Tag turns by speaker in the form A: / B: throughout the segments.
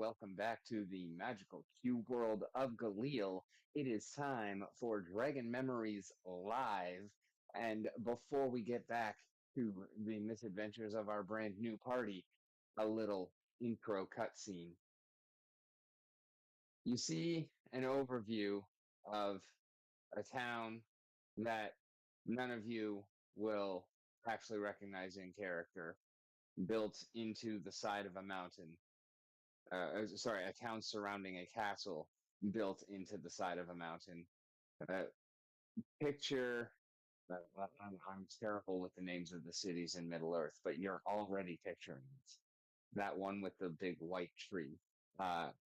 A: welcome back to the magical cube world of Galeal. It is time for Dragon Memories Live. And before we get back to the misadventures of our brand new party, a little intro cutscene. You see an overview of a town that none of you will actually recognize in character, built into the side of a mountain. A town surrounding a castle built into the side of a mountain. Uh, Picture, I'm terrible with the names of the cities in Middle Earth, but you're already picturing it. That one with the big white tree.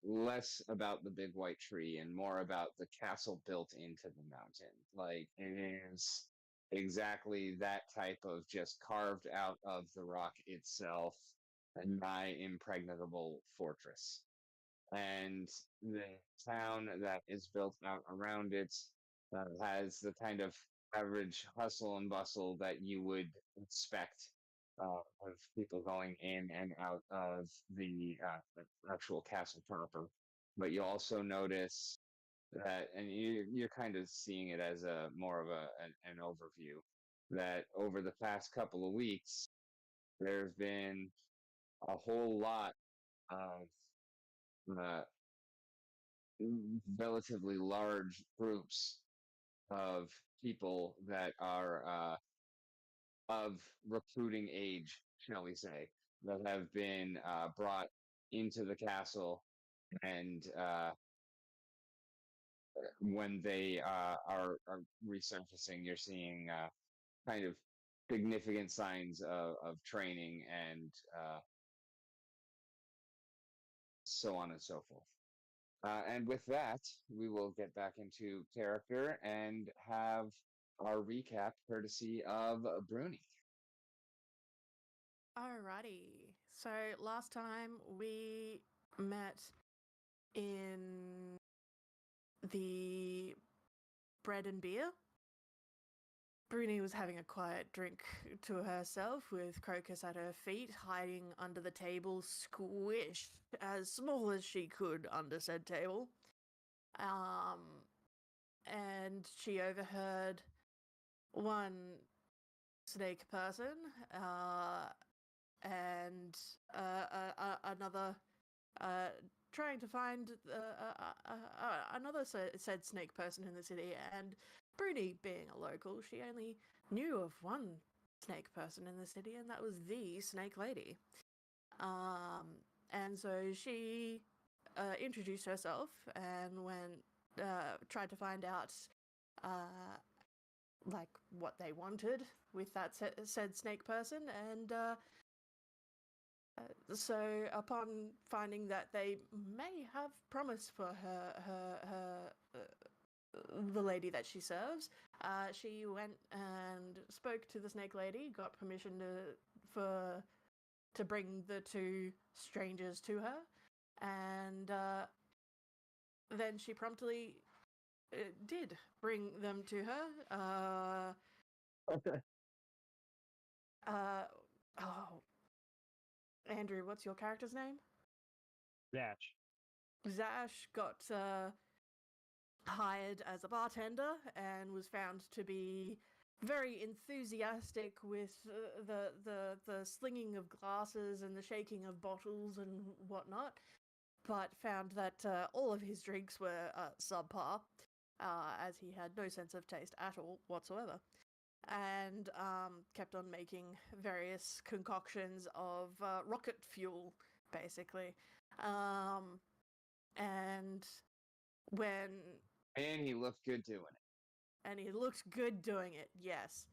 A: Less about the big white tree and more about the castle built into the mountain. Like, it is exactly that type of just carved out of the rock itself, a nigh impregnable fortress. And the town that is built out around it has the kind of average hustle and bustle that you would expect of people going in and out of the actual castle proper. But you also notice that, and you're kind of seeing it as a more of an overview, that over the past couple of weeks, there's been a whole lot of uh, relatively large groups of people that are of recruiting age, shall we say, that have been brought into the castle. And when they are resurfacing, you're seeing kind of significant signs of training and so on and so forth. And with that, we will get back into character and have our recap courtesy of Bruni.
B: Alrighty. So last time we met in the bread and beer. Bruni was having a quiet drink to herself with Crocus at her feet, hiding under the table, squished as small as she could under said table. And she overheard one snake person, and another trying to find another said snake person in the city. And Bruni, being a local, she only knew of one snake person in the city, and that was the Snake Lady. And so she introduced herself and went tried to find out like what they wanted with that said snake person. And so upon finding that they may have promised for her the lady that she serves, she went and spoke to the snake lady, got permission to bring the two strangers to her, and then she promptly did bring them to her. Oh, Andrew, what's your character's name?
C: Zash.
B: Zash got hired as a bartender and was found to be very enthusiastic with the slinging of glasses and the shaking of bottles and whatnot, but found that all of his drinks were subpar, as he had no sense of taste at all whatsoever, and kept on making various concoctions of rocket fuel, basically. And when...
A: And he looked good doing it.
B: And he looked good doing it, yes.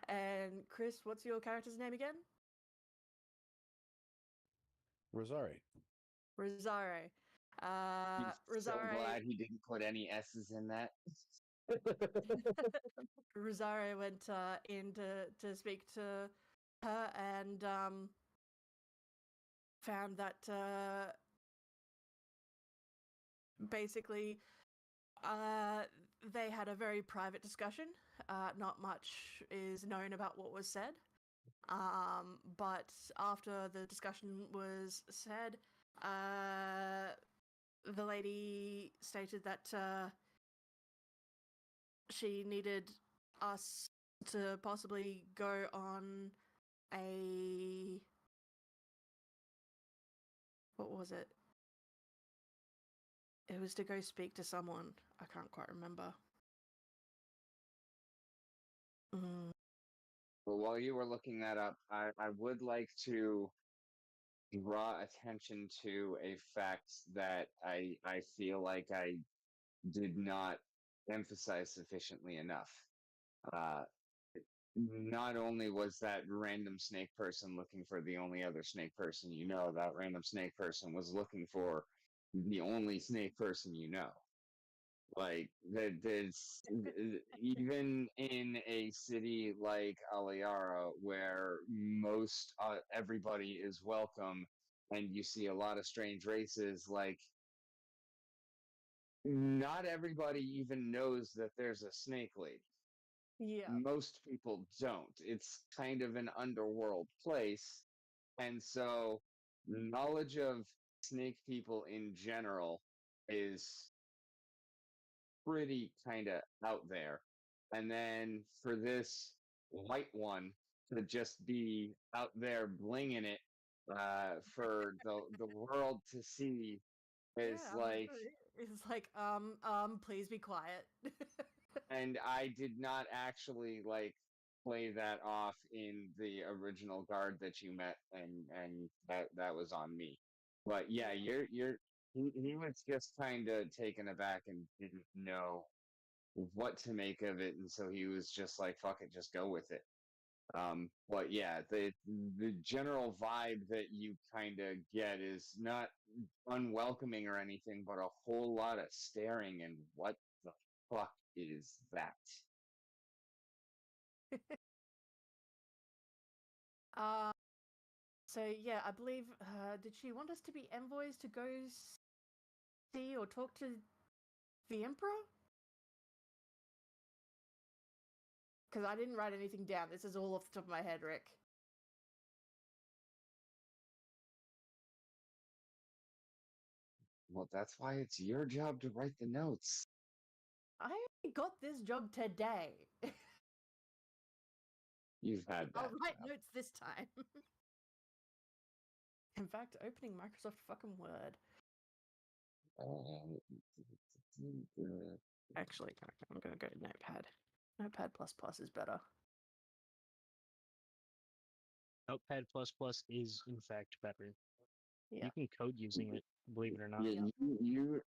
B: And Chris, what's your character's name again?
D: Rosari.
B: Rosari.
A: So glad he didn't put any S's in that.
B: Rosari went in to speak to her and found that basically they had a very private discussion. Not much is known about what was said. But after the discussion was said, the lady stated that she needed us to possibly go on a... What was it? It was to go speak to someone. I can't quite remember.
A: But while you were looking that up, I would like to draw attention to a fact that I feel like I did not emphasize sufficiently enough. Uh, not only was that random snake person looking for the only other snake person you know, that random snake person was looking for the only snake person you know. Like there's even in a city like Aliara where most everybody is welcome and you see a lot of strange races, like not everybody even knows that there's a snake lady.
B: Yeah.
A: Most people don't. It's kind of an underworld place. And so knowledge of snake people in general is pretty kind of out there. And then for this white one to just be out there blinging it for the world to see is
B: Yeah,
A: like,
B: it's like, please be quiet.
A: and I did not actually like play that off in the original guard that you met, and that was on me. But yeah, he was just kind of taken aback and didn't know what to make of it, and so he was just like, "Fuck it, just go with it." But yeah, the general vibe that you kind of get is not unwelcoming or anything, but a whole lot of staring and what the fuck is that?
B: uh, so yeah, I believe, did she want us to be envoys to go see or talk to the Emperor? Because I didn't write anything down. This is all off the top of my head, Rick.
A: Well, that's why it's your job to write the notes.
B: I only got this job today.
A: You've had that.
B: I'll write notes this time. In fact, opening Microsoft fucking Word. Actually, I'm gonna go to Notepad. Notepad++ is better.
C: Notepad++ is in fact better.
B: Yeah.
C: You can code using it, believe it or not.
A: Yeah, you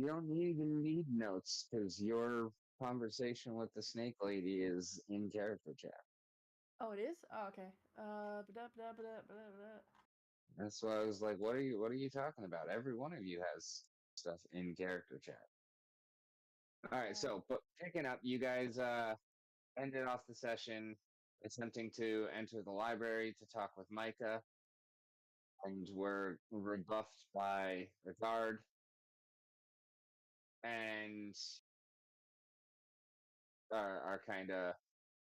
A: don't even need notes because your conversation with the snake lady is in character chat.
B: Oh, it is? Oh, okay. Blah, blah, blah, blah, blah.
A: That's why I was like, what are you talking about? Every one of you has stuff in character chat. All right, so but picking up, you guys ended off the session attempting to enter the library to talk with Micah, and were rebuffed by the guard, and are kind of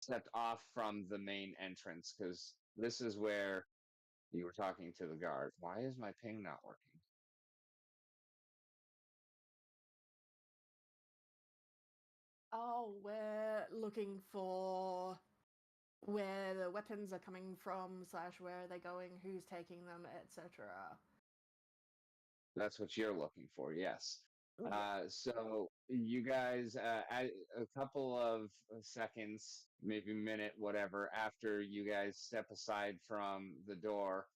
A: stepped off from the main entrance because this is where you were talking to the guard. Why is my ping not working?
B: Oh, we're looking for where the weapons are coming from, / where are they going, who's taking them, etc.
A: That's what you're looking for, yes.
B: Yeah.
A: So you guys, at a couple of seconds, maybe minute, whatever, after you guys step aside from the door,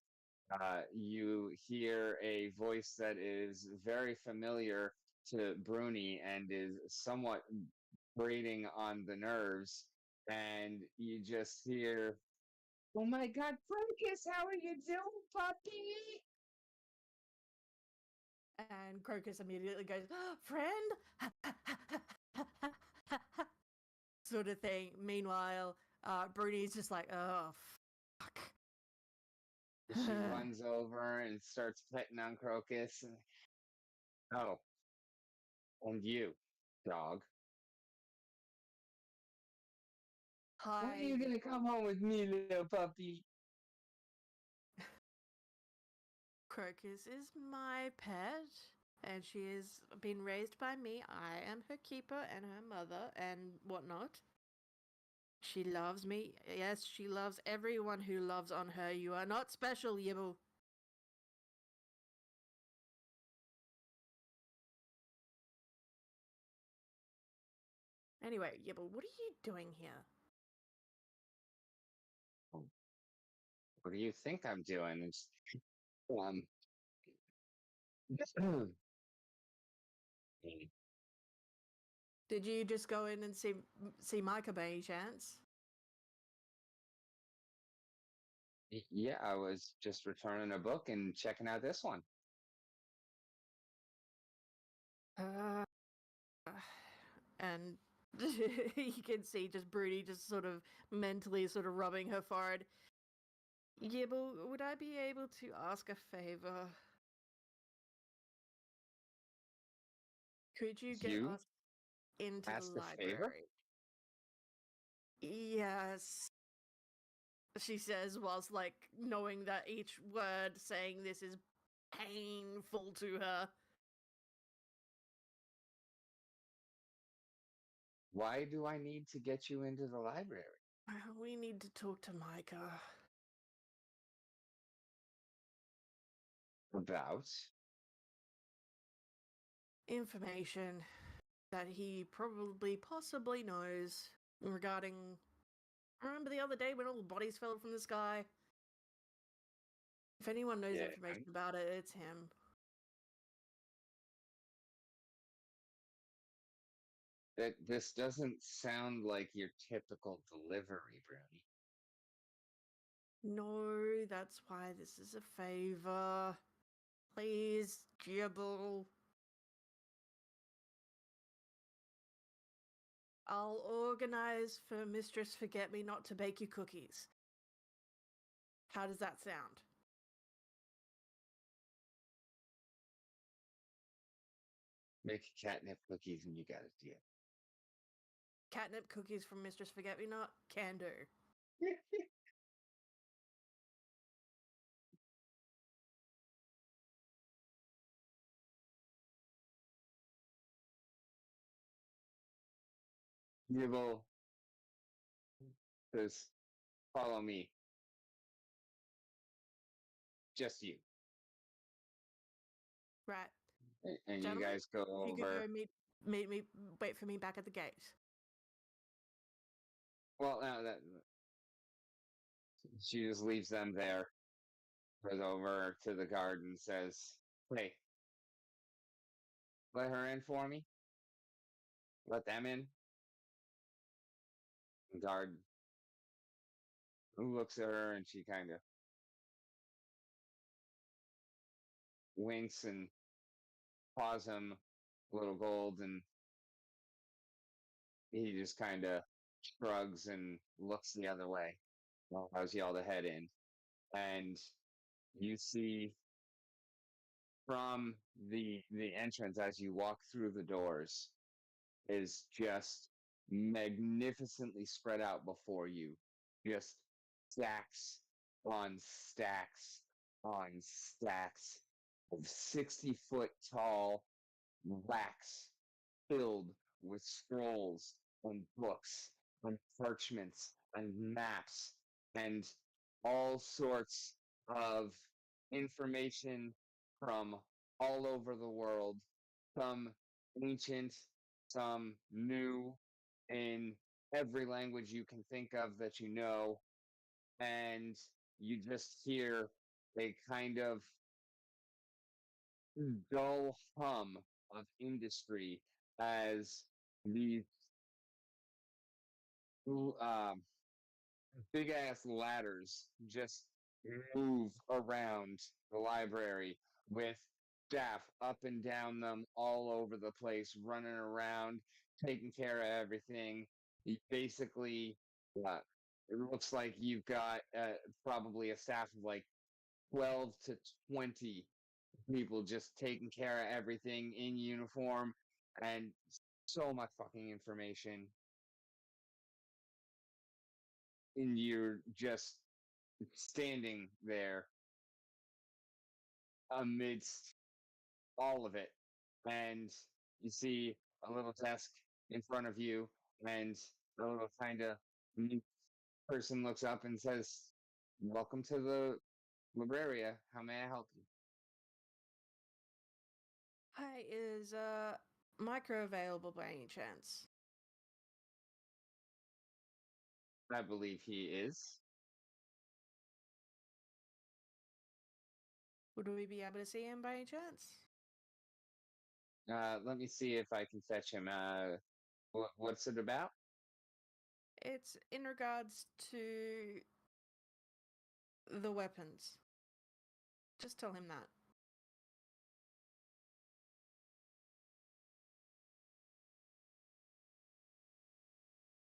A: you hear a voice that is very familiar to Bruni and is somewhat grating on the nerves. And you just hear, "Oh my God, Frankus, how are you doing, puppy?"
B: And Crocus immediately goes, friend? Sort of thing. Meanwhile, Bruni's just like, oh, fuck.
A: She runs over and starts petting on Crocus. Oh, and you, dog.
B: Hi.
A: When are you gonna come home with me, little puppy?
B: Crocus is my pet, and she has been raised by me. I am her keeper and her mother and whatnot. She loves me. Yes, she loves everyone who loves on her. You are not special, Yibble. Anyway, Yibble, what are you doing here?
A: What do you think I'm doing? Um,
B: Did you just go in and see Micah by any chance?
A: yeah, I was just returning a book and checking out this one.
B: Uh, and you can see just Broody just sort of mentally sort of rubbing her forehead. Yibble, would I be able to ask a favor? Could you get
A: You
B: us into the
A: asked a favor?
B: library? Yes, she says, whilst like knowing that each word saying this is painful to her.
A: Why do I need to get you into the library?
B: We need to talk to Micah.
A: About?
B: Information that he probably, possibly knows regarding. Remember the other day when all the bodies fell from the sky? If anyone knows
A: Yeah.
B: information about it, it's him.
A: This doesn't sound like your typical delivery, Brody.
B: No, that's why this is a favor. Please, Gibble. I'll organize for Mistress Forget Me Not to bake you cookies. How does that sound?
A: Make catnip cookies and you got a deal.
B: Catnip cookies from Mistress Forget Me Not? Can do.
A: Yibble says, follow me. Just you.
B: Right.
A: And you
B: Gentlemen,
A: guys go
B: if you could
A: over.
B: go meet me, wait for me back at the gate.
A: Well, now that she just leaves them there, goes over to the guard and says, hey, let her in for me. Let them in. The guard looks at her and she kind of winks and paws him a little gold, and he just kind of shrugs and looks the other way. Allows y'all to head in. And you see from the entrance as you walk through the doors is just magnificently spread out before you. Just stacks on stacks on stacks of 60-foot tall racks filled with scrolls and books and parchments and maps and all sorts of information from all over the world, some ancient, some new, in every language you can think of that you know. And you just hear a kind of dull hum of industry as these um, big ass ladders just move around the library with staff up and down them all over the place, running around, taking care of everything. You basically, uh, it looks like you've got probably a staff of like 12 to 20 people just taking care of everything in uniform, and so much fucking information. And you're just standing there. amidst all of it. And you see a little desk in front of you, and a little kind of person looks up and says, "Welcome to the Libraria. How may I help you?"
B: Hi, is micro available by any chance?
A: I believe he is.
B: Would we be able to see him by any chance?
A: Let me see if I can fetch him. What's it about?
B: It's in regards to the weapons. Just tell him that.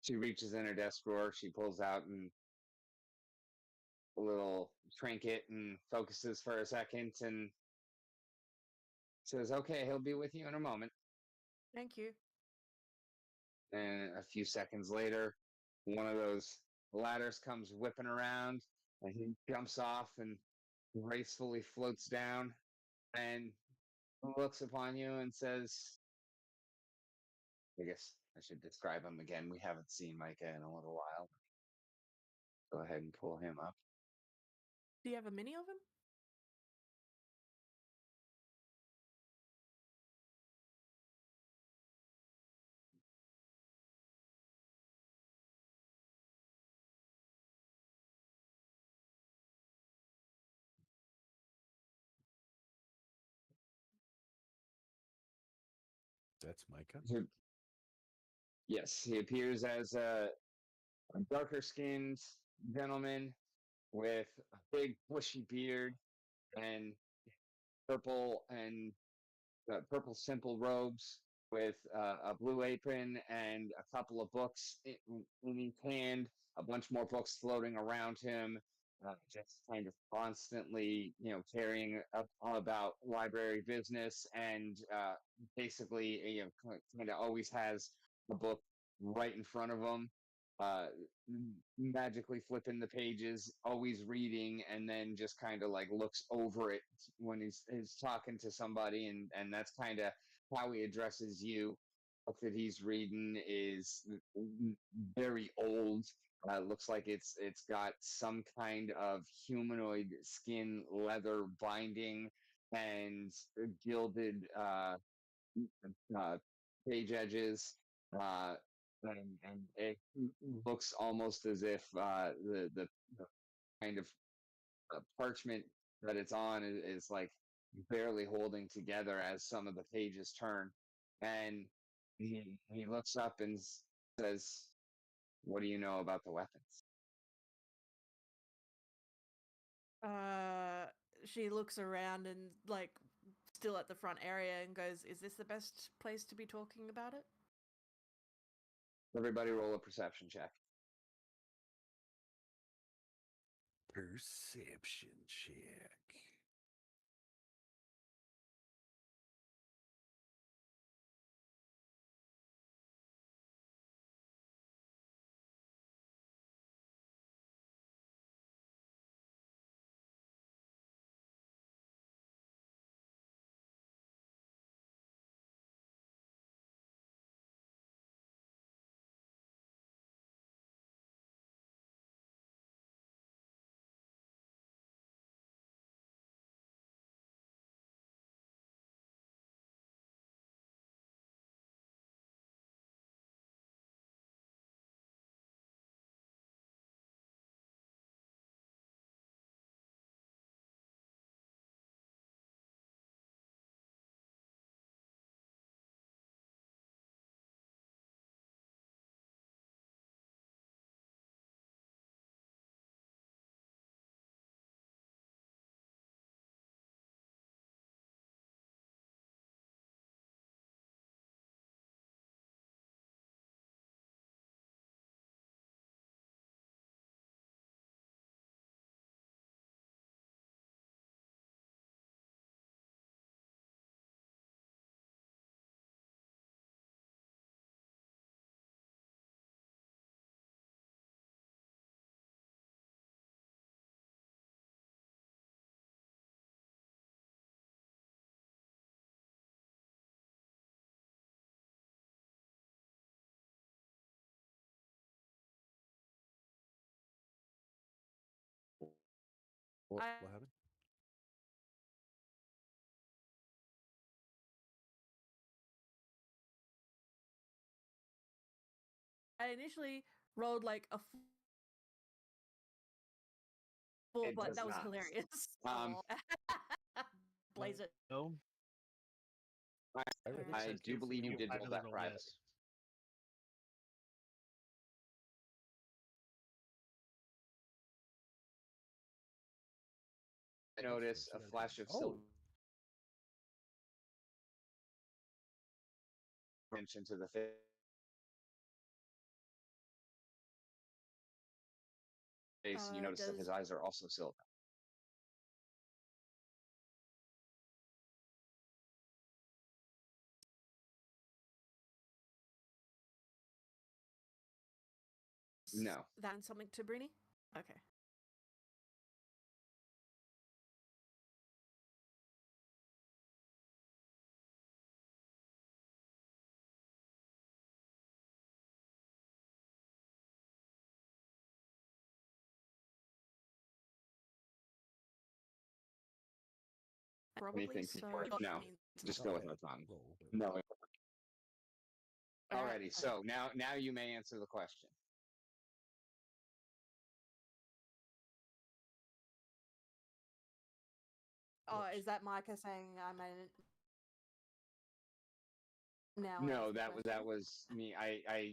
A: She reaches in her desk drawer. She pulls out a little trinket and focuses for a second and says, "Okay, he'll be with you in a moment."
B: Thank you.
A: And a few seconds later, one of those ladders comes whipping around, and he jumps off and gracefully floats down and looks upon you and says, I guess I should describe him again. We haven't seen Micah in a little while. Go ahead and pull him up.
B: Do you have a mini of him?
D: That's Micah.
A: Yes, he appears as a darker skinned gentleman with a big bushy beard and purple and purple simple robes with a blue apron and a couple of books in his hand, a bunch more books floating around him, just kind of constantly, carrying up about library business and basically, kind of always has a book right in front of him. Uh, Magically flipping the pages, always reading, and then just kind of like looks over it when he's talking to somebody, and that's kind of how he addresses you. Book that he's reading is very old. Looks like it's got some kind of humanoid skin leather binding and gilded uh, page edges. Uh, and it looks almost as if the kind of parchment that it's on is like barely holding together as some of the pages turn. And he looks up and says, "What do you know about the weapons?"
B: Uh, she looks around and, like, still at the front area and goes, "Is this the best place to be talking about it?"
A: Everybody roll a perception check.
D: Perception check. What happened?
B: I initially rolled like a full,
A: It
B: but
A: does
B: that was
A: not.
B: hilarious. Blaze it.
C: No,
A: I do believe you did
C: I'd
A: roll
C: rather
A: that
C: roll
A: private.
C: less.
A: I notice a flash of silver into the face. You notice that his eyes are also silver. No.
B: That something to Bruni? Okay. Probably
A: Anything
B: so.
A: before? No. Just go with what's on. No. Alrighty, so now you may answer the question.
B: Oh, is that Micah saying I made it? Now
A: No, that was me.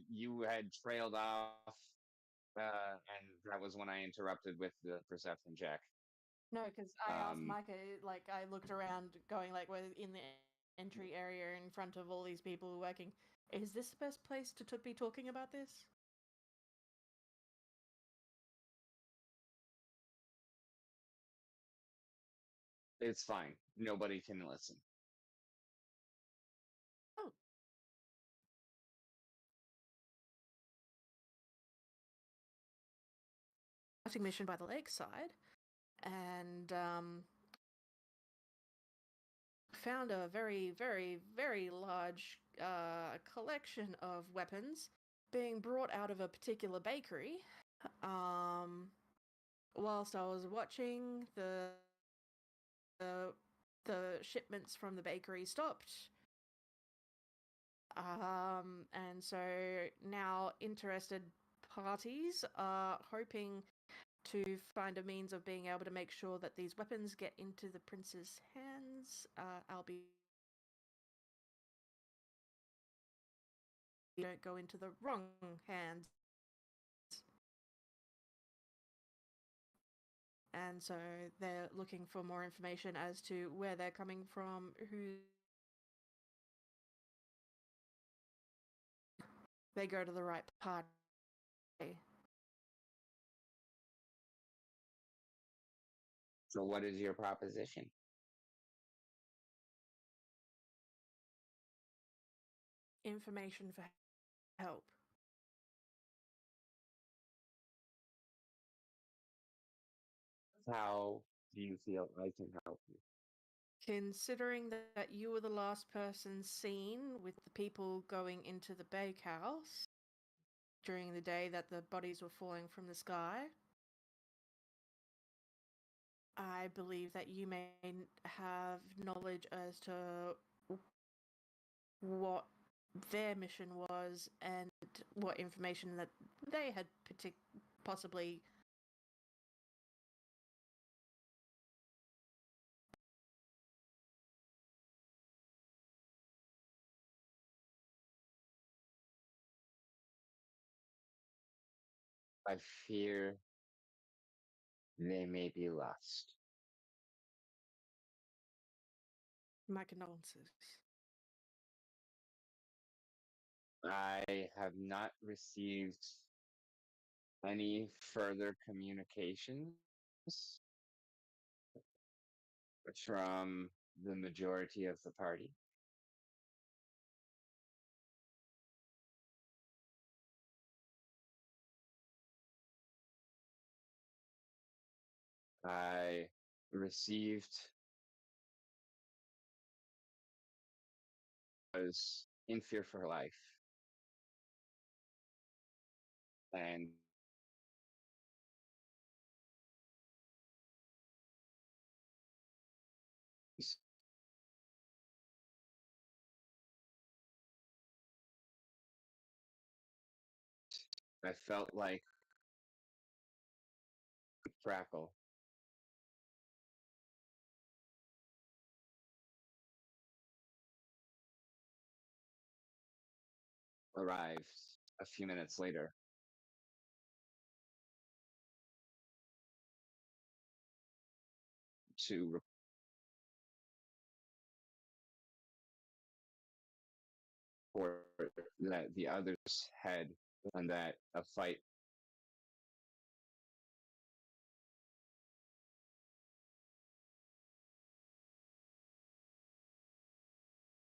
A: You had trailed off, and that was when I interrupted with the perception check.
B: No, because I asked
A: Um,
B: Micah, like, I looked around going, like, we're in the entry area in front of all these people working. Is this the best place to be talking about this?
A: It's fine. Nobody can listen.
B: Oh. Mission by the lakeside, and found a very, very, very large collection of weapons being brought out of a particular bakery. Whilst I was watching, the shipments from the bakery stopped. And so now interested parties are hoping to find a means of being able to make sure that these weapons get into the prince's hands. Albeit don't go into the wrong hands. And so they're looking for more information as to where they're coming from, who they go to the right party.
A: So, what is your proposition?
B: Information for help.
A: How do you feel I can help you?
B: Considering that you were the last person seen with the people going into the bakehouse during the day that the bodies were falling from the sky, I believe that you may have knowledge as to what their mission was and what information that they had possibly.
A: I fear they may be lost.
B: My condolences.
A: I have not received any further communications from the majority of the party. I received was in fear for her life, and I felt like Crackle arrived a few minutes later to report that the others had and that a fight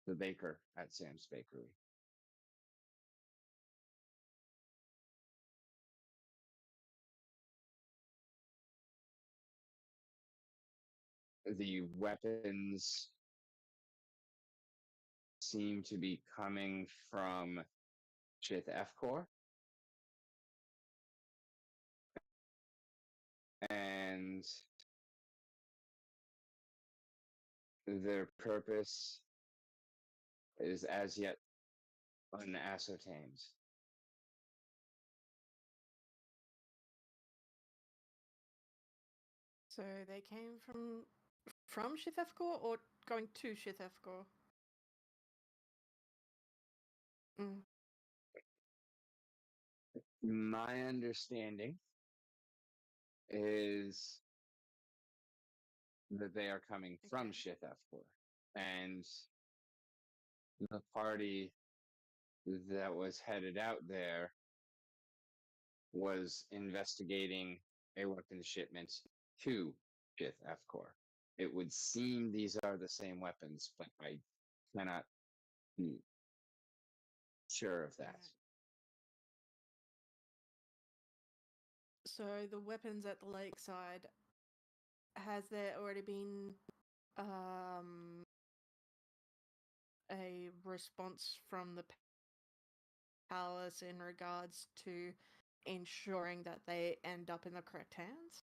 A: the baker at Sam's Bakery. The weapons seem to be coming from Chith F Corps, and their purpose is as yet unascertained.
B: So they came from Shithefkor or going to Shithefkor? Mm.
A: My understanding is that they are coming from
B: Okay.
A: Shith F Corps, and the party that was headed out there was investigating a weapons shipment to Shith F Corps. It would seem these are the same weapons, but I cannot be sure of that.
B: Right. So the weapons at the lakeside, has there already been a response from the palace in regards to ensuring that they end up in the correct hands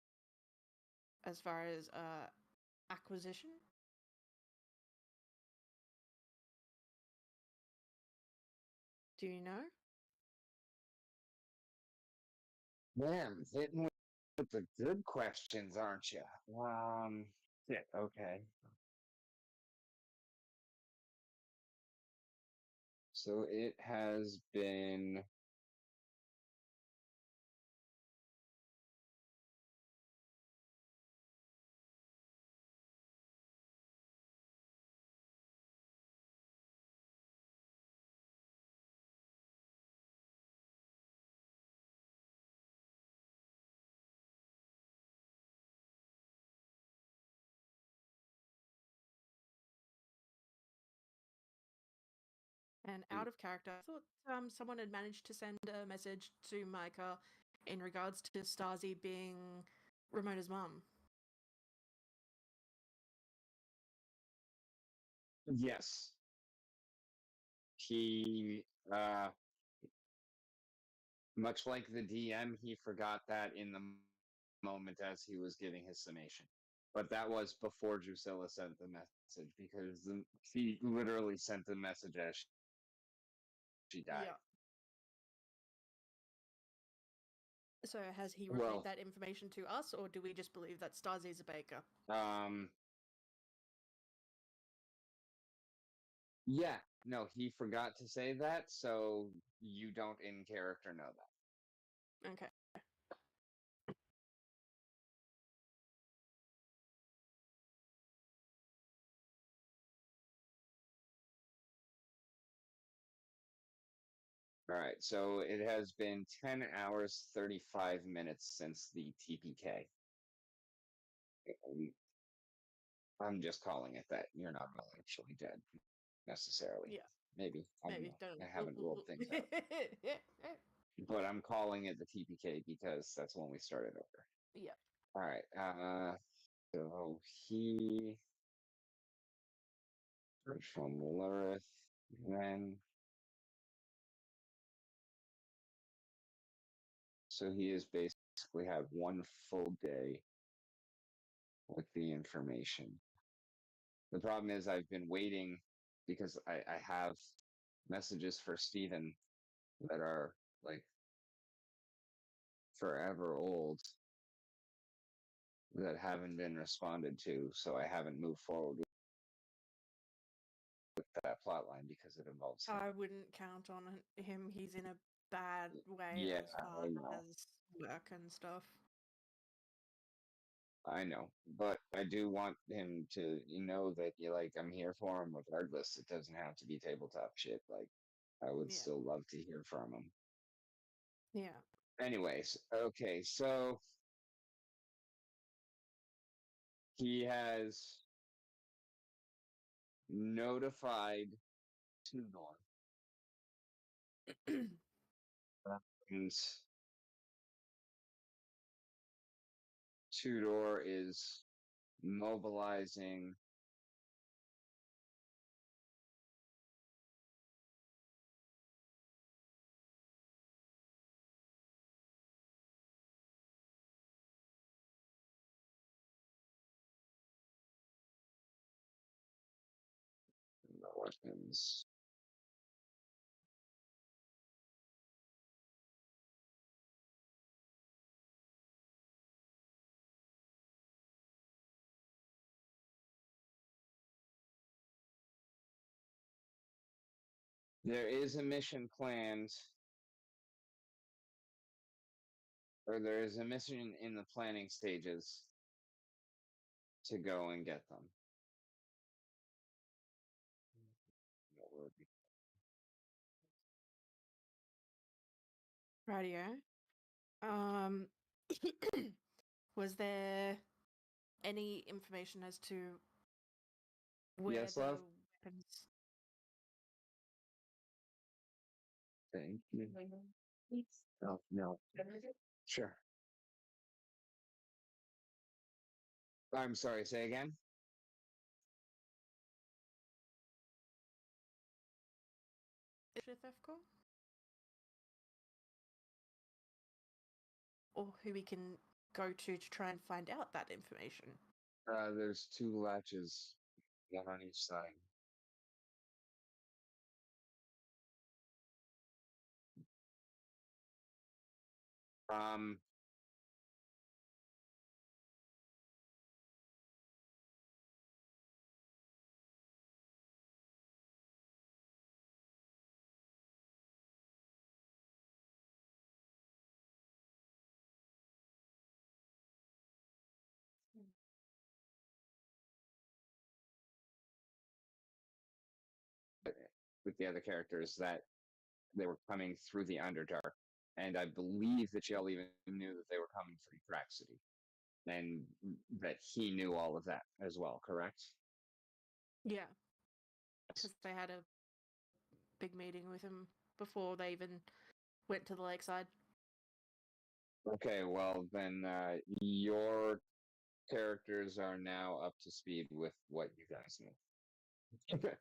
B: as far as acquisition? Do you know?
A: Man, hitting with the good questions, aren't you? Yeah, okay. So it has been
B: And out of character, I thought someone had managed to send a message to Micah in regards to Stasi being Ramona's mum.
A: yes. He much like the DM, he forgot that in the moment as he was giving his summation. But that was before Drusilla sent the message because he literally sent the message as she died.
B: Yeah. So has he
A: Well-
B: relayed that information to us, or do we just believe that Stasi's a baker?
A: Yeah, no, he forgot to say that, so you don't in character know that.
B: Okay.
A: All right, so it has been 10 hours, 35 minutes since the TPK. I'm just calling it that. You're not actually dead, necessarily.
B: Yeah.
A: Maybe. I don't
B: Maybe
A: know.
B: don't.
A: I haven't ruled things out. But I'm calling it the TPK because that's when we started over.
B: Yeah.
A: All right. So he from Lilith, then. So he has basically had one full day with the information. The problem is I've been waiting because I have messages for Steven that are like forever old that haven't been responded to, so I haven't moved forward with that plot line because it involves him.
B: I wouldn't count on him. He's in a bad way
A: Yeah,
B: as far
A: I know.
B: as work and stuff.
A: I know, but I do want him to know that I'm here for him regardless. It doesn't have to be tabletop shit. Like I would
B: Yeah.
A: still love to hear from him.
B: Yeah.
A: Anyways, okay, so he has notified Tudor, and Tudor is mobilizing the weapons. There is a mission planned, or there is a mission in the planning stages to go and get them.
B: Radio. Was there any information as to where
A: Yes,
B: the
A: love?
B: weapons?
A: Thank you. Oh, no. Sure. I'm sorry, say again?
B: Theft call? Or who we can go to try and find out that information?
A: There's 2 latches, one on each side. Um, with the other characters that they were coming through the Underdark, and I believe that y'all even knew that they were coming from Crack City, and that he knew all of that as well, correct?
B: Yeah. Because they had a big meeting with him before they even went to the lakeside.
A: Okay, well then your characters are now up to speed with what you guys know. Okay.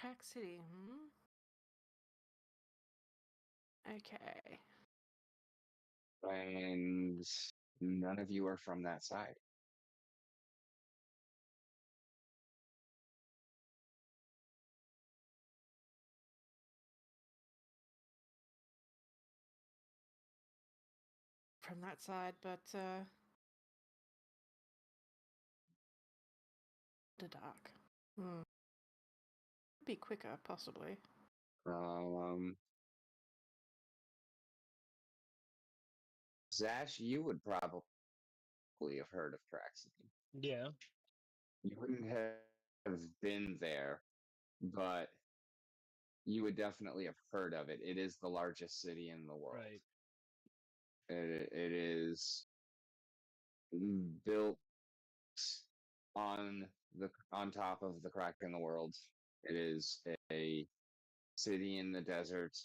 B: Crack City, Okay.
A: And none of you are from that side.
B: From that side, but the dark. Be quicker, possibly.
A: Zash, you would probably have heard of Traxity.
C: Yeah.
A: You wouldn't have been there, but you would definitely have heard of it. It is the largest city in the world.
C: Right.
A: It is built on top of the crack in the world. It is a city in the desert.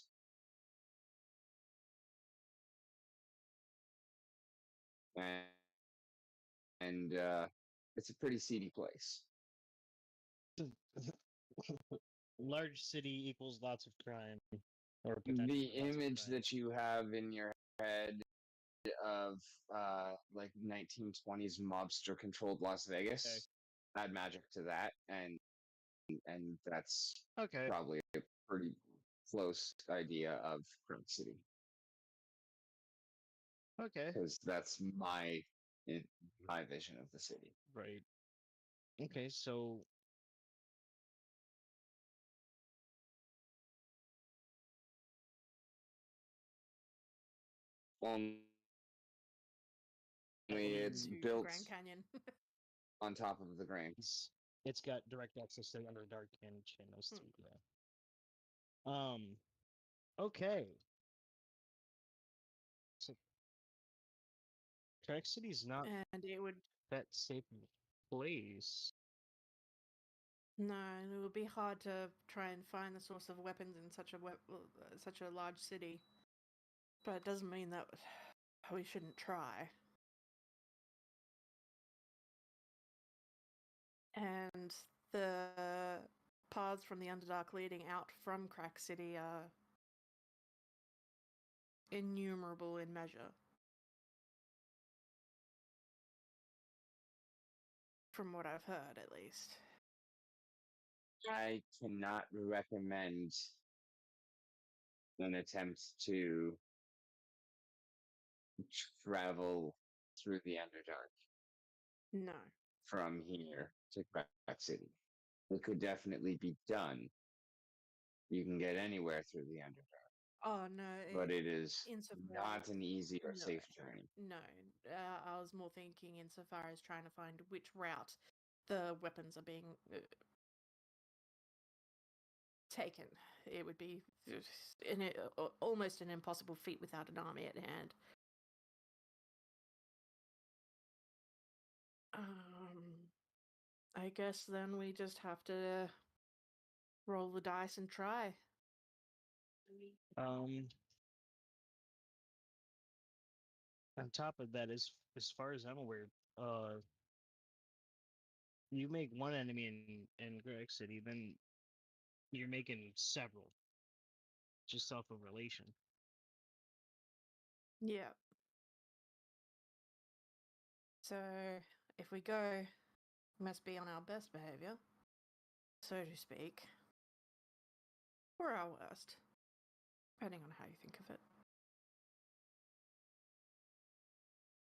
A: And it's a pretty seedy place.
C: Large city equals lots of crime. Or
A: The
C: potentially lots of
A: image
C: crime.
A: that you have in your head of like 1920s mobster controlled Las Vegas, add magic to that, and that's
C: Okay.
A: probably a pretty close idea of Craig City,
C: Okay.
A: because that's my vision of the city.
C: Right. Okay, so
A: Only it's
B: To the
A: built
B: Grand Canyon.
A: on top of the Grand.
C: it's got direct access to the Underdark and channels
B: Hmm.
C: through there. Okay. So Track City's not
B: And it would
C: that safe of a place.
B: no, and it would be hard to try and find the source of weapons in such a large city. But it doesn't mean that we shouldn't try. And the paths from the Underdark leading out from Crack City are innumerable in measure. From what I've heard, at least.
A: I cannot recommend an attempt to travel through the Underdark
B: No.
A: from here to Crack City. It could definitely be done. You can get anywhere through the Underdark,
B: Oh, no.
A: but it is
B: Insofar
A: not
B: as
A: an easy or
B: no,
A: safe journey.
B: no. I was more thinking insofar as trying to find which route the weapons are being taken. It would be almost an impossible feat without an army at hand. I guess then we just have to roll the dice and try.
C: On top of that, as far as I'm aware, you make one enemy in Greg City, then you're making several just off of relation.
B: Yeah. So if we go, we must be on our best behavior, so to speak, or our worst, depending on how you think of it.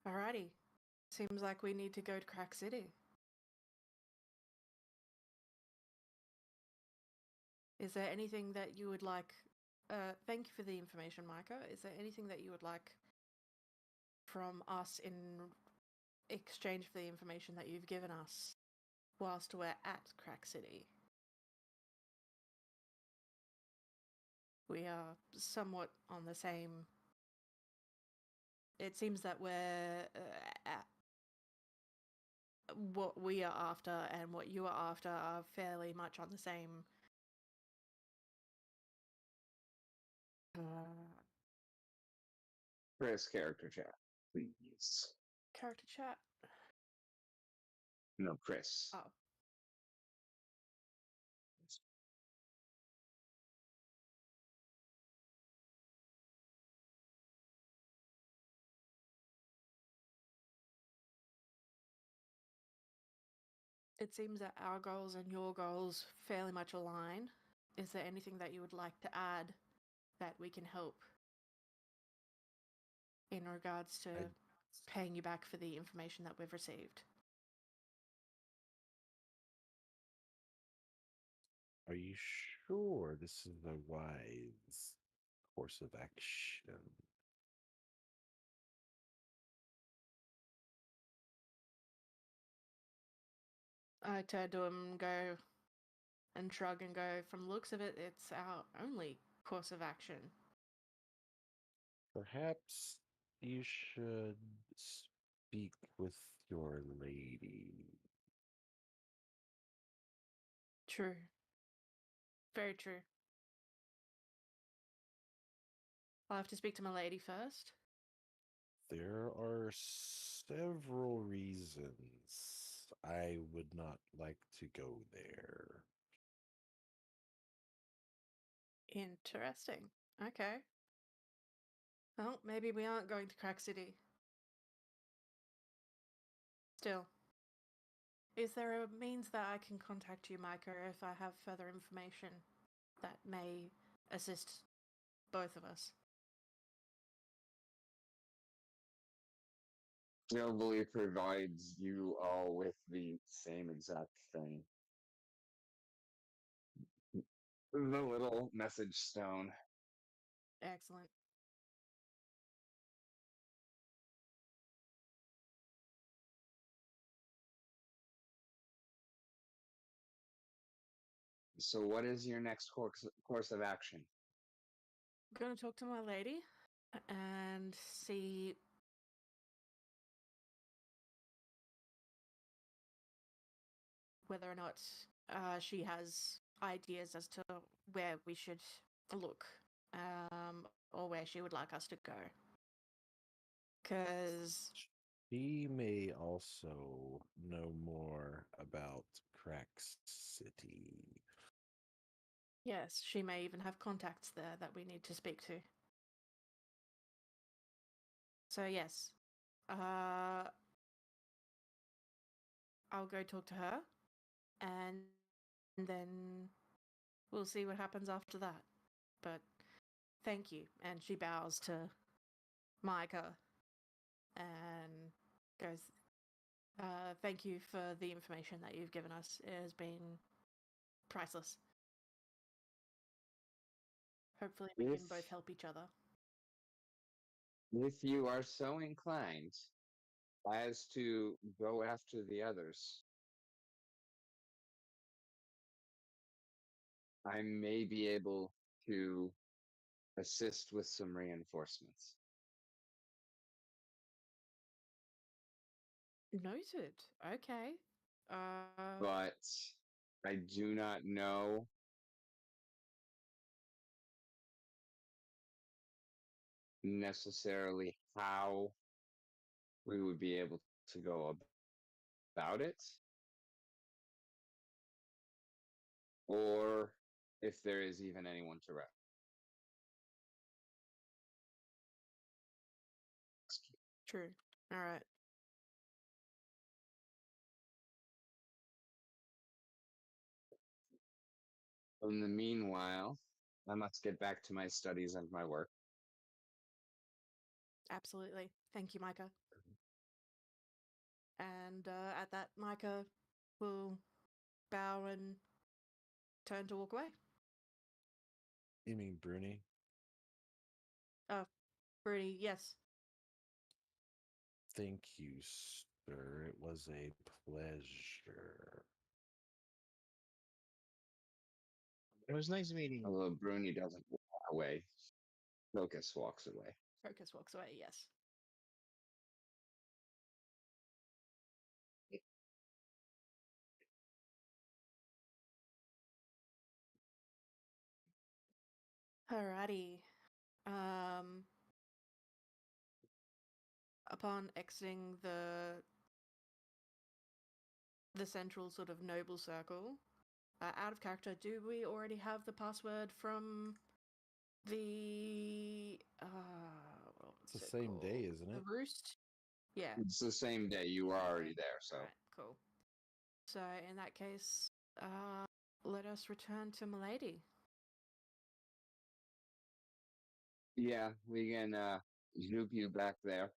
B: Alrighty. Seems like we need to go to Crack City. Is there anything that you would like? Thank you for the information, Micah. Is there anything that you would like from us in exchange for the information that you've given us whilst we're at Crack City? We are somewhat on the same. It seems that we're what we are after and what you are after are fairly much on the same
A: Chris, character chat, please.
B: character chat.
A: No, Chris.
B: Oh. It seems that our goals and your goals fairly much align. Is there anything that you would like to add that we can help in regards to paying you back for the information that we've received?
D: Are you sure this is a wise course of action?
B: I turn to him and go and shrug and go, from the looks of it, it's our only course of action.
D: Perhaps you should speak with your lady.
B: True. Very true. I'll have to speak to my lady first.
D: There are several reasons I would not like to go there.
B: Interesting. Okay. Well, maybe we aren't going to Crack City. Still. Is there a means that I can contact you, Micah, if I have further information that may assist both of us.
A: Nobly provides you all with the same exact thing. The little message stone.
B: Excellent.
A: So, what is your next course of action?
B: I'm going to talk to my lady and see whether or not she has ideas as to where we should look, or where she would like us to go. Because
D: She may also know more about Crack City.
B: yes, she may even have contacts there that we need to speak to. So yes, I'll go talk to her, and then we'll see what happens after that. But thank you. And she bows to Micah and goes, thank you for the information that you've given us. It has been priceless. Hopefully we can both help each other.
A: If you are so inclined as to go after the others, I may be able to assist with some reinforcements.
B: Noted. Okay.
A: But I do not know necessarily how we would be able to go about it, or if there is even anyone to rescue.
B: True. All right.
A: In the meanwhile, I must get back to my studies and my work.
B: Absolutely. Thank you, Micah. And at that, Micah will bow and turn to walk away.
D: You mean Bruni?
B: Brady, yes.
D: Thank you, sir. It was a pleasure.
C: It was nice meeting you.
A: Although Bruni doesn't walk away, Focus walks away.
B: Focus walks away, yes. Alrighty. Upon exiting the central sort of noble circle, out of character, do we already have the password from the what
D: It's
B: was
D: the
B: it
D: same day,
B: called?
D: isn't
B: The
D: it?
B: roost? Yeah.
A: It's the same day. You were already there, so.
B: Alright, cool. So in that case, let us return to Milady.
A: Yeah, we can zoop you back there.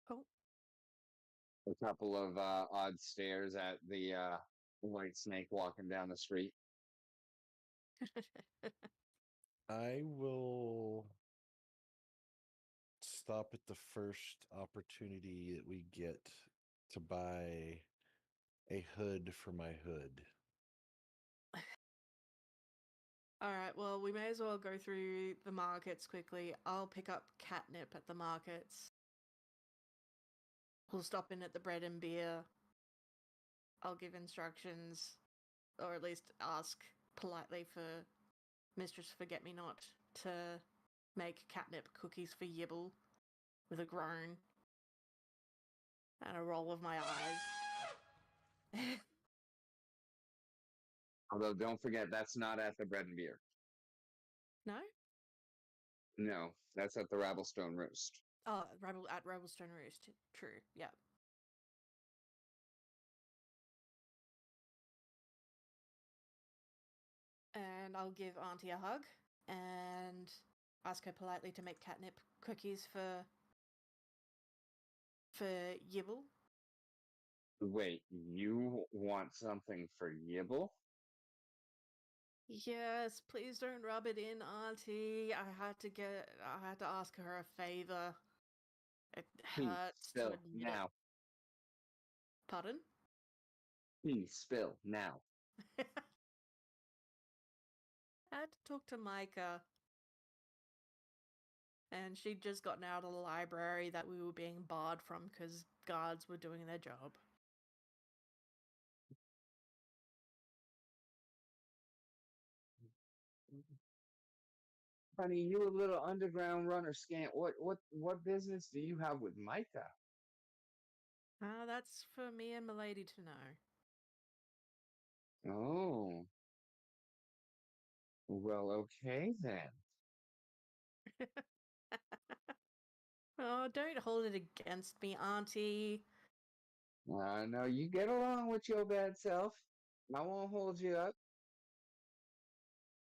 B: Cool.
A: A couple of odd stares at the white snake walking down the street.
D: I will stop at the first opportunity that we get to buy a hood for my hood.
B: Alright, well, we may as well go through the markets quickly. I'll pick up catnip at the markets. We'll stop in at the bread and beer. I'll give instructions, or at least ask politely for Mistress Forget-Me-Not to make catnip cookies for Yibble with a groan and a roll of my eyes.
A: Although, don't forget, that's not at the bread and beer.
B: No?
A: No, that's at the Rabblestone Roost.
B: Oh, at Rabblestone Roost. True, yeah. And I'll give Auntie a hug and ask her politely to make catnip cookies for Yibble.
A: Wait, you want something for Yibble?
B: Yes, please don't rub it in, Auntie. I had to ask her a favor. It
A: Please
B: hurts to
A: spill
B: admit it.
A: now.
B: Pardon?
A: Please spill now.
B: I had to talk to Micah. And she'd just gotten out of the library that we were being barred from because guards were doing their job.
A: Honey, you a little underground runner scant. What business do you have with Micah?
B: That's for me and Milady to know.
A: Oh. Well, okay then.
B: Oh, don't hold it against me, Auntie.
A: No, you get along with your bad self. I won't hold you up.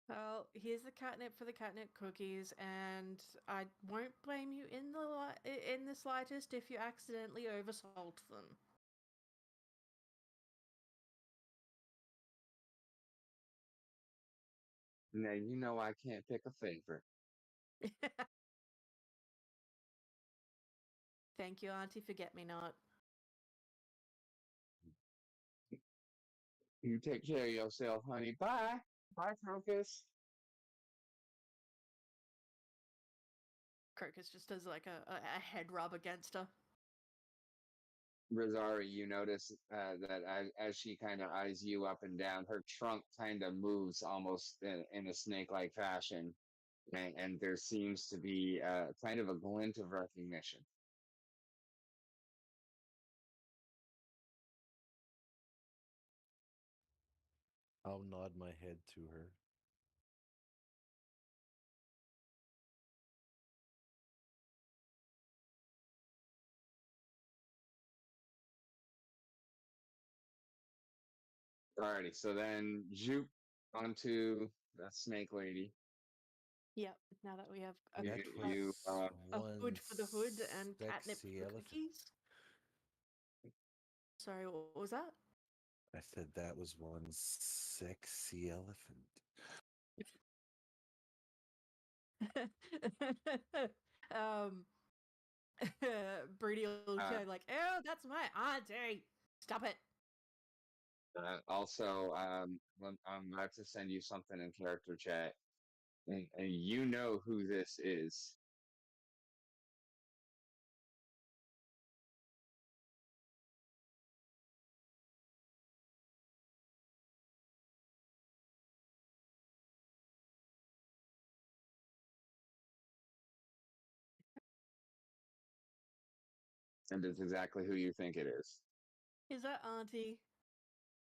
B: Well, here's the catnip for the catnip cookies, and I won't blame you in the slightest if you accidentally oversalt them.
A: Now you know I can't pick a favorite.
B: Thank you, Auntie. Forget me not.
A: You take care of yourself, honey. Bye. Bye, Crocus.
B: Crocus just does like a head rub against her.
A: Rosari, you notice that as she kind of eyes you up and down, her trunk kind of moves almost in a snake-like fashion, and there seems to be kind of a glint of recognition.
D: I'll nod my head to her.
A: Alrighty, so then Juke onto that snake lady.
B: Yep. Now that we have a,
A: You,
D: That
A: you
D: was
B: a
D: one
B: hood for the hood and catnip
D: sexy
B: for the
D: elephant.
B: cookies. Sorry, what was that?
D: I said that was one sexy elephant.
B: um, Brady will
A: Uh,
B: kind of like, oh, that's my auntie. Stop it.
A: also, I'm about to send you something in character chat, and you know who this is. And it's exactly who you think it is.
B: Is that auntie?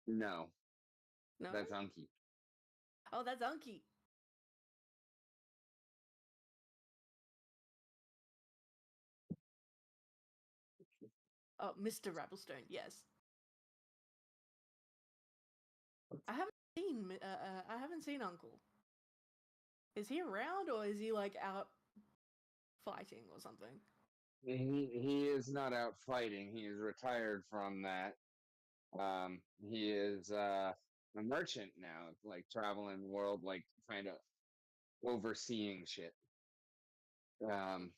A: No,
B: No.
A: that's Unky.
B: Oh, that's Unky. Oh, Mr. Rabblestone. Yes. I haven't seen Uncle. Is he around or is he like out fighting or something?
A: He is not out fighting. He is retired from that. He is a merchant now, like traveling the world, like kind of overseeing shit. Um,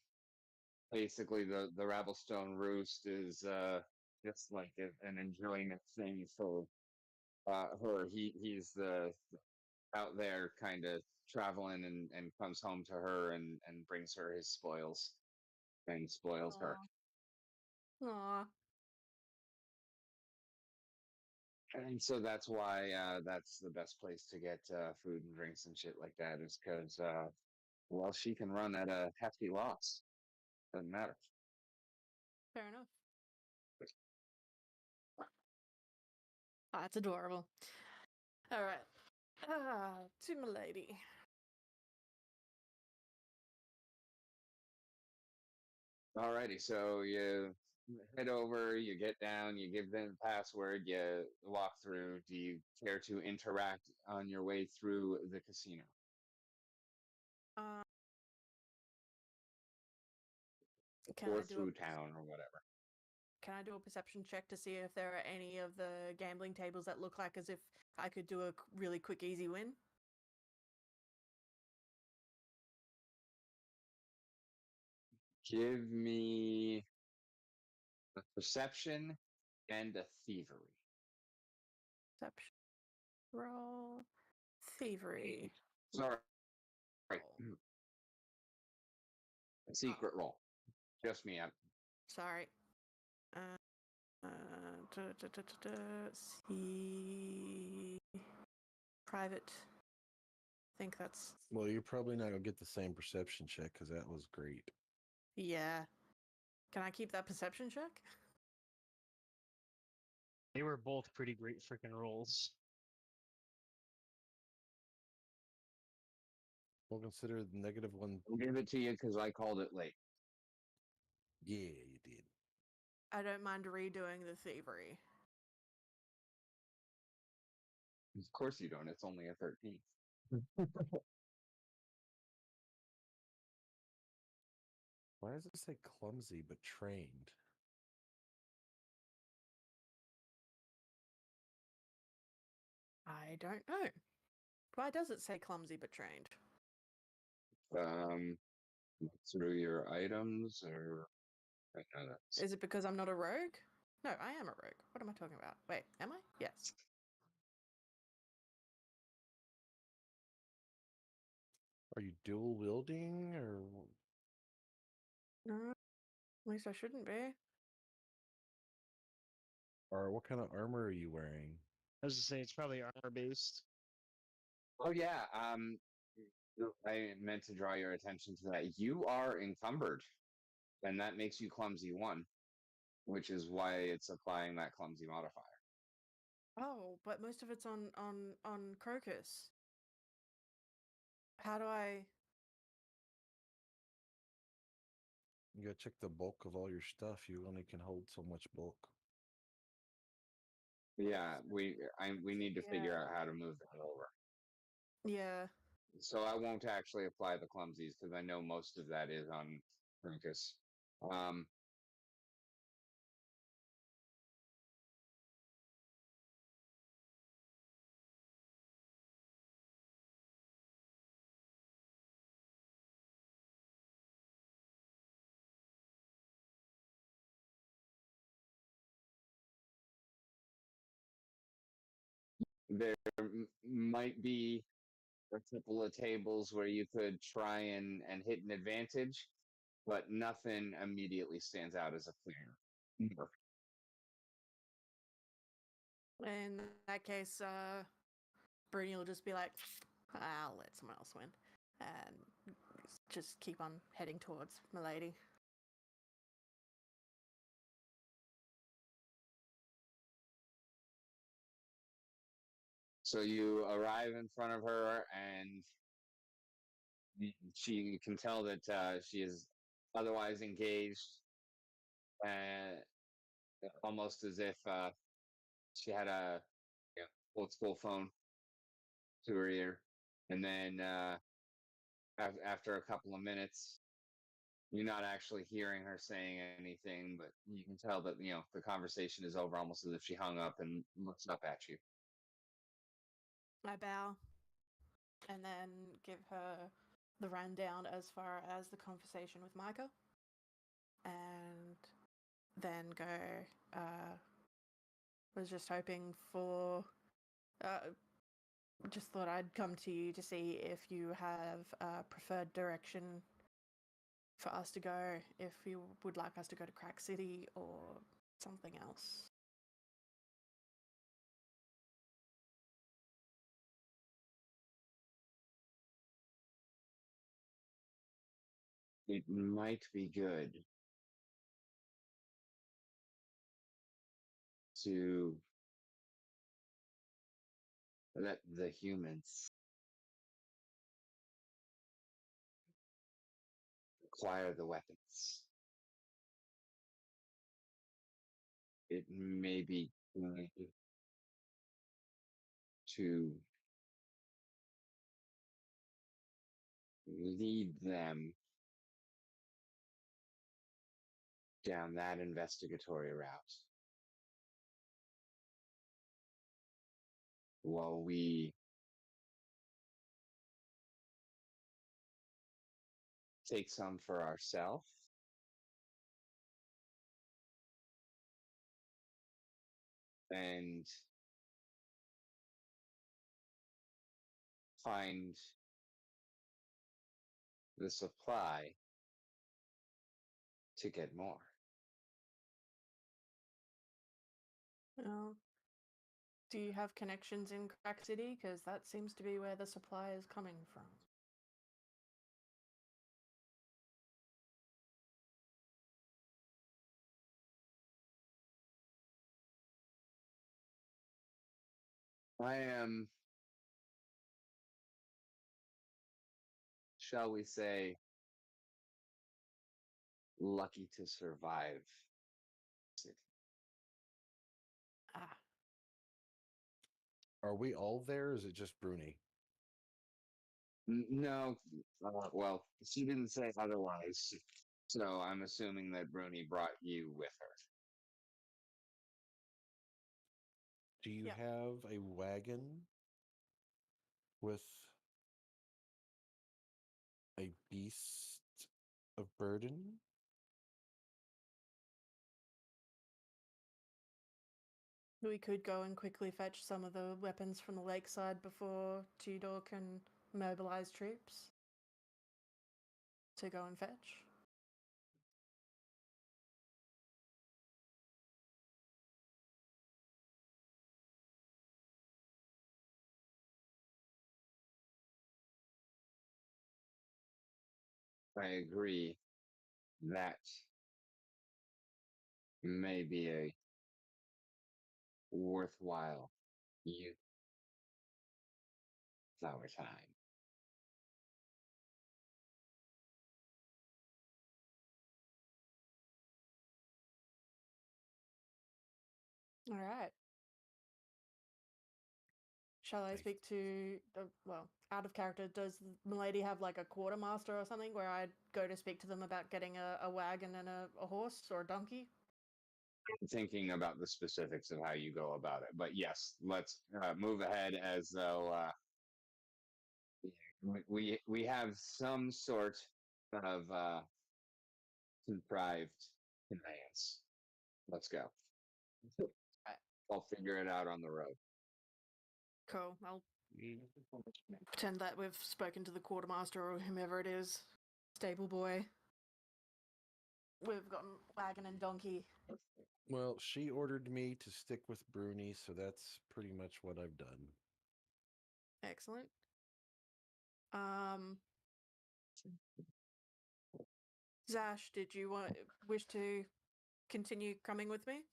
A: Basically, the Rabblestone Roost is just like an enjoyment thing for her. He's the out there kind of traveling and comes home to her and brings her his spoils and spoils her.
B: Aw.
A: And so that's why that's the best place to get food and drinks and shit like that is because, well, she can run at a hefty loss. Doesn't matter.
B: Fair enough. Ah, it's adorable. All right. To Milady.
A: Alrighty, so you head over, you get down, you give them the password, you walk through. Do you care to interact on your way through the casino
B: Uh, can
A: or
B: I do
A: through
B: a
A: town or whatever?
B: can I do a perception check to see if there are any of the gambling tables that look like as if I could do a really quick, easy win?
A: Give me a perception and a thievery.
B: Perception roll, thievery.
A: Sorry,
B: Roll.
A: a secret roll. Just me.
B: Sorry. See private. I think that's
D: Well, you're probably not gonna get the same perception check because that was great.
B: yeah. Can I keep that perception check?
C: They were both pretty great freaking rolls.
D: We'll consider the -1.
A: I'll give it to you because I called it late.
D: Yeah, you did.
B: I don't mind redoing the thievery.
A: Of course you don't. It's only a 13.
D: Why does it say clumsy but trained?
B: I don't know. Why does it say clumsy but trained?
A: Through your items or I know that's
B: Is it because I'm not a rogue? No, I am a rogue. What am I talking about? Wait, am I? Yes.
D: Are you dual wielding or
B: No, at least I shouldn't be.
D: what kind of armor are you wearing?
C: I was to say it's probably armor based.
A: Oh yeah. I meant to draw your attention to that. You are encumbered, and that makes you clumsy 1, which is why it's applying that clumsy modifier.
B: Oh, but most of it's on Crocus. How do I?
D: You gotta check the bulk of all your stuff. You only can hold so much bulk.
A: Yeah, we need to figure out how to move that over.
B: Yeah.
A: So I won't actually apply the clumsies because I know most of that is on Princess. Um, there might be a couple of tables where you could try and hit an advantage, but nothing immediately stands out as a clear.
B: In that case, Bruni will just be like, I'll let someone else win. And just keep on heading towards Milady.
A: So you arrive in front of her, and she can tell that she is otherwise engaged, almost as if she had a old school phone to her ear. And then after a couple of minutes, you're not actually hearing her saying anything, but you can tell that the conversation is over, almost as if she hung up and looks up at you.
B: I bow and then give her the rundown as far as the conversation with Micah. And then go, was just hoping for, just thought I'd come to you to see if you have a preferred direction for us to go, if you would like us to go to Crack City or something else.
A: It might be good to let the humans acquire the weapons. it may be going to lead them down that investigatory route while we take some for ourselves and find the supply to get more.
B: Well, do you have connections in Crack City? Because that seems to be where the supply is coming from.
A: I am, shall we say, lucky to survive.
B: Ah,
D: Are we all there? Or is it just Bruni?
A: No, well, she didn't say otherwise, so I'm assuming that Bruni brought you with her.
D: Do you
B: Yeah.
D: have a wagon with a beast of burden?
B: we could go and quickly fetch some of the weapons from the lakeside before Tudor can mobilize troops to go and fetch.
A: I agree that may be a worthwhile use of our time.
B: All right. Shall I
D: Thank-
B: speak to well, out of character, does Milady have like a quartermaster or something where I'd go to speak to them about getting a wagon and a horse or a donkey?
A: Thinking about the specifics of how you go about it, but yes, let's move ahead as though we have some sort of contrived conveyance. Let's go.
B: Right.
A: I'll figure it out on the road.
B: Cool. I'll
C: We-
B: pretend that we've spoken to the quartermaster or whomever it is. Stable boy. We've got wagon and donkey.
D: Well, she ordered me to stick with Bruni, so that's pretty much what I've done.
B: Excellent. Zash, did you wish to continue coming with me?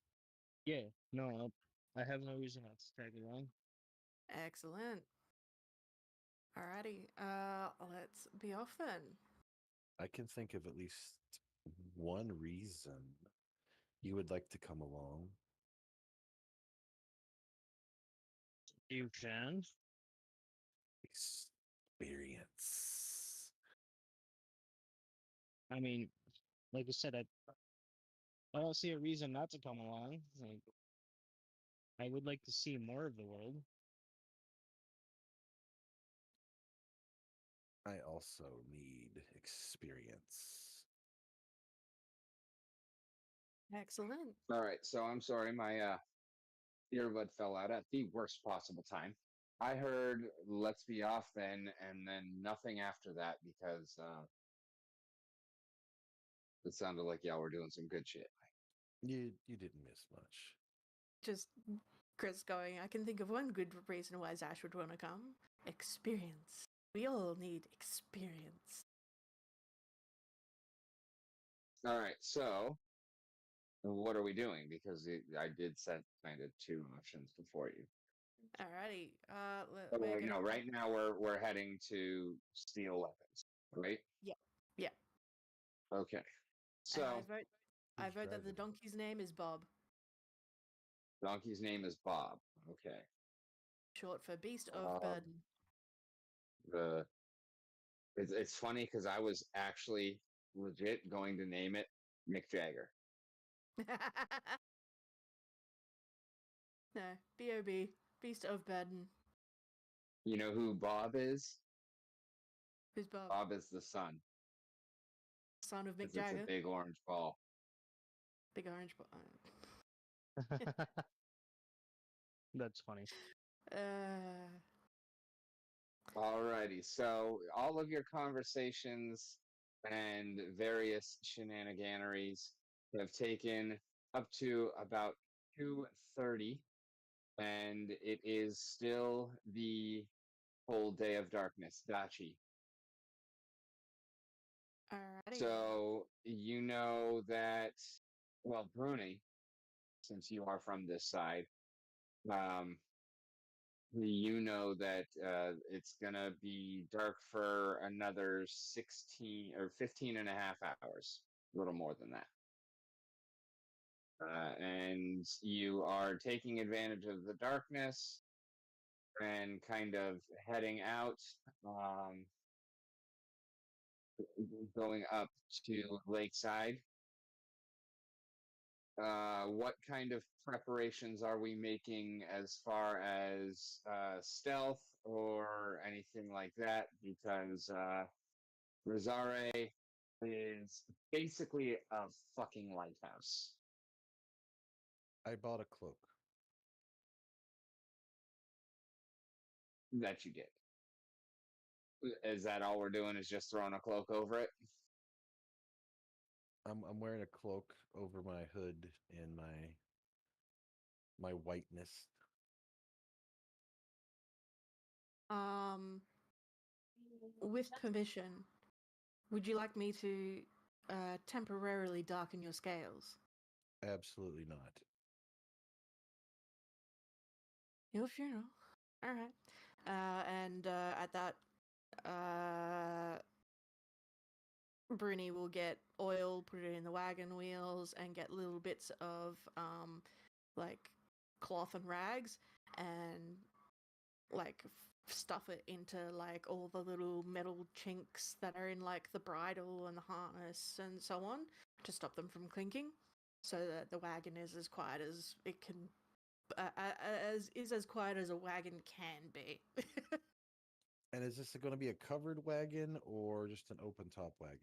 C: Yeah, no, I have no reason not to tag along.
B: Excellent. Alrighty. Let's be off then.
D: I can think of at least one reason you would like to come along.
C: You can.
D: Experience.
C: I mean, like I said, I don't see a reason not to come along. Like, I would like to see more of the world.
D: I also need experience.
B: Excellent.
A: All right, so I'm sorry, my earbud fell out at the worst possible time. I heard "let's be off then," and then nothing after that because it sounded like y'all were doing some good shit.
D: You didn't miss much.
B: Just Chris going, I can think of one good reason why Zash would want to come. Experience. We all need experience.
A: All right, so what are we doing? Because I did set kind of two options before you.
B: Alrighty.
A: But
B: We're gonna.
A: no, right now we're heading to steal weapons, right?
B: Yeah. Yeah.
A: Okay.
B: And
A: So
B: I vote
D: Who's
B: that the
D: driving?
B: donkey's name is Bob.
A: Donkey's name is Bob. Okay.
B: Short for beast of
A: Um,
B: burden.
A: the it's funny because I was actually legit going to name it Mick Jagger.
B: No, B.O.B. Beast of burden.
A: You know who Bob is?
B: Who's Bob?
A: Bob is the sun.
B: Son of Mick
A: 'Cause it's a
B: Jagger.
A: big orange ball.
B: Big orange ball.
C: That's funny.
A: Alrighty, so all of your conversations and various shenaniganeries have taken up to about 2:30, and it is still the whole day of darkness, Dachi.
B: Alrighty.
A: So you know that, well, Bruni, since you are from this side, um, you know that it's gonna be dark for another 16 or 15 and a half hours, a little more than that. And you are taking advantage of the darkness and kind of heading out, um, going up to Lakeside. What kind of preparations are we making as far as stealth or anything like that? Because Rosare is basically a fucking lighthouse.
D: I bought a cloak.
A: That you did. Is that all we're doing? Is just throwing a cloak over it?
D: I'm wearing a cloak over my hood and my whiteness.
B: With permission, would you like me to temporarily darken your scales?
D: Absolutely not.
B: Your funeral. All right. And at that, Bruni will get oil, put it in the wagon wheels, and get little bits of like cloth and rags, and like stuff it into like all the little metal chinks that are in like the bridle and the harness and so on to stop them from clinking, so that the wagon is as quiet as it can, as quiet as a wagon can be.
D: And is this going to be a covered wagon or just an open top wagon?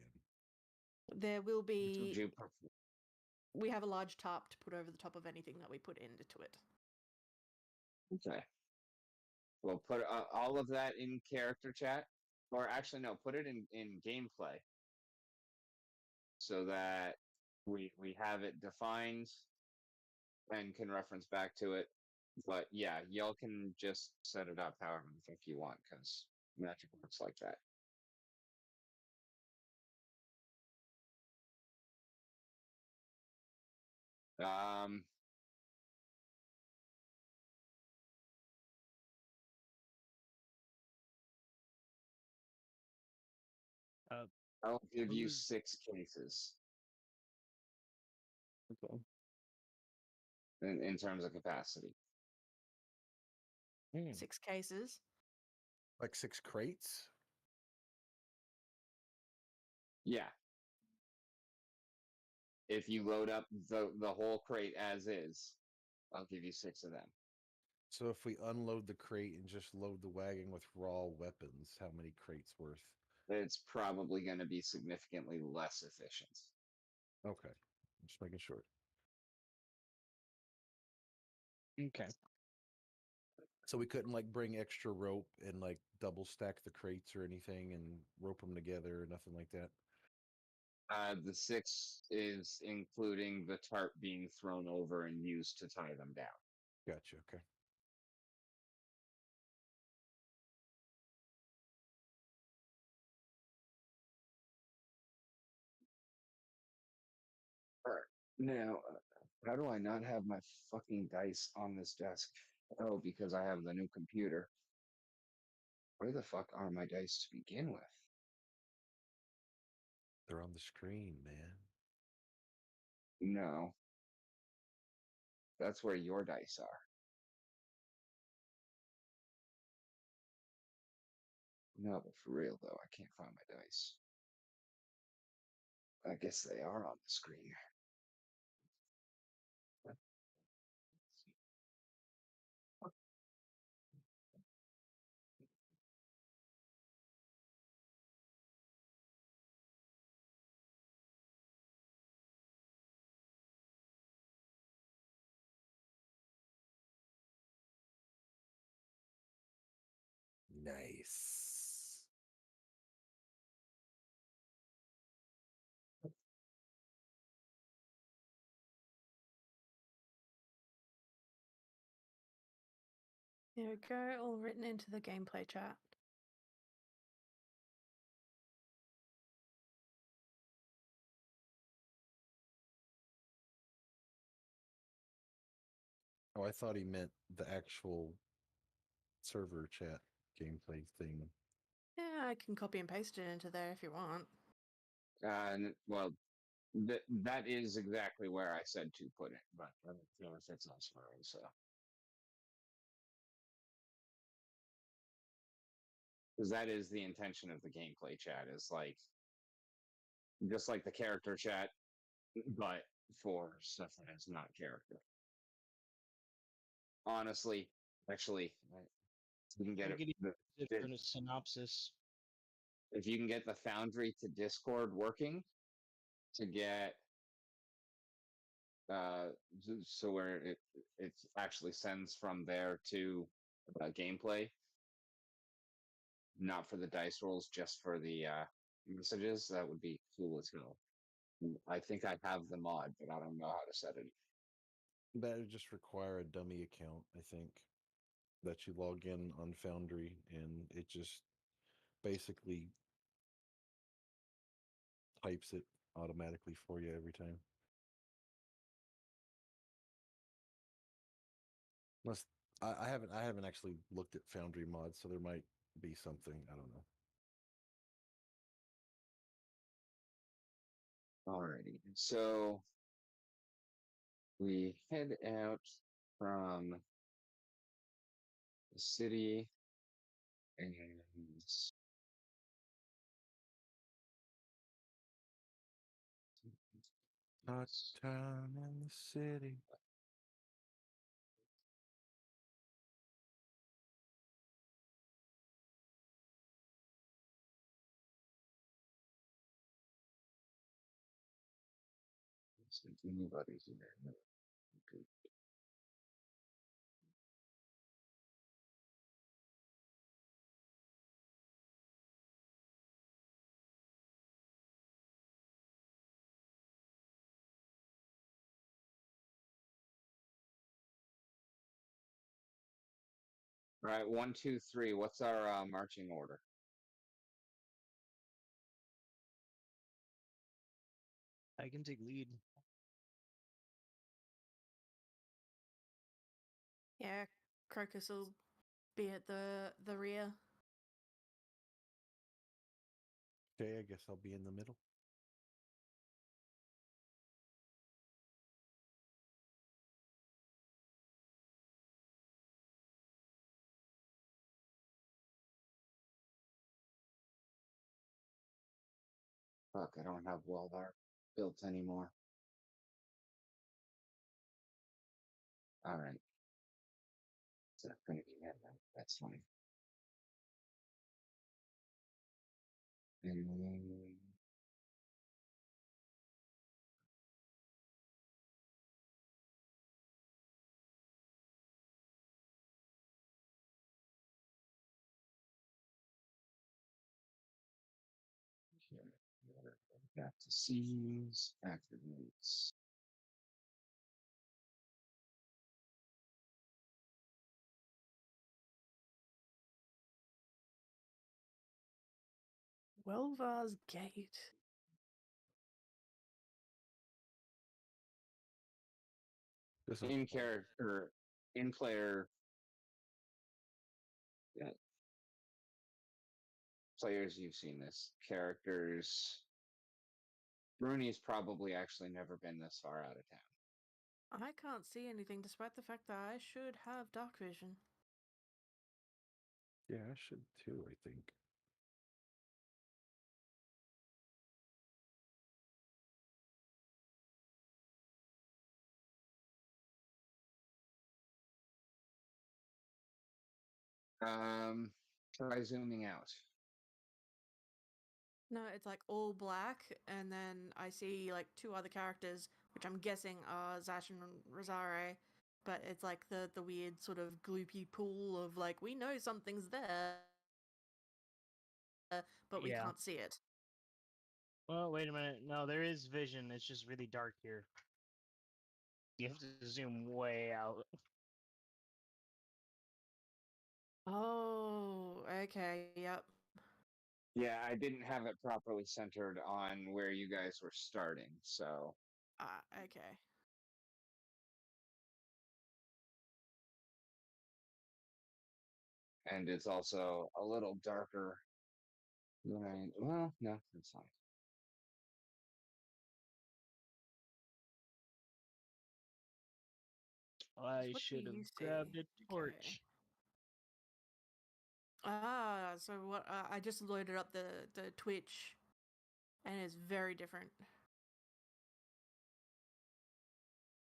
B: There will be.
A: Do you
B: We have a large tarp to put over the top of anything that we put into it.
A: Okay. Well, put all of that in character chat, or actually, no, put it in gameplay, so that we have it defined and can reference back to it. But yeah, y'all can just set it up however the fuck you want, because magic works like that. Um,
C: Uh,
A: I'll give you
C: who's
A: 6 cases
C: okay?
A: in terms of capacity.
B: 6 cases.
D: Like 6 crates?
A: Yeah. If you load up the whole crate as is, I'll give you 6 of them.
D: So if we unload the crate and just load the wagon with raw weapons, how many crates worth?
A: It's probably going to be significantly less efficient.
D: Okay. I'm just making sure.
C: Okay.
D: So we couldn't like bring extra rope and like double stack the crates or anything and rope them together or nothing like that?
A: The 6 is including the tarp being thrown over and used to tie them down.
D: Gotcha. Okay.
A: All right. Now, how do I not have my fucking dice on this desk? Oh, because I have the new computer. Where the fuck are my dice to begin with?
D: They're on the screen, man.
A: No. That's where your dice are. No, but for real though, I can't find my dice. I guess they are on the screen.
D: Nice.
B: There we go, all written into the gameplay chat.
D: Oh, I thought he meant the actual server chat gameplay thing.
B: Yeah, I can copy and paste it into there if you want.
A: Well, that is exactly where I said to put it, but I don't feel if it's not smart, so. Because that is the intention of the gameplay chat, is like just like the character chat, but for stuff that is not character. Honestly, actually, you can get
C: We
A: it.
C: could use it for a synopsis.
A: If you can get the Foundry to Discord working, to get so where it actually sends from there to gameplay, not for the dice rolls, just for the messages, that would be cool as hell. I think I have the mod, but I don't know how to set it.
D: That would just require a dummy account, I think, that you log in on Foundry, and it just basically types it automatically for you every time. Unless I haven't actually looked at Foundry mods, so there might be something, I don't know.
A: Alrighty, so we head out from the city and
D: Hot town in the city.
A: anybody's in there. No. Okay. All right, 1, 2, 3. What's our marching order?
C: I can take lead.
B: Yeah, Crocus will be at the rear.
D: Okay, I guess I'll be in the middle.
A: Fuck, I don't have World Art built anymore. All right. It's not going to be midnight. That's fine. And back to scenes, activates.
B: Welvar's Gate.
D: This is
A: In character, in player, yeah, players, you've seen this. Characters. Bruni's probably actually never been this far out of town.
B: I can't see anything despite the fact that I should have dark vision.
D: Yeah, I should too, I think.
A: Try zooming out.
B: No, it's like all black, and then I see like two other characters, which I'm guessing are Zash and Rosare, but it's like the weird sort of gloopy pool of like we know something's there, but we
C: Yeah.
B: can't see it.
C: Well, wait a minute. No, there is vision. It's just really dark here. You have to zoom way out.
B: Oh, okay, yep.
A: Yeah, I didn't have it properly centered on where you guys were starting, so
B: Okay.
A: and it's also a little darker than well, no, it's fine.
C: I
B: What do
C: should have
B: you
C: grabbed
B: see?
C: a
B: Okay.
C: torch.
B: So what? I just loaded up the Twitch, and it's very different.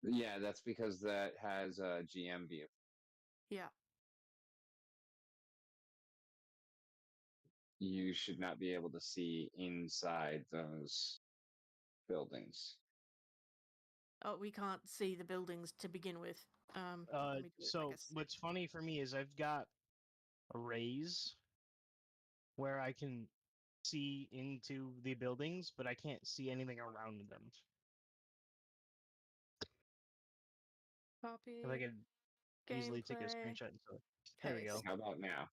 A: Yeah, that's because that has a GM view.
B: Yeah.
A: You should not be able to see inside those buildings.
B: Oh, we can't see the buildings to begin with. Let me do it like
C: So
B: a
C: what's funny for me is I've got arrays where I can see into the buildings, but I can't see anything around them. If I
B: copy
C: could easily take a
B: gameplay.
C: screenshot and stuff. There we go.
B: Paste.
A: How about now?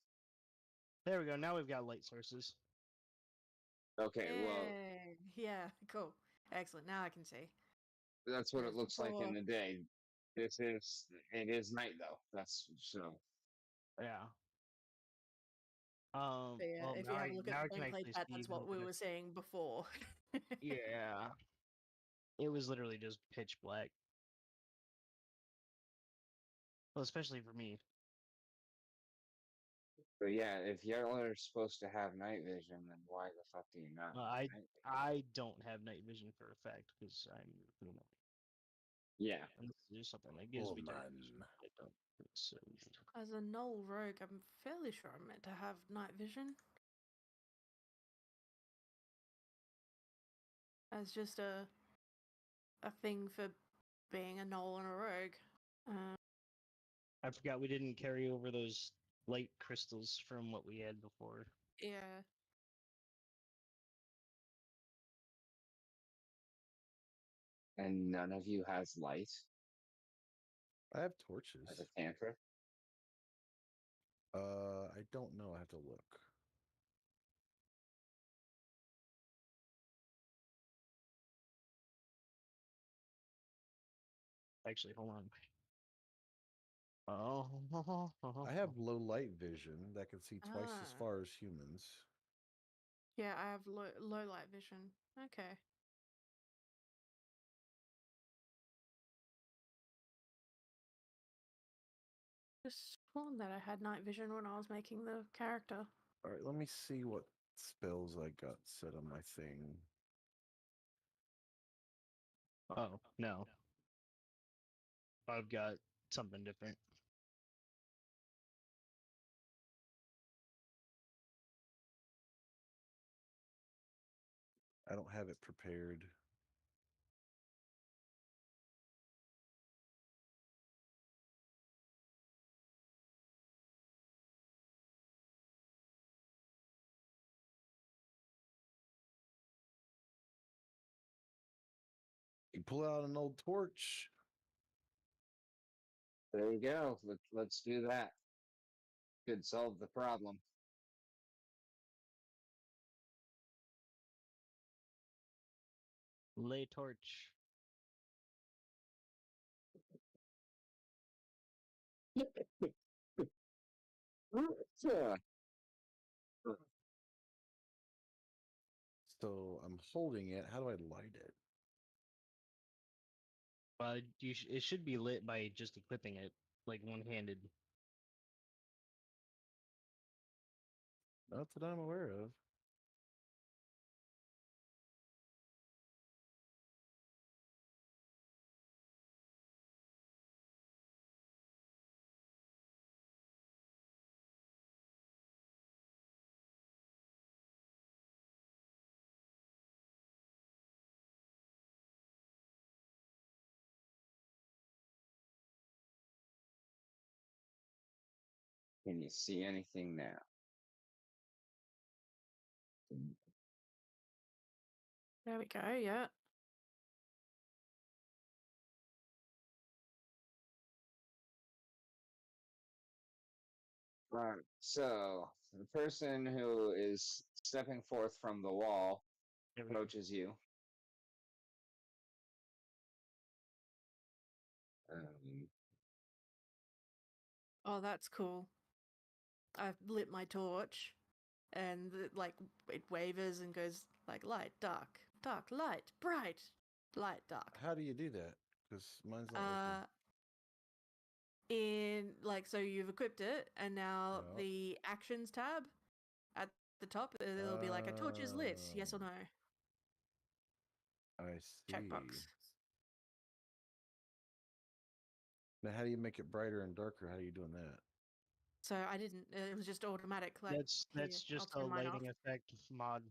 C: There we go. Now we've got light sources.
A: Okay, well,
B: Yay. Yeah, cool. Excellent. Now I can see.
A: that's what it
B: Whereas
A: looks like in
B: before,
A: the day. It is night though. That's so.
C: Yeah.
B: but yeah,
C: Well,
B: if you have a look at
C: now I
B: the
C: can
B: gameplay
C: actually
B: chat,
C: see
B: that's
C: even
B: what we
C: better.
B: were saying before.
C: Yeah. It was literally just pitch black. Well, especially for me.
A: But yeah, if y'all are supposed to have night vision, then why the fuck do you not
C: I
A: have night vision?
C: I don't have night vision for a fact because I'm female.
A: Yeah.
C: Unless there's something that gives me dark
D: Woman.
C: vision. I don't think so.
B: As a null rogue, I'm fairly sure I'm meant to have night vision. As just a thing for being a null and a rogue.
C: I forgot we didn't carry over those light crystals from what we had before.
B: Yeah.
A: And none of you has light
D: I have torches.
A: as a cantrip.
D: I don't know. I have to look.
C: Actually, hold on. Oh,
D: I have low light vision that can see twice as
B: Ah.
D: far as humans.
B: Yeah, I have low light vision. Okay. Just sworn that I had night vision when I was making the character.
D: All right, let me see what spells I got set on my thing.
C: oh no. I've got something different.
D: I don't have it prepared. You pull out an old torch.
A: There you go. Let's do that. Could solve the problem.
C: Lay torch.
D: So I'm holding it. How do I light it?
C: But it should be lit by just equipping it, like one-handed.
D: Not that I'm aware of.
A: Can you see anything now?
B: There we go. Yeah.
A: Right. So the person who is stepping forth from the wall
C: There we go.
A: approaches you. Um,
B: Oh, that's cool. I've lit my torch, and like it wavers and goes like light, dark, dark, light, bright, light, dark.
D: How do you do that? Because mine's not working.
B: In like so you've equipped it, and now
D: Yep.
B: the actions tab at the top, it'll be like a torch is lit, yes or no.
D: I see.
B: Checkbox.
D: Now, how do you make it brighter and darker? How are you doing that?
B: So I didn't. It was just automatic. Like
C: That's
B: here,
C: just
B: I'll
C: a
B: turn mine off.
C: lighting effect mod.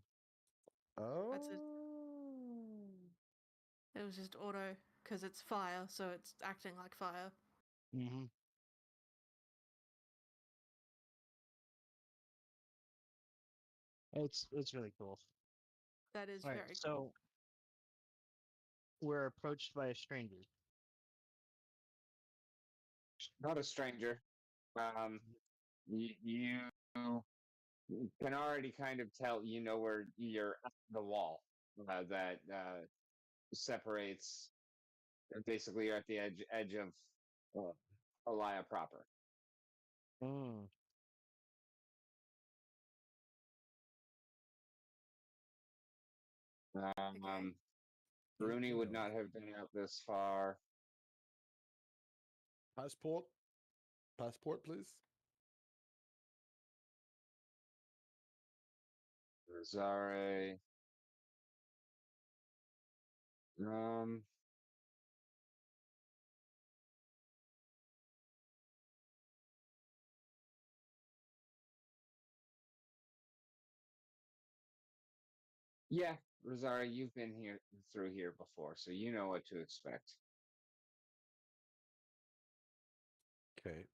D: Oh.
B: That's it. It was just auto because it's fire, so it's acting like fire.
C: Mm-hmm. It's really cool.
B: That is
C: All right,
B: very
C: so
B: cool.
C: we're approached by a stranger.
A: not a stranger. You can already kind of tell, where you're at the wall that separates. Basically, you're at the edge of Elia proper.
C: Mm.
B: Okay.
A: Bruni would
D: Well.
A: not have been out this far.
D: Passport? Passport, please.
A: Zare. Yeah, Rosaria, you've been through here before, so you know what to expect.
D: Okay.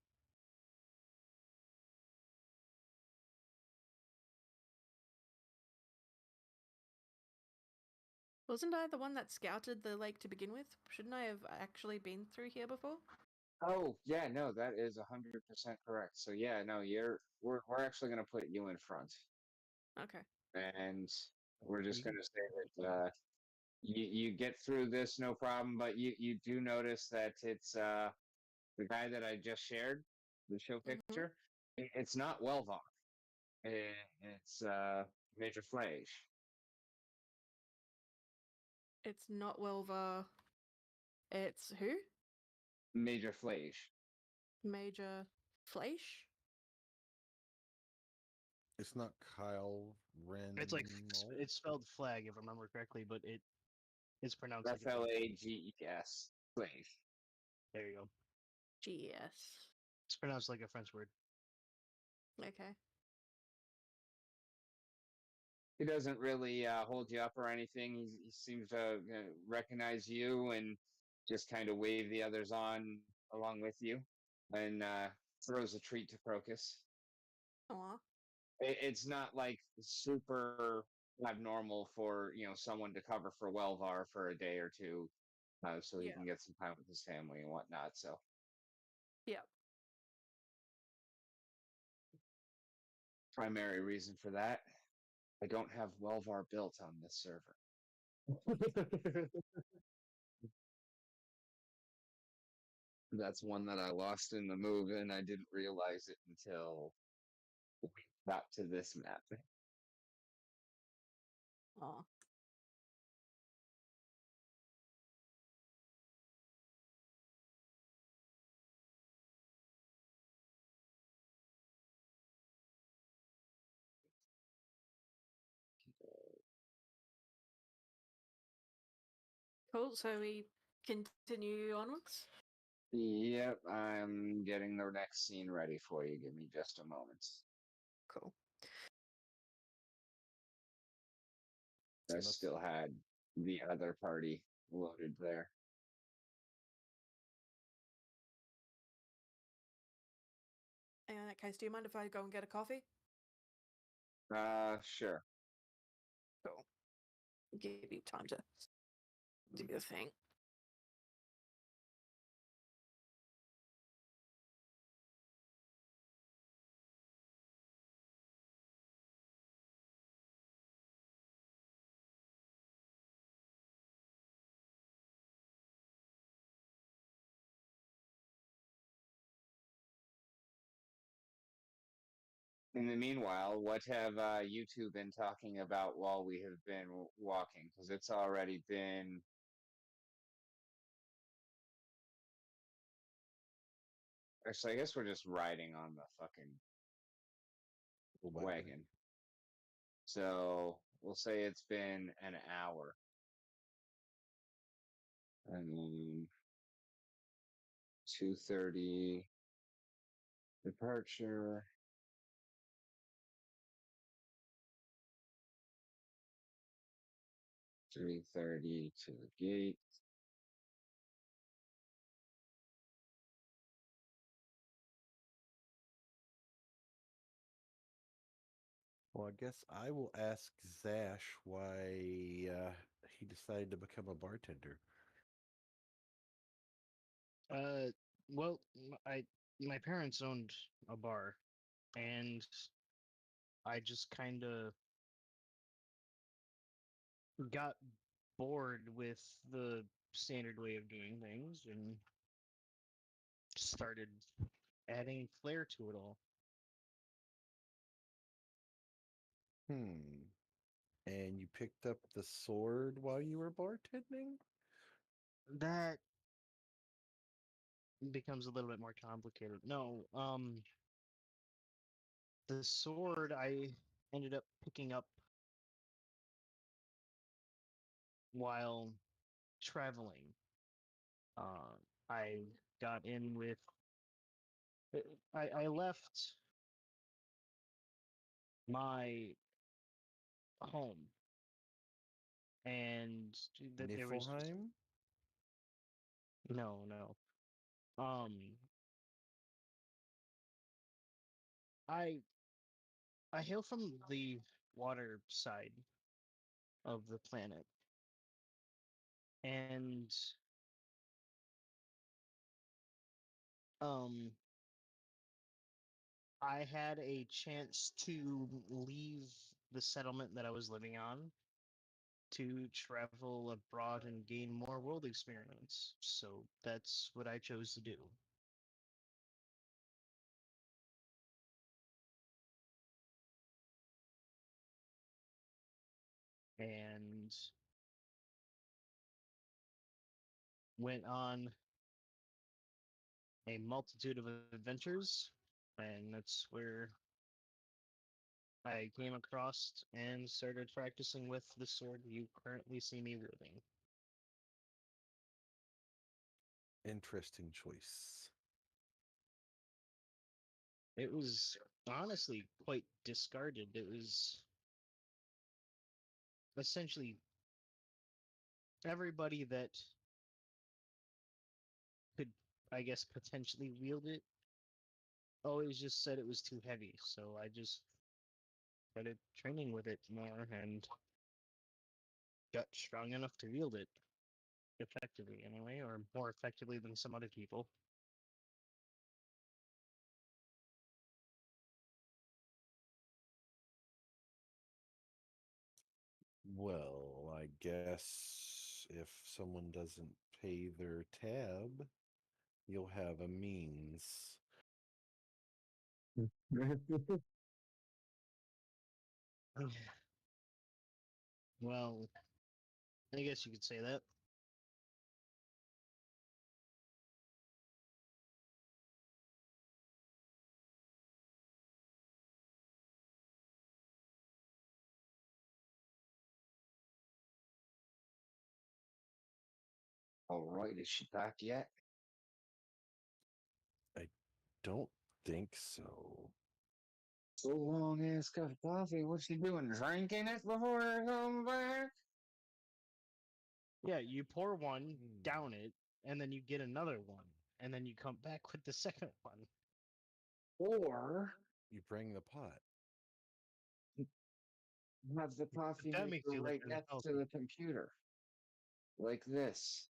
B: Wasn't I the one that scouted the lake to begin with? Shouldn't I have actually been through here before?
A: Oh, yeah, no, that is 100% correct. So yeah, no, we're actually gonna put you in front,
B: Okay.
A: and we're just
C: Mhm.
A: gonna say that you get through this no problem, but you do notice that it's the guy that I just shared the show
B: Mm-hmm.
A: picture. It's not Welvar. It's Major Flage.
B: It's not Welva. It's who?
A: Major Flage.
B: Major Fleisch?
D: It's not Kyle Ren.
C: It's like it's spelled flag if I remember correctly, but it's pronounced like a
A: Flages. Flage.
C: There you go.
B: GS.
C: It's pronounced like a French word.
B: Okay.
A: He doesn't really hold you up or anything. He seems to recognize you and just kind of wave the others on along with you, and throws a treat to Crocus.
B: Aw.
A: It's not like super abnormal for someone to cover for Welvar for a day or two, so he
B: Yeah.
A: can get some time with his family and whatnot. So
B: Yeah.
A: primary reason for that, I don't have Welvar built on this server. That's one that I lost in the move, and I didn't realize it until we got to this map.
B: Aw. Cool. So we continue onwards.
A: Yep, I'm getting the next scene ready for you. Give me just a moment.
B: Cool.
A: I
D: that's-
A: still had the other party loaded there.
B: In that case, do you mind if I go and get a coffee?
A: Sure.
B: Cool. Give you time to do your thing.
A: In the meanwhile, what have you two been talking about while we have been walking? Because it's already been. Actually, I guess we're just riding on the fucking wagon. So we'll say it's been an hour. And 2:30 departure. 3:30 to the gate.
D: Well, I guess I will ask Zash why he decided to become a bartender.
C: Well, my parents owned a bar, and I just kind of got bored with the standard way of doing things and started adding flair to it all.
D: And you picked up the sword while you were bartending?
C: That becomes a little bit more complicated. No, the sword I ended up picking up while traveling. Uh, I got in with. I left my home, and there was
D: Niflheim?
C: no. Um, I I hail from the water side of the planet, and um, I had a chance to leave the settlement that I was living on to travel abroad and gain more world experience. So that's what I chose to do. And went on a multitude of adventures, and that's where I came across and started practicing with the sword you currently see me wielding.
D: Interesting choice.
C: It was honestly quite discarded. It was essentially everybody that could, I guess, potentially wield it always just said it was too heavy. So I just started training with it more and got strong enough to wield it effectively, anyway, or more effectively than some other people.
D: Well, I guess if someone doesn't pay their tab, you'll have a means.
C: Well, I guess you could say that.
A: All right, is she back yet?
D: Don't think so.
A: So long ass cup of coffee. What's she doing? Drinking it before I come back?
C: Yeah, you pour one,
D: Hmm.
C: down it, and then you get another one, and then you come back with the second one.
A: Or
D: You bring the pot.
A: have the coffee
C: That
A: maker
C: makes you look
A: right next to
C: unhealthy.
A: the computer. Like this.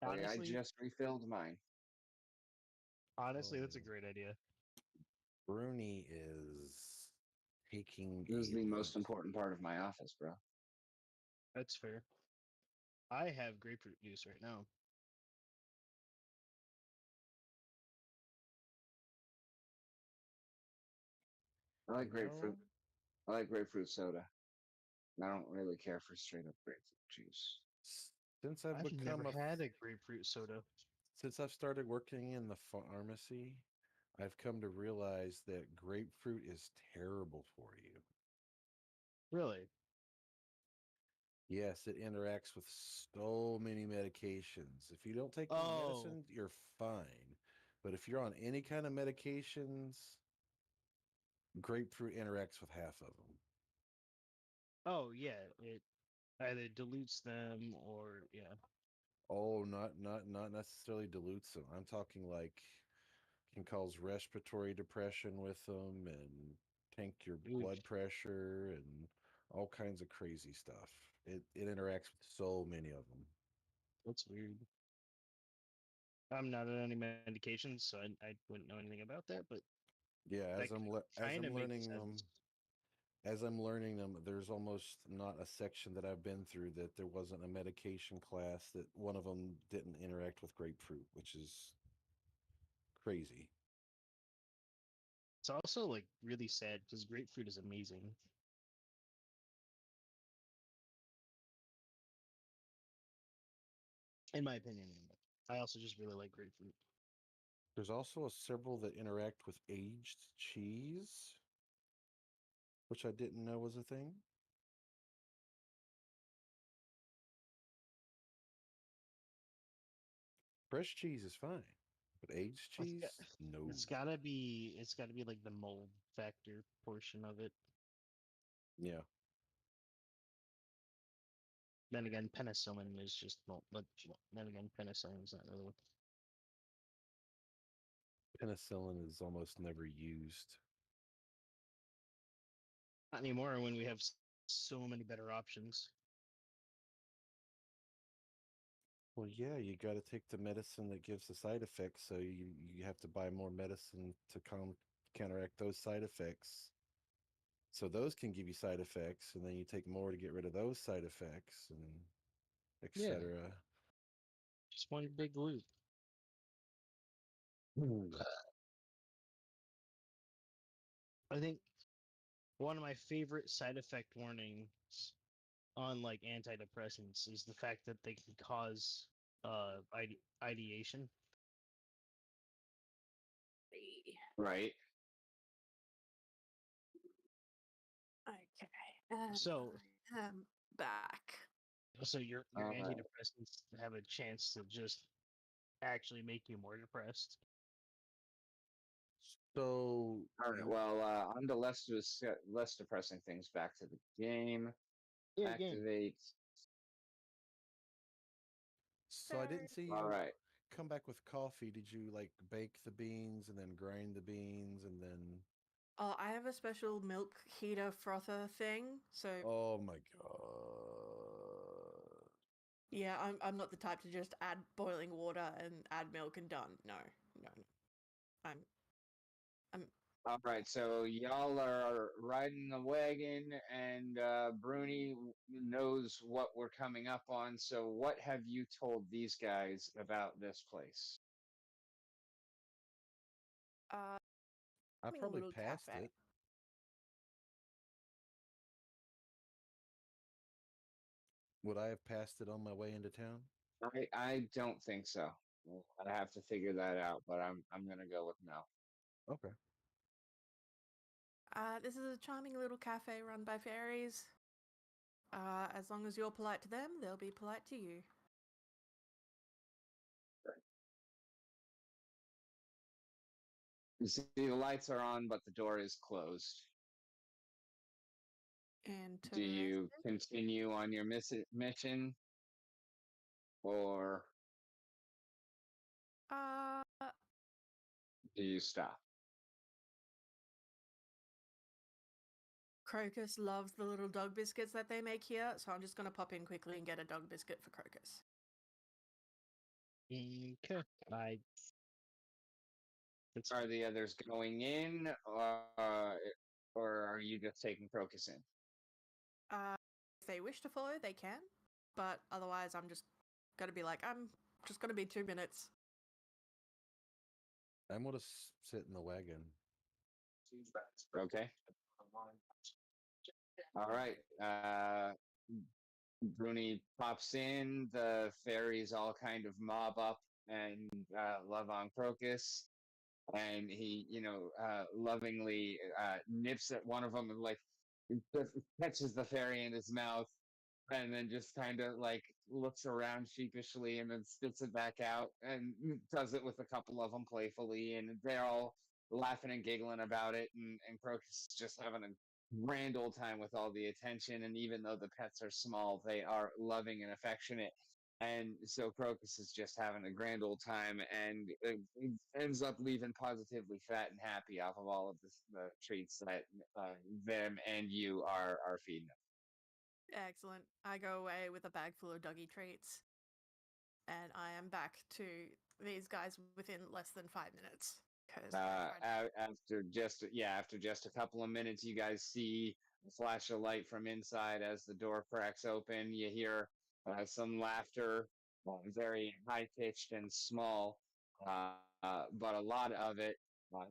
A: Like I
C: Honestly,
A: just refilled mine.
C: honestly, that's a
D: Oh.
C: great idea.
D: Bruni is taking
A: This is
D: a
A: the most
D: leak.
A: important part of my office, bro.
C: That's fair. I have grapefruit juice right now.
A: I like
D: You know,
A: grapefruit. I like grapefruit soda. I don't really care for straight up grapefruit juice.
D: since I've
C: I've
D: become
C: never
D: a
C: had a grapefruit soda.
D: since I've started working in the pharmacy, I've come to realize that grapefruit is terrible for you.
C: Really?
D: Yes, it interacts with so many medications. If you don't take any
C: Oh,
D: medicine, you're fine. But if you're on any kind of medications, grapefruit interacts with half of them.
C: oh yeah. It either dilutes them or yeah.
D: Oh, not necessarily dilutes them. I'm talking like can cause respiratory depression with them and tank your
C: Oof,
D: blood pressure and all kinds of crazy stuff. It interacts with so many of them.
C: that's weird. I'm not on any medications, so I wouldn't know anything about that. But
D: Yeah,
C: that
D: as
C: kind
D: I'm
C: of makes
D: learning them,
C: sense.
D: there's almost not a section that I've been through that there wasn't a medication class that one of them didn't interact with grapefruit, which is crazy.
C: It's also like really sad because grapefruit is amazing. In my opinion, anyway. I also just really like grapefruit.
D: There's also several that interact with aged cheese, which I didn't know was a thing. Fresh cheese is fine, but aged
C: It's
D: cheese,
C: got,
D: no.
C: it's gotta be like the mold factor portion of it.
D: Yeah,
C: Then again, penicillin is just mold. But then again, penicillin is not really.
D: penicillin is almost never used.
C: Not anymore when we have so many better options.
D: Well, yeah, you got to take the medicine that gives the side effects, so you have to buy more medicine to counteract those side effects. So those can give you side effects, and then you take more to get rid of those side effects, and
C: Yeah,
D: etc.
C: just one big loop. I think one of my favorite side effect warnings on like antidepressants is the fact that they can cause ideation.
A: Right?
B: Okay. And
C: So
B: I am back.
C: so your
A: All right.
C: antidepressants have a chance to just actually make you more depressed.
D: So,
A: All right. Well, on to less depressing things. Back to the game.
C: Yeah, game.
A: Activate.
D: so I didn't see
A: All
D: you
A: right.
D: come back with coffee. Did you like bake the beans and then grind the beans and then?
B: Oh, I have a special milk heater frother thing. So
D: Oh my god!
B: yeah, I'm not the type to just add boiling water and add milk and done. No, no, no. I'm
A: All right. So y'all are riding the wagon, and Bruni knows what we're coming up on. So what have you told these guys about this place?
B: uh
D: I
B: having a
D: probably
B: little
D: passed
B: cafe.
D: it. Would I have passed it on my way into town?
A: I don't think so. I have to figure that out, but I'm gonna go with no.
D: Okay.
B: This is a charming little cafe run by fairies. As long as you're polite to them, they'll be polite to you.
A: You see the lights are on, but the door is closed. Do you
B: Interesting.
A: continue on your mission, or
B: Uh,
A: do you stop?
B: Crocus loves the little dog biscuits that they make here, so I'm just gonna pop in quickly and get a dog biscuit for Crocus.
C: Okay. That's
A: Are the others going in, or are you just taking Crocus in?
B: If they wish to follow, they can, but otherwise, I'm just gonna be like, I'm just gonna be 2 minutes.
D: I'm gonna sit in the wagon.
A: Okay. All right. Bruni pops in. The fairies all kind of mob up and love on Crocus, and he, lovingly nips at one of them and like catches the fairy in his mouth, and then just kind of like looks around sheepishly and then spits it back out and does it with a couple of them playfully, and they're all laughing and giggling about it, and Crocus is just having a grand old time with all the attention, and even though the pets are small, they are loving and affectionate. And so Crocus is just having a grand old time, and ends up leaving positively fat and happy off of all of the treats that them and you are feeding him.
B: Excellent. I go away with a bag full of doggy treats, and I am back to these guys within less than 5 minutes.
A: After just a couple of minutes, you guys see a flash of light from inside as the door cracks open. You hear some laughter, very high pitched and small, but a lot of it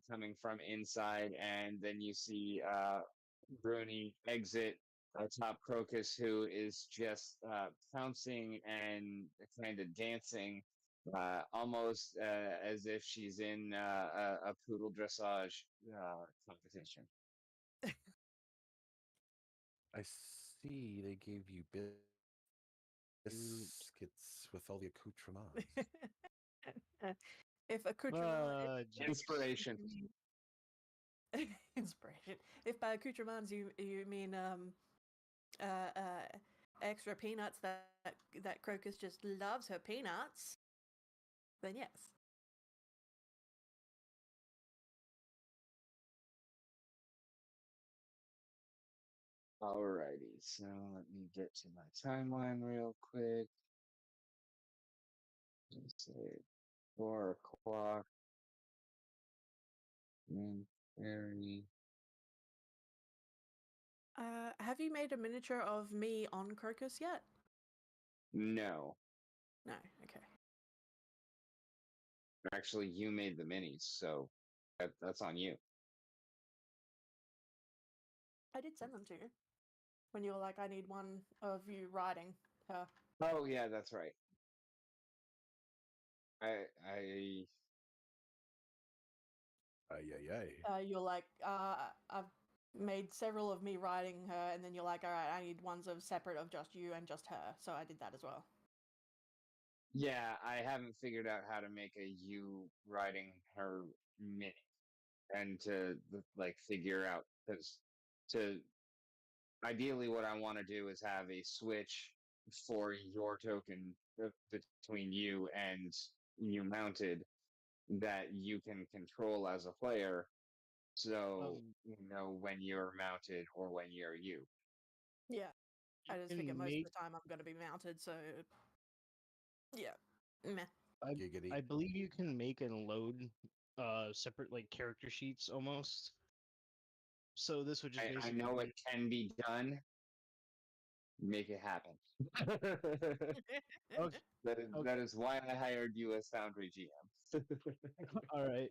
A: coming from inside. And then you see Bruni exit atop Crocus, who is just pouncing and kind of dancing, almost as if she's in a poodle dressage competition.
D: I see they gave you biscuits with all the accoutrements.
B: If accoutrement
A: Inspiration.
B: inspiration. If by accoutrements you mean extra peanuts that Crocus just loves her peanuts, then yes.
A: Alrighty, so let me get to my timeline real quick. Let's say 4 o'clock. Very.
B: Have you made a miniature of me on Crocus yet?
A: No,
B: No. Okay.
A: actually, you made the minis, so that's on you.
B: I did send them to you when you were like, I need one of you riding her.
A: Oh yeah, that's right. I
D: Ay, ay, ay.
B: You're like, I've made several of me riding her, and then you're like, all right, I need ones of separate of just you and just her. So I did that as well.
A: Yeah, I haven't figured out how to make a you riding her mini, and to like figure out, because to ideally what I want to do is have a switch for your token between you and you mounted that you can control as a player, so you know when you're mounted or when you're you.
B: Yeah. I
C: you
B: just
C: can
B: figure most
C: make.
B: of the time I'm going to be mounted, so yeah. Meh.
D: Giggity.
C: I believe you can make and load separate like character sheets almost. So this would just
A: I
C: basically
A: know it
C: be
A: can be done. Make it happen.
C: okay.
A: That is why I hired you as Foundry GM.
C: All right.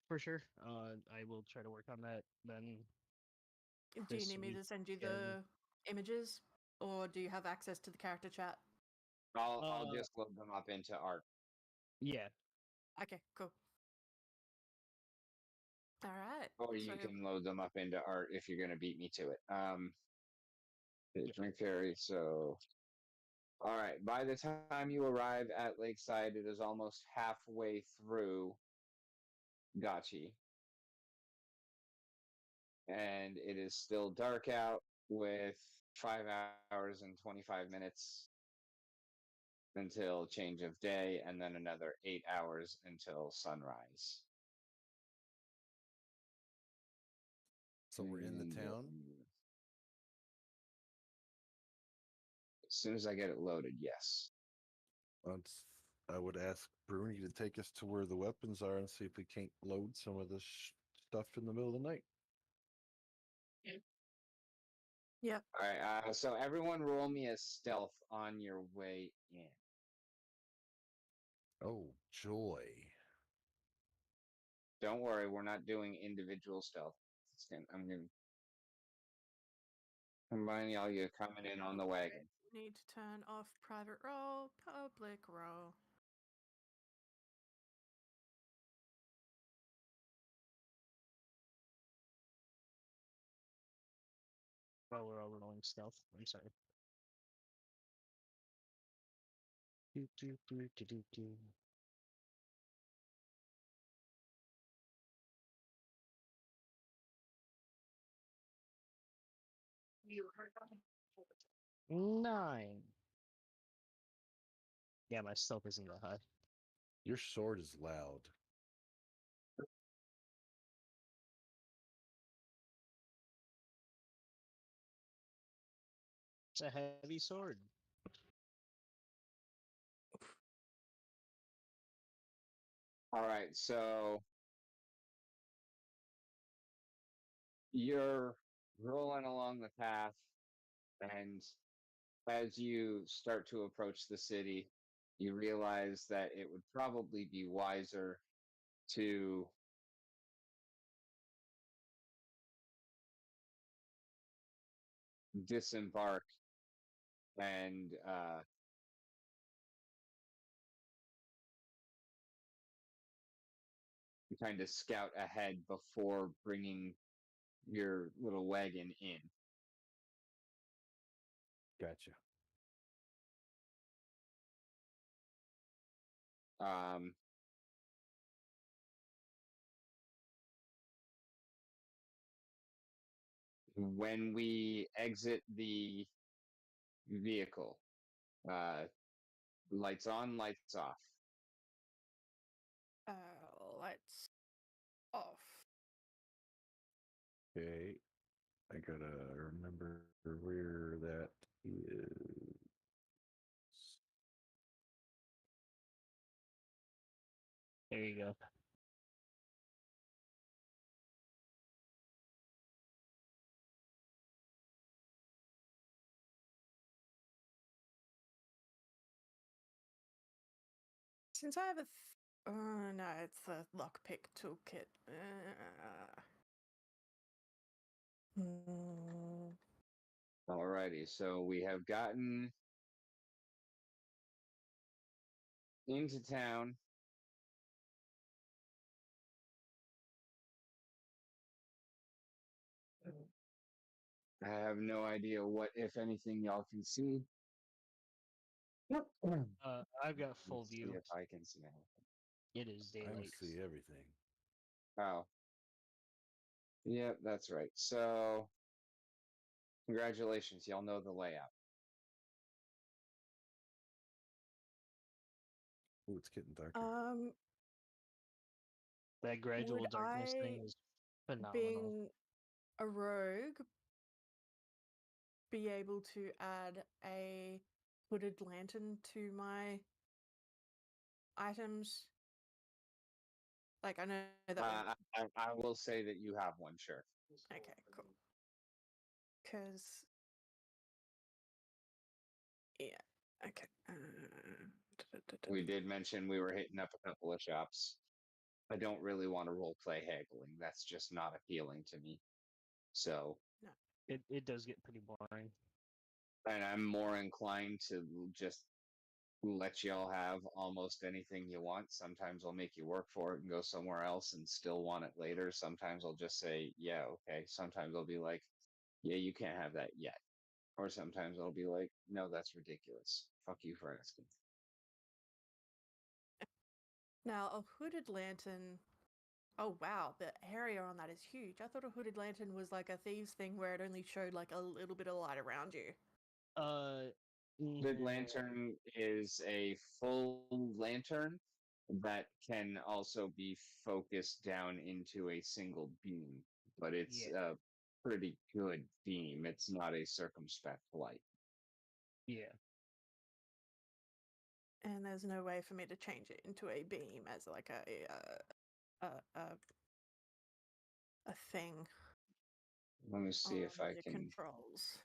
C: For sure. I will try to work on that then.
B: Do you
C: This
B: need me to send you
C: weekend.
B: the images, or do you have access to the character chat?
A: I'll just load them up into art.
C: Yeah.
B: Okay, cool. All right.
A: Or you can load them up into art if you're gonna beat me to it. Drink fairy. So, all right. By the time you arrive at Lakeside, it is almost halfway through Gachi. And it is still dark out with 5 hours and 25 minutes until change of day, and then another 8 hours until sunrise.
D: So we're in the
A: And,
D: town.
A: as soon as I get it loaded, yes.
D: I would ask Bruni to take us to where the weapons are and see if we can't load some of this stuff in the middle of the night.
B: Yep.
A: All right. So everyone, roll me a stealth on your way in.
D: Oh, joy.
A: Don't worry, we're not doing individual stealth. I'm gonna combine y'all. You coming in on the wagon.
B: Need to turn off private role, public role.
C: Well, we're all rolling stealth. I'm sorry. Do, do, do, do, do, do. Nine. Yeah, my stealth isn't that high.
D: Your sword is loud.
C: It's a heavy sword.
A: All right, so you're rolling along the path, and as you start to approach the city, you realize that it would probably be wiser to disembark and kind of scout ahead before bringing your little wagon in.
D: Gotcha.
A: Um, when we exit the vehicle, lights on, lights off.
B: Lights off.
D: Okay. I gotta remember where that is.
C: There you go.
B: Since I have a no, it's the lockpick toolkit. Hmm.
A: Alrighty, so we have gotten into town. I have no idea what, if anything, y'all can see.
C: I've got full
A: Let's see
C: view.
A: if I can see anything.
C: It is
D: I
C: daylight.
D: see everything.
A: Oh. Yep, that's right. So, congratulations, y'all know the layout.
D: Oh, it's getting darker.
C: That gradual
B: Would
C: darkness
B: I,
C: thing is phenomenal.
B: being a rogue, be able to add a hooded lantern to my items? Like, I know that.
A: I will say that you have one, sure.
B: Okay, cool. Because. Yeah, okay.
A: We did mention we were hitting up a couple of shops. I don't really want to role play haggling. That's just not appealing to me. So,
B: No.
C: It does get pretty boring.
A: and I'm more inclined to just let y'all have almost anything you want. Sometimes I'll make you work for it and go somewhere else and still want it later. Sometimes I'll just say, yeah, okay. Sometimes I'll be like, yeah, you can't have that yet. Or sometimes I'll be like, no, that's ridiculous. Fuck you for asking.
B: Now, a hooded lantern Oh wow, the area on that is huge. I thought a hooded lantern was like a thieves thing where it only showed like a little bit of light around you.
A: The
C: Mhm.
A: lantern is a full lantern that can also be focused down into a single beam, but it's
C: Yeah.
A: a pretty good beam. It's not a circumspect light.
C: Yeah.
B: And there's no way for me to change it into a beam as like a thing
A: Let me
B: on
A: see if I
B: the
A: can.
B: controls.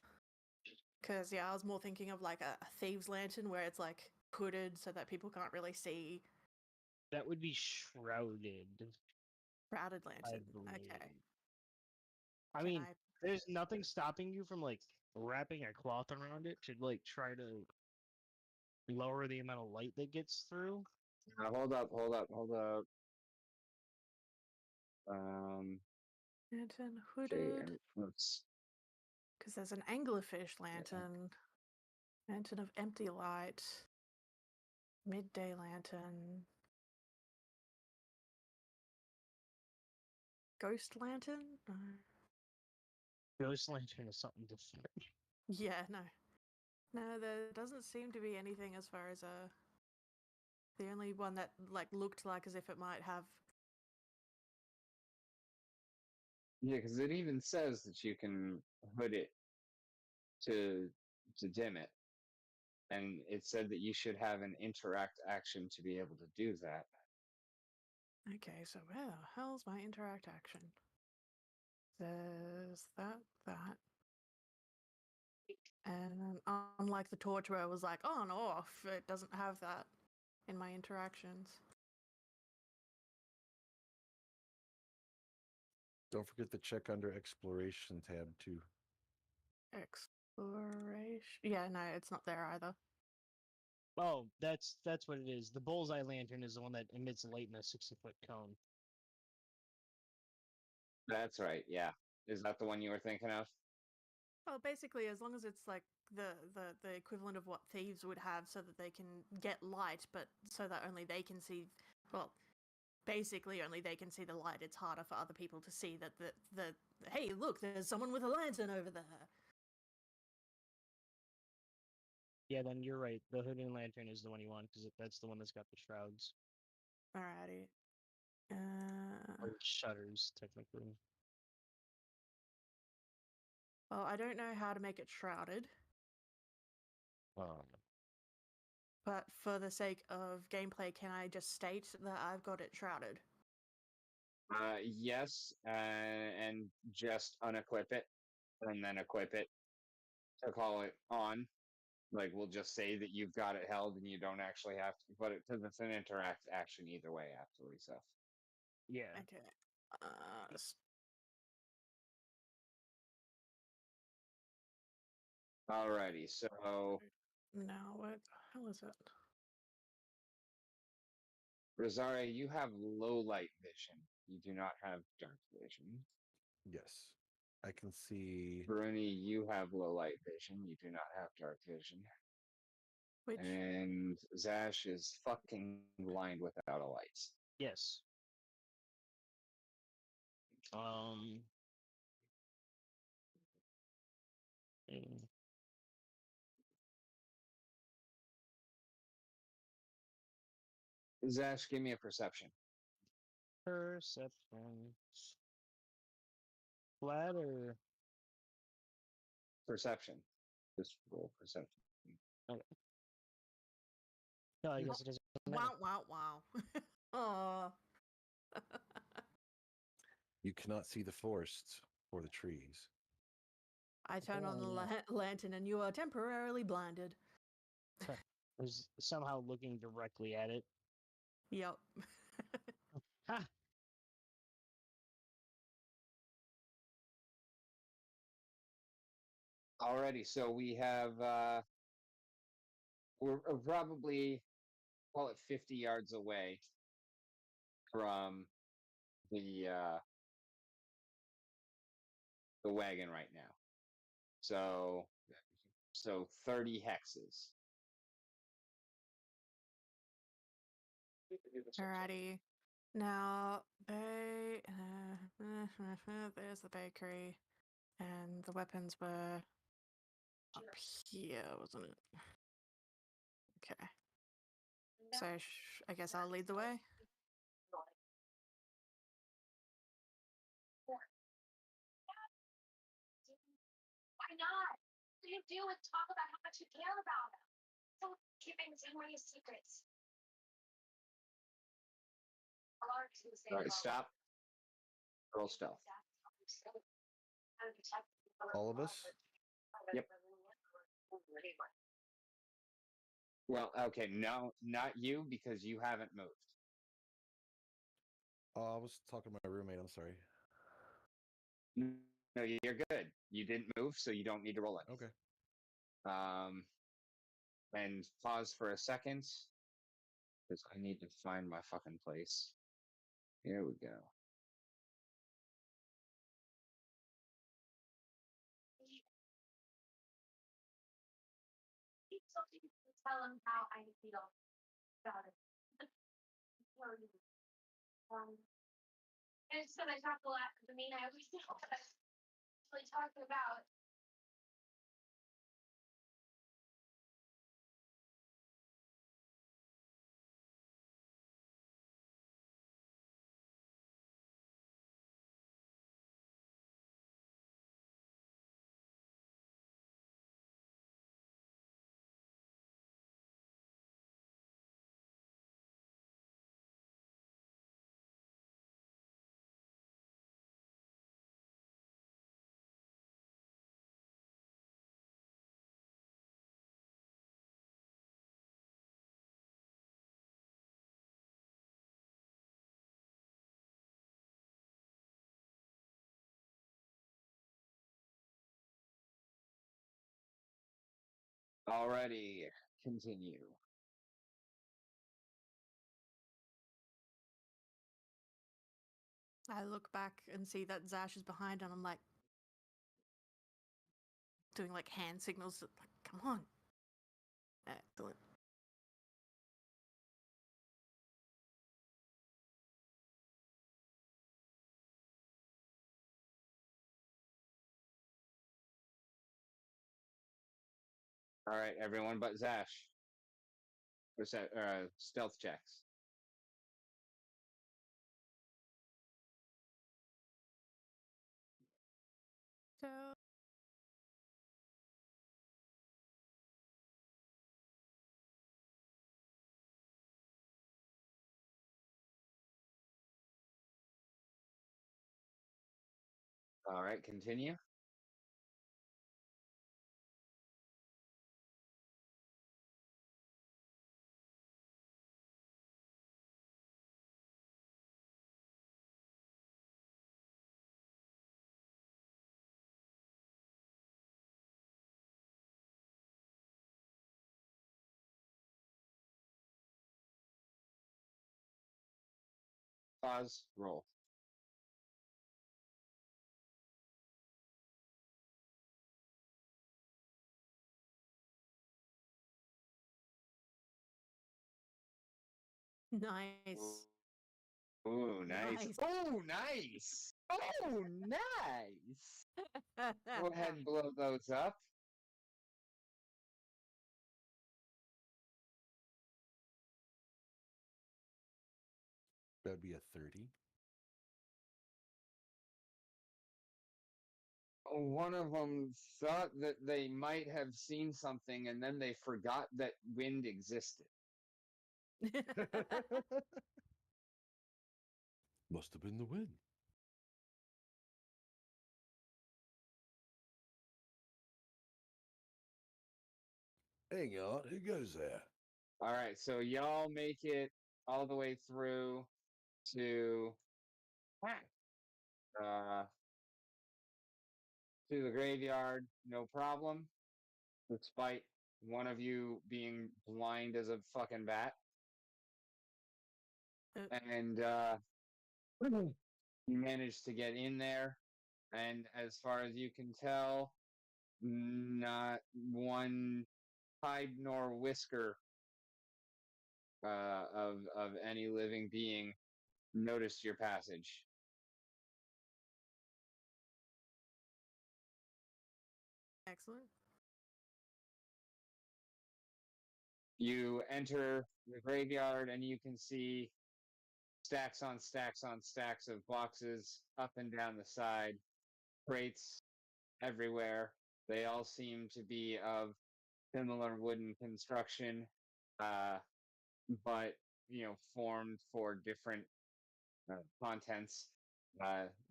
B: Because yeah, I was more thinking of like a thieves lantern where it's like hooded so that people can't really see.
C: That would be shrouded,
B: Shrouded
C: I
B: lantern.
C: believe.
B: Okay.
C: I
B: Can
C: mean,
B: I?
C: there's nothing stopping you from like wrapping a cloth around it to like try to lower the amount of light that gets through.
A: Hold up, hold up, hold up. Um,
B: Lantern
A: okay,
B: hooded.
A: and let's.
B: Because there's an anglerfish lantern. Lantern of empty light. Midday lantern. Ghost lantern? No.
C: Ghost lantern is something different.
B: Yeah, no. No, there doesn't seem to be anything as far as the only one that like looked like as if it might have.
A: Yeah, because it even says that you can hood it to dim it, and it said that you should have an interact action to be able to do that.
B: Okay, so where the hell's my interact action? There's that. And unlike the torch where it was like on off, it doesn't have that in my interactions.
D: Don't forget to check under exploration tab too.
B: Exploration. Yeah, no, it's not there either.
C: Oh, that's what it is. The bullseye lantern is the one that emits light in a 60-foot cone.
A: That's right. Yeah. Is that the one you were thinking of?
B: Well, basically, as long as it's like the equivalent of what thieves would have, so that they can get light, but so that only they can see. Well, basically, only they can see the light. It's harder for other people to see that the hey, look, there's someone with a lantern over there.
C: Yeah, then you're right. The hidden lantern is the one you want because that's the one that's got the shrouds
B: Alrighty.
C: or shutters, technically.
B: Well, I don't know how to make it shrouded,
C: Um,
B: but for the sake of gameplay, can I just state that I've got it shrouded?
A: Yes, and just unequip it and then equip it to call it on. Like we'll just say that you've got it held and you don't actually have to put it because it's an interact action either way after reset.
C: yeah.
B: Okay.
A: Alrighty, so
B: Now what the hell is it?
A: Rosaria, you have low light vision. You do not have dark vision.
D: Yes. I can see.
A: Bruni, you have low light vision. You do not have dark vision.
B: Which
A: And Zash is fucking blind without a light.
C: Yes. Um. mm,
A: Zash, give me a perception.
C: Perception. Flat or
A: Perception. Just roll perception.
C: okay. No, I guess it doesn't matter.
B: wow. Oh,
D: You cannot see the forest or the trees.
B: I turn on the
C: Oh, yeah.
B: lantern and you are temporarily blinded.
C: Was somehow looking directly at it.
B: Yep.
C: Ha!
A: Alrighty, so we have we're probably call it 50 yards away from the the wagon right now. So 30 hexes.
B: Alrighty. Now, there's the bakery, and the weapons were up here, wasn't it? Okay. So I guess I'll lead the way.
E: Why not? What do you do is talk about how much you care about them. So keeping so many secrets.
A: All right, stop. Roll stealth.
D: All of us?
A: Yep. Well, okay, no, not you, because you haven't moved.
D: Oh, I was talking to my roommate. I'm sorry.
A: No, you're good. You didn't move, so you don't need to roll it.
D: Okay.
A: And pause for a second, because I need to find my fucking place. Here we go.
E: Tell them how I feel about it. And so I talk a lot. I mean, I always know what I'm really talking about.
A: Alrighty, continue.
B: I look back and see that Zash is behind, and I'm like doing like hand signals. Like, come on. Excellent.
A: All right, everyone but Zash. Stealth checks.
B: So
A: All right, continue. Pause, roll.
B: nice.
A: Ooh, nice.
B: Nice.
A: Oh, nice. Oh, nice. Go ahead and blow those up.
D: That'd be a 30.
A: One of them thought that they might have seen something, and then they forgot that wind existed.
D: Must have been the wind. Hang on, who goes there?
A: All right, so y'all make it all the way through to uh, to the graveyard, no problem, despite one of you being blind as a fucking bat. And you managed to get in there, and as far as you can tell, not one hide nor whisker of any living being noticed your passage.
B: Excellent.
A: You enter the graveyard and you can see stacks on stacks on stacks of boxes up and down the side, crates everywhere. They all seem to be of similar wooden construction, uh, but formed for different contents.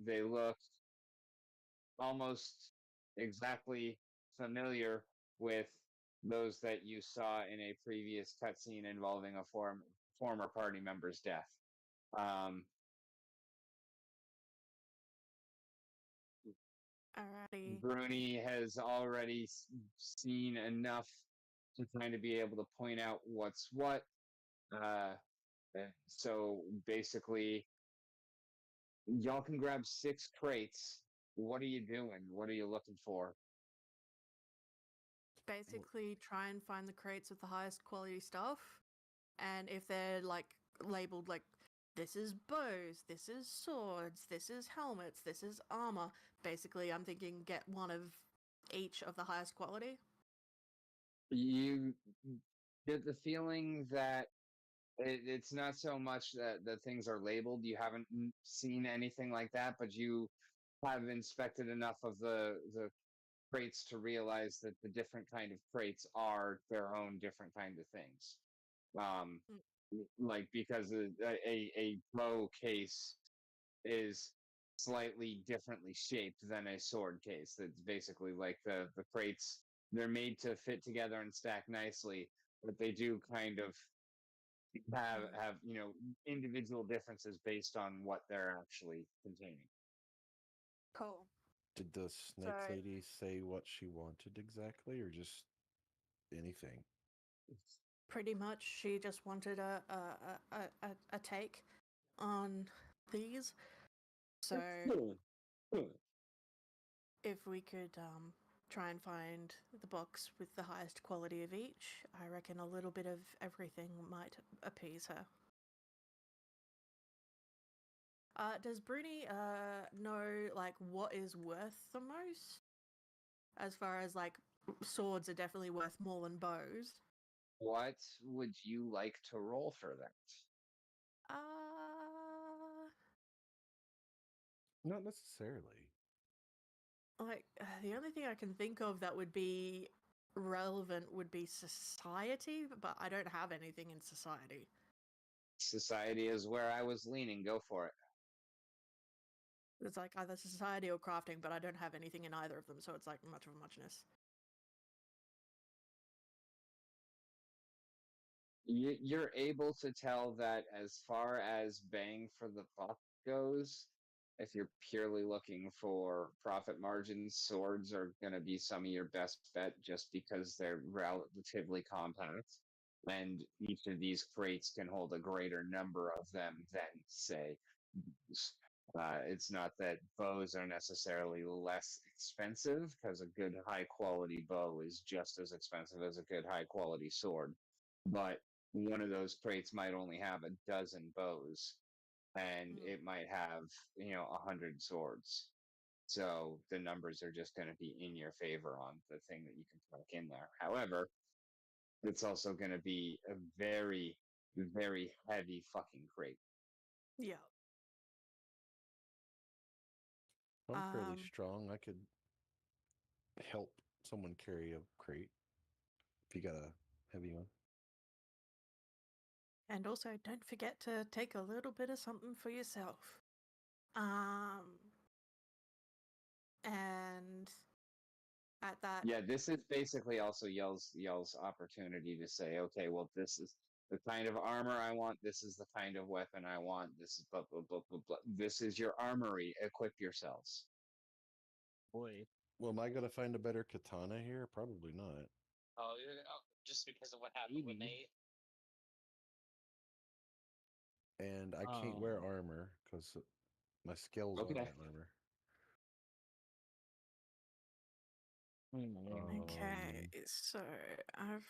A: They look almost exactly familiar with those that you saw in a previous cutscene involving a former party member's death. Um,
B: Alrighty.
A: Bruni has already seen enough to kind of be able to point out what's what. So basically, y'all can grab 6 crates. What are you doing? What are you looking for?
B: Basically, try and find the crates with the highest quality stuff, and if they're like labeled like this is bows, this is swords, this is helmets, this is armor. Basically, I'm thinking get one of each of the highest quality.
A: You get the feeling that it's not so much that things are labeled. You haven't seen anything like that, but you have inspected enough of the crates to realize that the different kind of crates are their own different kind of things. Um, like because a bow case is slightly differently shaped than a sword case. It's basically like the crates. They're made to fit together and stack nicely, but they do kind of have individual differences based on what they're actually containing.
B: Cool.
D: Did the snake
B: So-
D: lady say what she wanted exactly, or just anything?
B: Pretty much, she just wanted a take on these. So if we could try and find the box with the highest quality of each, I reckon a little bit of everything might appease her. Does Bruni know like what is worth the most? As far as like swords are definitely worth more than bows.
A: What would you like to roll for that?
D: Not necessarily.
B: Like the only thing I can think of that would be relevant would be society, but I don't have anything in society.
A: Society is where I was leaning. Go for it.
B: It's like either society or crafting, but I don't have anything in either of them, so it's like much of a muchness.
A: You're able to tell that as far as bang for the buck goes, if you're purely looking for profit margins, swords are going to be some of your best bet just because they're relatively compact. And each of these crates can hold a greater number of them than, say, bows. It's not that bows are necessarily less expensive, because a good high quality bow is just as expensive as a good high quality sword. But one of those crates might only have a dozen bows, and it might have 100 swords. So the numbers are just going to be in your favor on the thing that you can plug in there. However, it's also going to be a very, very heavy fucking crate.
B: Yeah.
D: I'm fairly
B: Um,
D: strong. I could help someone carry a crate if you got a heavy one.
B: And also, don't forget to take a little bit of something for yourself. And at that,
A: Yeah, this is basically also Yell's opportunity to say, okay, well, this is the kind of armor I want. This is the kind of weapon I want. This is blah blah blah blah blah. This is your armory. Equip yourselves.
C: Boy.
D: Well, am I going to find a better katana here? Probably not.
F: Oh, just because of what happened when
C: Maybe.
D: they. And I can't wear armor because my skills are
A: Okay.
D: my armor.
B: okay, so I've.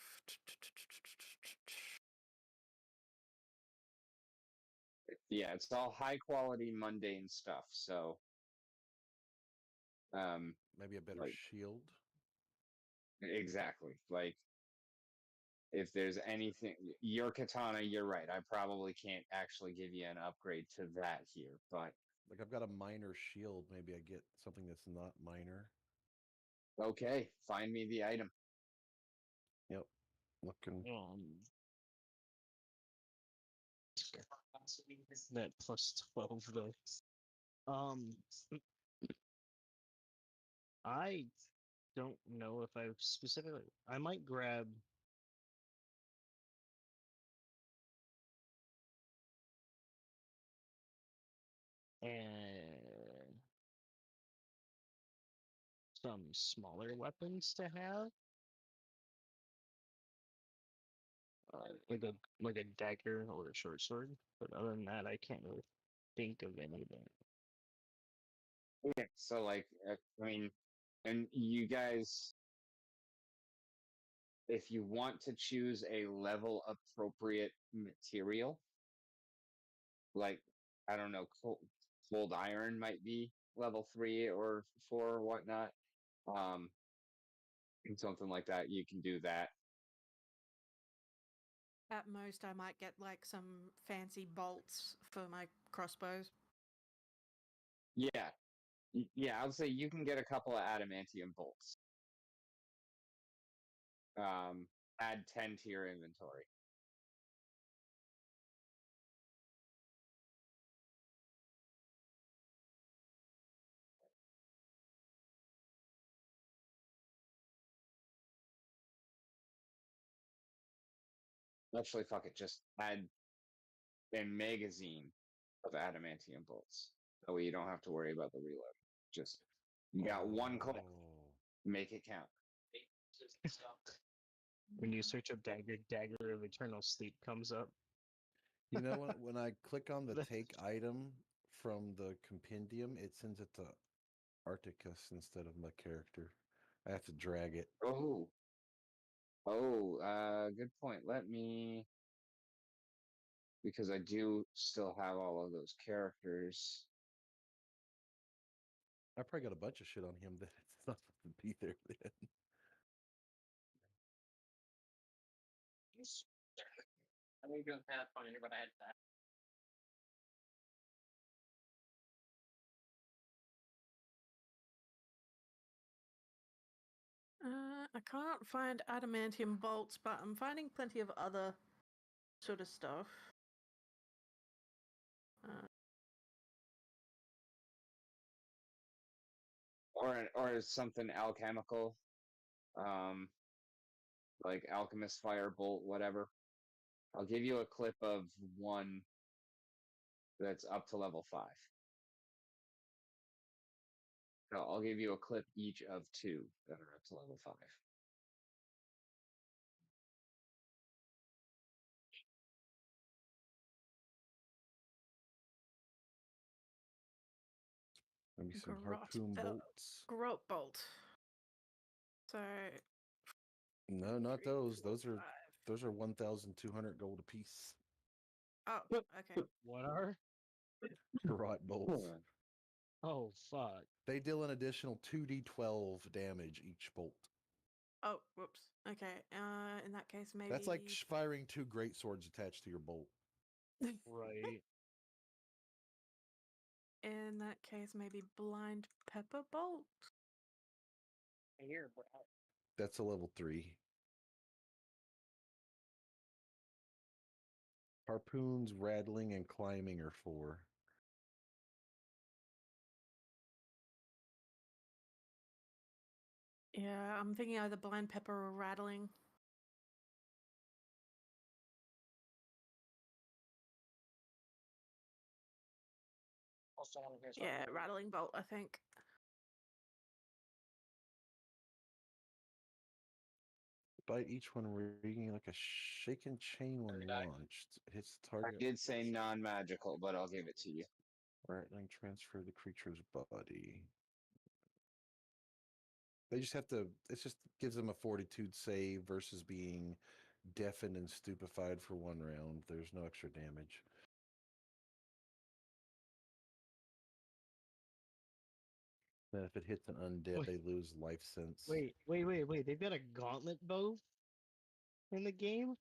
A: Yeah, it's all high quality mundane stuff. So,
D: Maybe a better
A: like
D: shield.
A: exactly. Like if there's anything, your katana, you're right. I probably can't actually give you an upgrade to that here, but
D: Like I've got a minor shield. Maybe I get something that's not minor.
A: okay, find me the item.
D: Yep. Looking.
C: That plus 12 though. I don't know if I specifically. I might grab. And some smaller weapons to have, like a dagger or a short sword. But other than that, I can't really think of anything.
A: Yeah. So like, I mean, and you guys, if you want to choose a level appropriate material, like I don't know, cold iron might be level 3 or 4 or whatnot. Um, and something like that, you can do that.
B: At most, I might get like some fancy bolts for my crossbows.
A: Yeah, yeah. I would say you can get a couple of adamantium bolts. Add 10 to your inventory. Actually, fuck it. Just add a magazine of adamantium bolts. That way you don't have to worry about the reload. Just you got one clip.
D: Oh.
A: Make it count.
C: When you search up dagger of eternal sleep comes up.
D: You know, when I click on the take item from the compendium, it sends it to Articus instead of my character. I have to drag it.
A: Oh. Good point. Let me, because I do still have all of those characters.
D: I probably got a bunch of shit on him that it's not supposed to be there then.
F: I know you're doing Pathfinder, but I had that.
B: I can't find adamantium bolts, but I'm finding plenty of other sort of stuff.
A: Or something alchemical. Like alchemist firebolt, whatever. I'll give you a clip of one that's up to level 5. No, I'll give you a clip each of 2 that are up to level 5.
D: Maybe some harpoon bolts.
B: Grot bolt. So
D: No, not
B: 3,
D: those.
B: 4,
D: Those are 1,200 gold apiece.
B: 5. Oh, okay.
C: What are?
D: Garrote bolts.
C: Oh fuck!
D: They deal an additional 2d12 damage each bolt.
B: Oh, whoops. Okay. In that case, maybe
D: That's like firing 2 great swords attached to your bolt.
C: Right.
B: In that case, maybe blind pepper bolt.
F: Here,
D: That's a level 3. Harpoons, rattling, and climbing are 4.
B: Yeah, I'm thinking either blind pepper or rattling.
F: also want to hear something.
B: Yeah, rattling bolt, I think.
D: Bite each one ringing like a shaken chain when launched. It hits the
A: I
D: target.
A: did say non-magical, but I'll give it to you.
D: Rattling transfer the creature's body. They just have to, it just gives them a fortitude save versus being deafened and stupefied for 1 round. There's no extra damage. Then if it hits an undead,
C: Wait.
D: they lose life sense.
C: Wait. They've got a gauntlet bow in the game?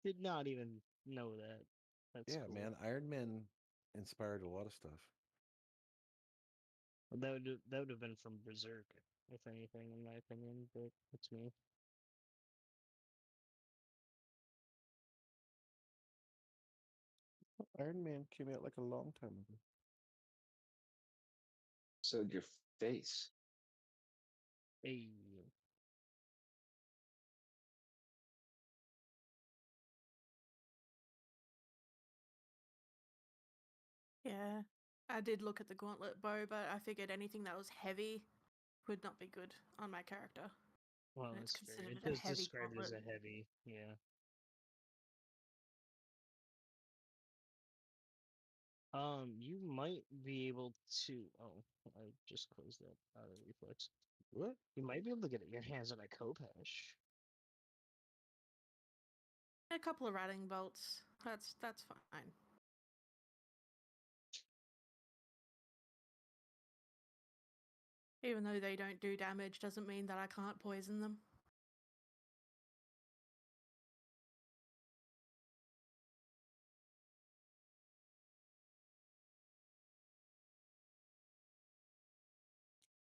C: Did not even know that. That's
D: Yeah,
C: cool.
D: man. Iron Man inspired a lot of stuff.
C: Well, that would have been from Berserk, if anything, in my opinion, but it's me.
D: Iron Man came out like a long time ago.
A: So your face.
C: Hey.
B: Yeah. I did look at the gauntlet bow, but I figured anything that was heavy would not be good on my character.
C: Well,
B: It's
C: that's fair.
B: considered
C: It
B: a
C: does
B: heavy
C: describe it as a
B: gauntlet.
C: heavy, yeah. You might be able to. Oh, I just closed that out of reflex.
D: What?
C: You might be able to get your hands on a Kopesh.
B: A couple of riding bolts. That's fine. Even though they don't do damage, doesn't mean that I can't poison them.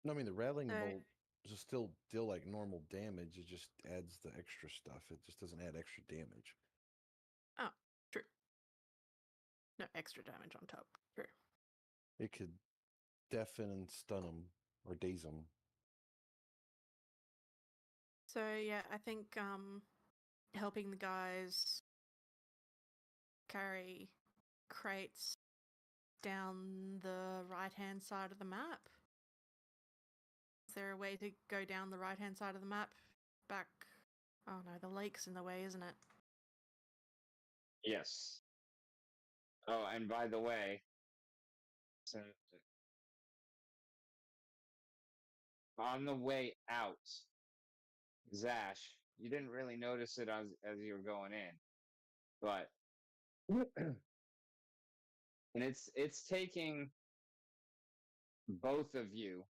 D: No, I mean the rattling
B: So-
D: bolt is still deal like normal damage. It just adds the extra stuff. It just doesn't add extra damage.
B: Oh, true. No extra damage on top. True.
D: It could deafen and stun them or daze them.
B: So yeah, I think helping the guys carry crates down the right-hand side of the map. Is there a way to go down the right-hand side of the map? Back. Oh no, the lake's in the way, isn't it?
A: Yes. Oh, and by the way, so on the way out, Zash, you didn't really notice it as you were going in, but and it's taking both of you.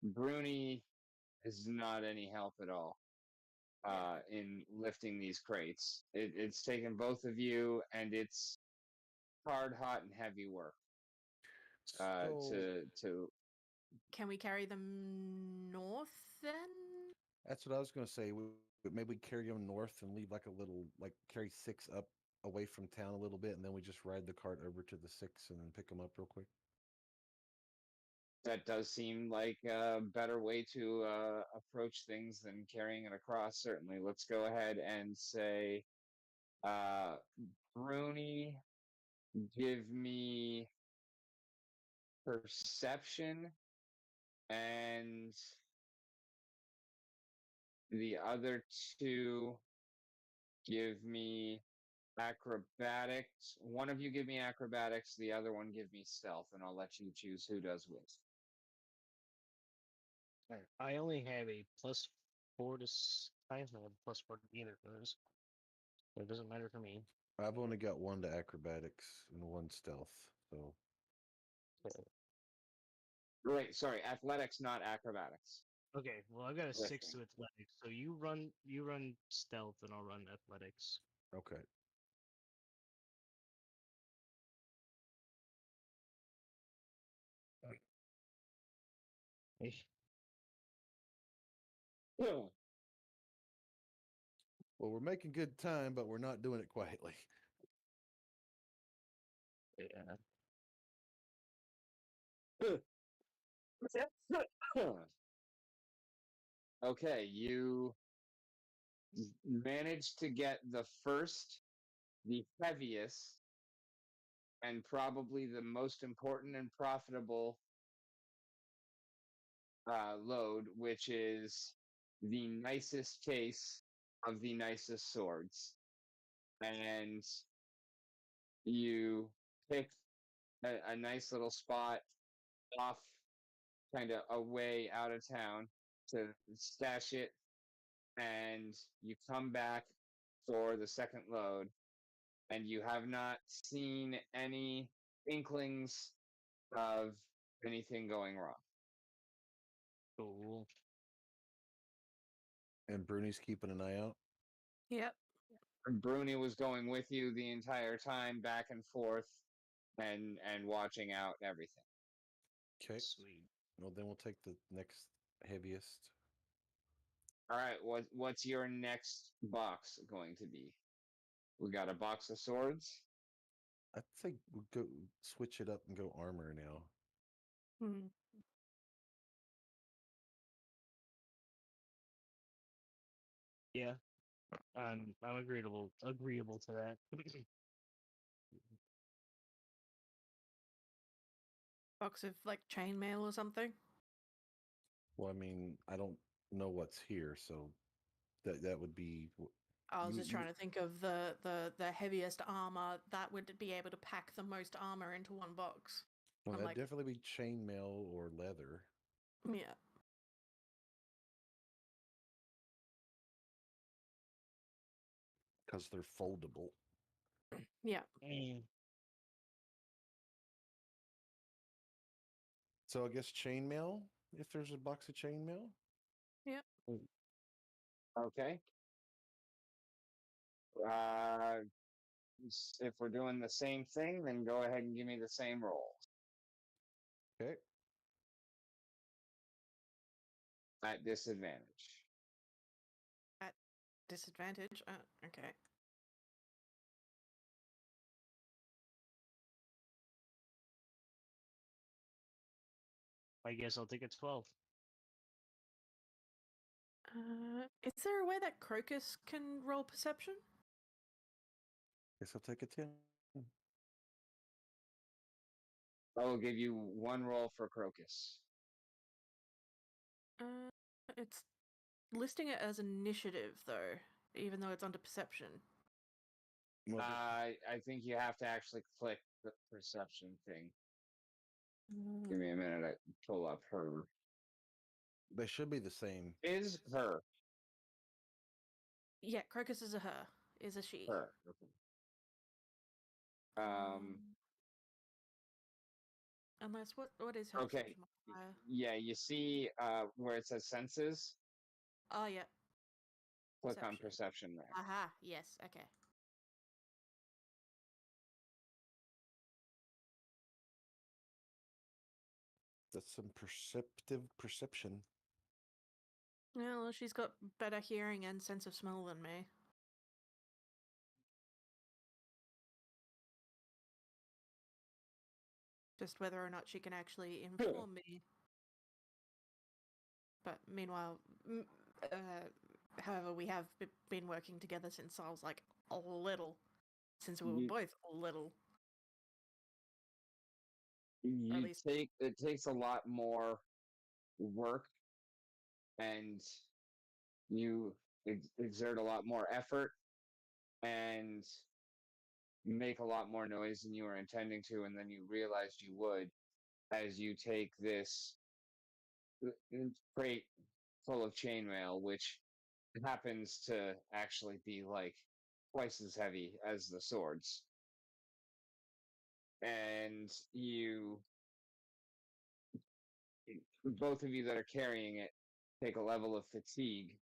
A: Bruni is not any help at all in lifting these crates. It's taken both of you, and it's hard, hot, and heavy work
D: So
A: to.
B: Can we carry them north then?
D: that's what I was going to say. Maybe carry them north and leave like a little, like carry 6 up away from town a little bit, and then we just ride the cart over to the 6 and then pick them up real quick.
A: That does seem like a better way to approach things than carrying it across. Certainly, let's go ahead and say, Bruni, give me perception, and the other two give me acrobatics. One of you give me acrobatics, the other one give me stealth, and I'll let you choose who does which.
C: I only have a +4 to. I have a +4 to either of those. So it doesn't matter for me.
D: I've only got 1 to acrobatics and 1 stealth. So
A: Wait, sorry, athletics, not acrobatics.
C: Okay, well I've got a 6
A: Lifting.
C: to athletics, so you run stealth and I'll run athletics.
D: okay.
C: Eh,
A: Yeah.
D: Well, we're making good time, but we're not doing it quietly.
C: Yeah.
A: Okay, you managed to get the heaviest, and probably the most important and profitable load, which is the nicest case of the nicest swords. And you pick a nice little spot off, kind of away out of town, to stash it, and you come back for the second load, and you have not seen any inklings of anything going wrong.
C: Cool.
D: And Bruni's keeping an eye out.
B: Yep.
A: Bruni was going with you the entire time, back and forth, and watching out and everything.
D: Okay.
C: Sweet.
D: Well, then we'll take the next heaviest.
A: All right, what's your next box going to be? We got a box of swords.
D: I'd say we'll go switch it up and go armor now.
B: Hmm.
C: Yeah. I'm agreeable to that.
B: Box of like chainmail or something.
D: Well, I mean, I don't know what's here, so that would be.
B: I was
D: You-
B: just
D: you-
B: trying to think of the heaviest armor that would be able to pack the most armor into one box.
D: Well,
B: I'm
D: that'd
B: like,
D: definitely be chainmail or leather,
B: yeah.
D: because they're foldable.
B: Yeah.
C: Mm.
D: So I guess chainmail, if there's a box of chainmail.
A: Okay. Uh, if we're doing the same thing, then go ahead and give me the same rolls
D: Okay.
A: at disadvantage.
B: Disadvantage. Okay.
C: I guess I'll take a 12.
B: Is there a way that Crocus can roll perception?
D: Guess I'll take a 10.
A: I will give you one roll for Crocus.
B: It's listing it as initiative though, even though it's under perception.
D: Well,
A: I think you have to actually click the perception thing. Give me a minute. I pull up her.
D: they should be the same.
A: Is her.
B: Yeah, Crocus is a her. Is a she.
A: Her. Okay.
B: Unless what is her
A: Okay.
B: perception modifier?
A: Yeah, you see where it says senses?
B: Oh yeah.
A: Click on perception there.
B: Aha, yes, okay.
D: That's some perception.
B: Yeah, well, she's got better hearing and sense of smell than me. Just whether or not she can actually inform me. But meanwhile, however, we have been working together since I was like a little. Since we were both little. At least.
A: It takes a lot more work, and you exert a lot more effort and make a lot more noise than you were intending to, and then you realized you would as you take this crate full of chainmail, which happens to actually be like twice as heavy as the swords. And you, both of you that are carrying it, take a level of fatigue.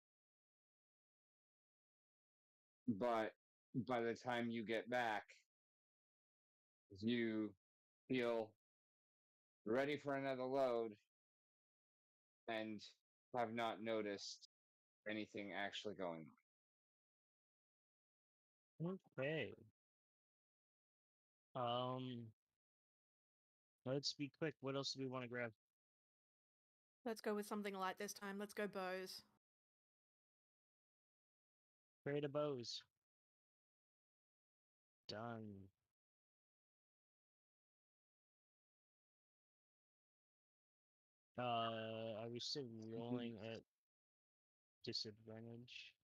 A: But by the time you get back, you feel ready for another load and have not noticed anything actually going on.
C: Okay. Let's be quick. What else do we want to grab?
B: Let's go with something light this time. Let's go bows.
C: Trade of bows. Done. Are we still rolling at disadvantage?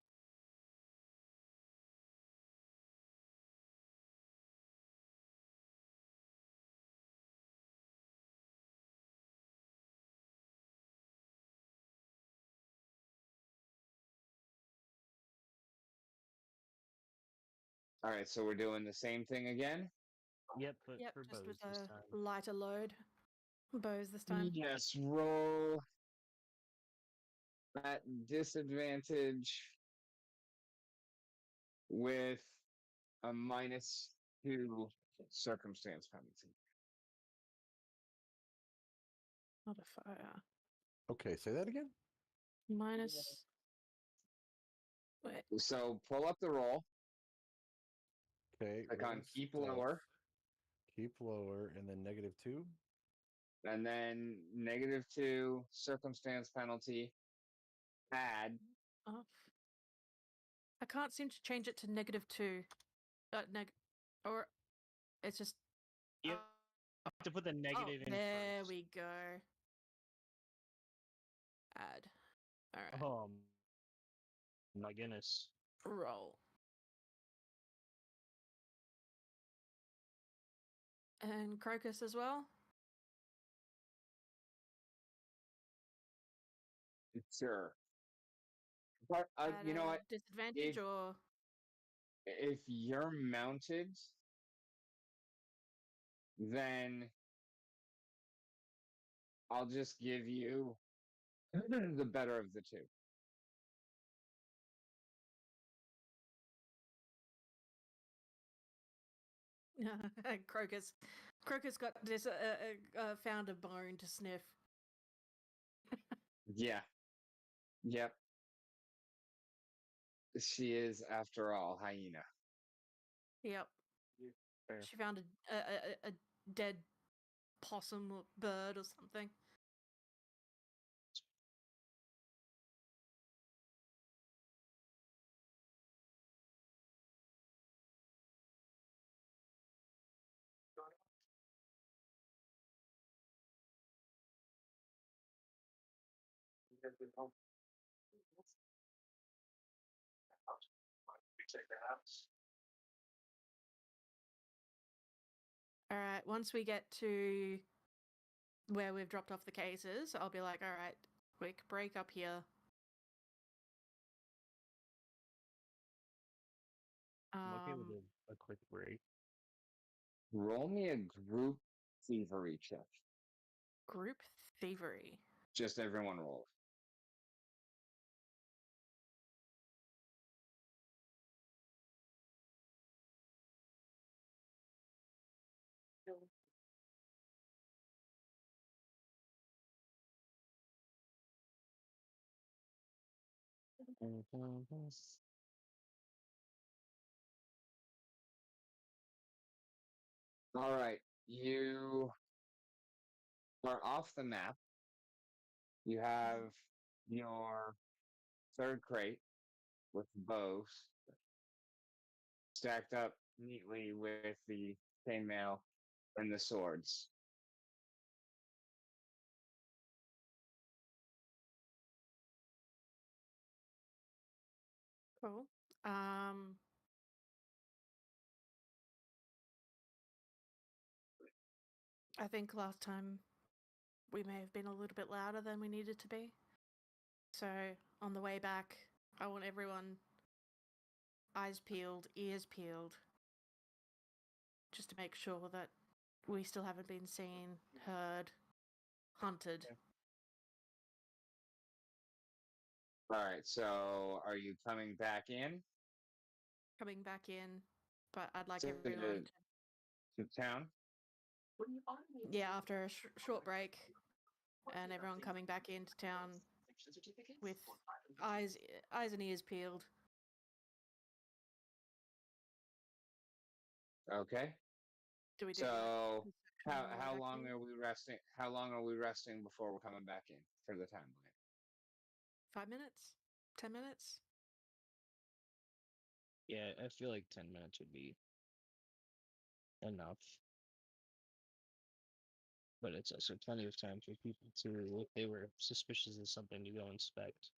A: All right, so we're doing the same thing again.
C: Yep, but
B: Yep,
C: for
B: just
C: bows
B: with
C: this
B: a
C: time.
B: lighter load. Bows this time.
A: Yes, roll at disadvantage with a -2 circumstance penalty.
B: Modifier.
D: Okay, say that again.
B: Minus. Wait.
A: So pull up the roll,
D: Okay,
A: click
D: roll
A: on keep
D: stealth.
A: lower,
D: Keep lower, and then -2.
A: and then -2 circumstance penalty. Add.
B: Off. I can't seem to change it to -2. Or it's just.
C: You have to put the negative in
B: There
C: first.
B: we go. Add. All right.
C: Oh my goodness.
B: Roll. And Crocus as well.
A: Sure. But
B: At
A: you know
B: a
A: what?
B: disadvantage
A: If-
B: or
A: If you're mounted, then I'll just give you the better of the two.
B: Crocus. Crocus got found a bone to sniff.
A: Yeah. Yep. She is, after all, hyena.
B: Yep.
C: Fair.
B: She found a dead possum or bird or something. All right. Once we get to where we've dropped off the cases, I'll be like, all right, quick break up here.
C: I'm okay with a quick break.
A: Roll me a group thievery check.
B: Group thievery.
A: Just everyone roll. All right. You are off the map. You have your third crate with bows stacked up neatly with the chainmail and the swords.
B: Cool. I think last time we may have been a little bit louder than we needed to be. So on the way back, I want everyone eyes peeled, ears peeled, just to make sure that we still haven't been seen, heard, hunted.
C: Okay.
A: All right. So are you coming back in
B: Coming back in, but I'd like
A: to,
B: everyone
A: to town?
B: yeah, after a short break, and everyone coming back into town with eyes and ears peeled.
A: Okay.
B: Do we do
A: So
B: perception
A: how
B: or
A: long
B: dexterity?
A: are we resting? How long are we resting before we're coming back in for the timeline?
B: 5 minutes? 10 minutes?
C: Yeah, I feel like 10 minutes would be enough. But it's also plenty of time for people to, if they were suspicious of something, to go inspect.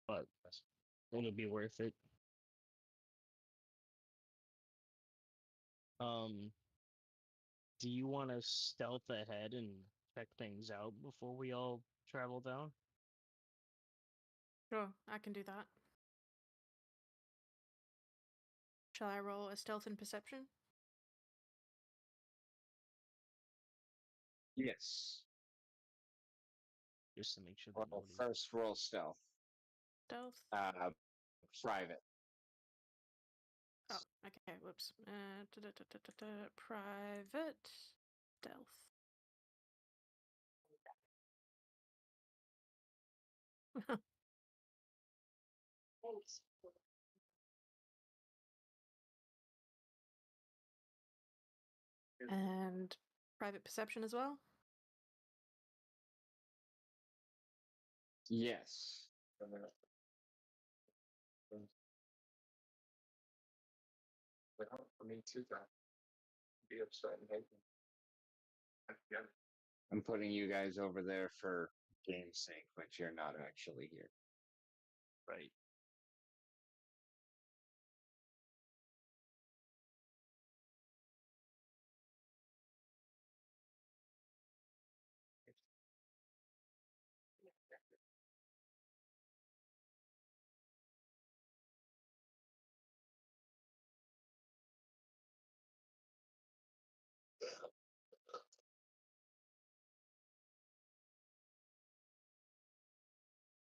C: But it'll be worth it. Do you want to stealth ahead and check things out before we all travel down?
B: Sure, I can do that. Shall I roll a stealth and perception?
A: Yes.
C: Just to make sure that
A: Well,
C: nobody's
A: first roll stealth.
B: Stealth.
A: Private.
B: Oh, okay. Whoops. Private stealth.
E: Thanks.
B: And private perception as well.
A: Yes.
F: Well, for me too, that be upset and hate me. Yeah.
A: I'm putting you guys over there for game's sake, but you're not actually here.
C: right.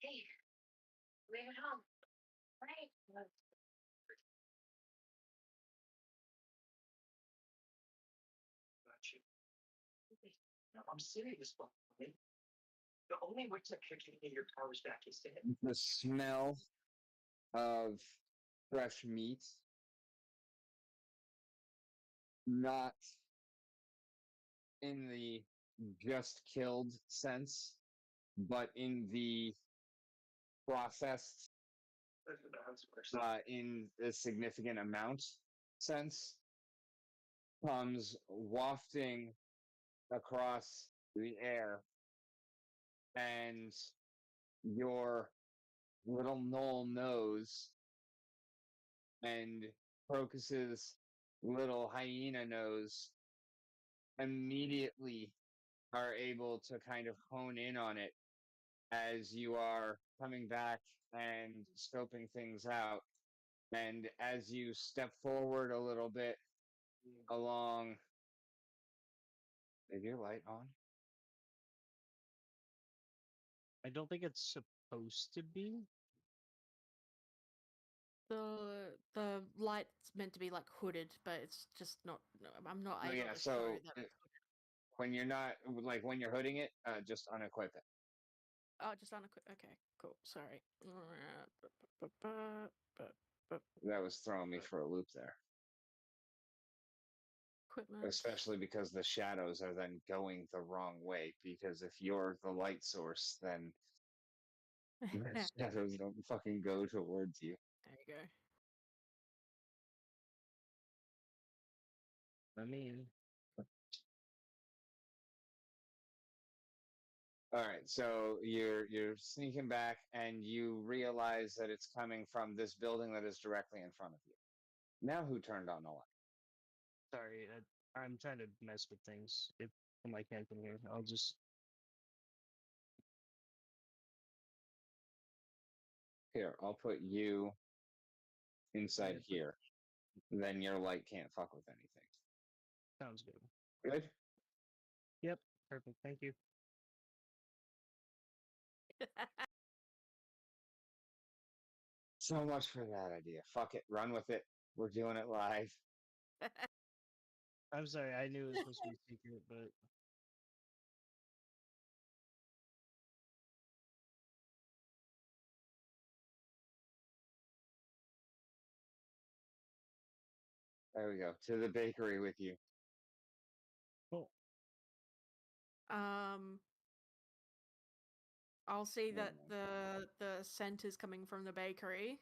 E: Hey, leave it home. Right.
F: Got you. No, I'm serious, but the only way to kick your powers back is to hit.
A: The smell of fresh meat, not in the just killed sense, but in the processed
F: That's what I was
A: in a significant amount sense, comes wafting across the air, and your little knoll nose and Crocus's little hyena nose immediately are able to kind of hone in on it as you are coming back and scoping things out. And as you step forward a little bit along, is your light on?
C: I don't think it's supposed to be.
B: The light's meant to be like hooded, but it's just not. No, I'm not
A: Oh,
B: able
A: yeah,
B: to show
A: so
B: that. It's
A: when you're not, like when you're hooding it, just unequip it.
B: oh, just on a quick. Okay, cool. Sorry.
A: That was throwing me for a loop there.
B: Equipment.
A: Especially because the shadows are then going the wrong way. Because if you're the light source, then the shadows don't fucking go towards you.
B: There you go.
C: I mean,
A: All right, so you're sneaking back, and you realize that it's coming from this building that is directly in front of you. Now, who turned on the light?
C: sorry, I'm trying to mess with things. If I can't come here, I'll just.
A: Here, I'll put you inside
C: Yeah,
A: here. Then your light can't fuck with anything.
C: sounds good.
A: Good?
C: Yep, perfect. Thank you.
A: So much for that idea. Fuck it, run with it. We're doing it live.
C: I'm sorry, I knew it was supposed to be secret, but
A: There we go. To the bakery with you.
C: cool.
B: I'll see that the scent is coming from the bakery.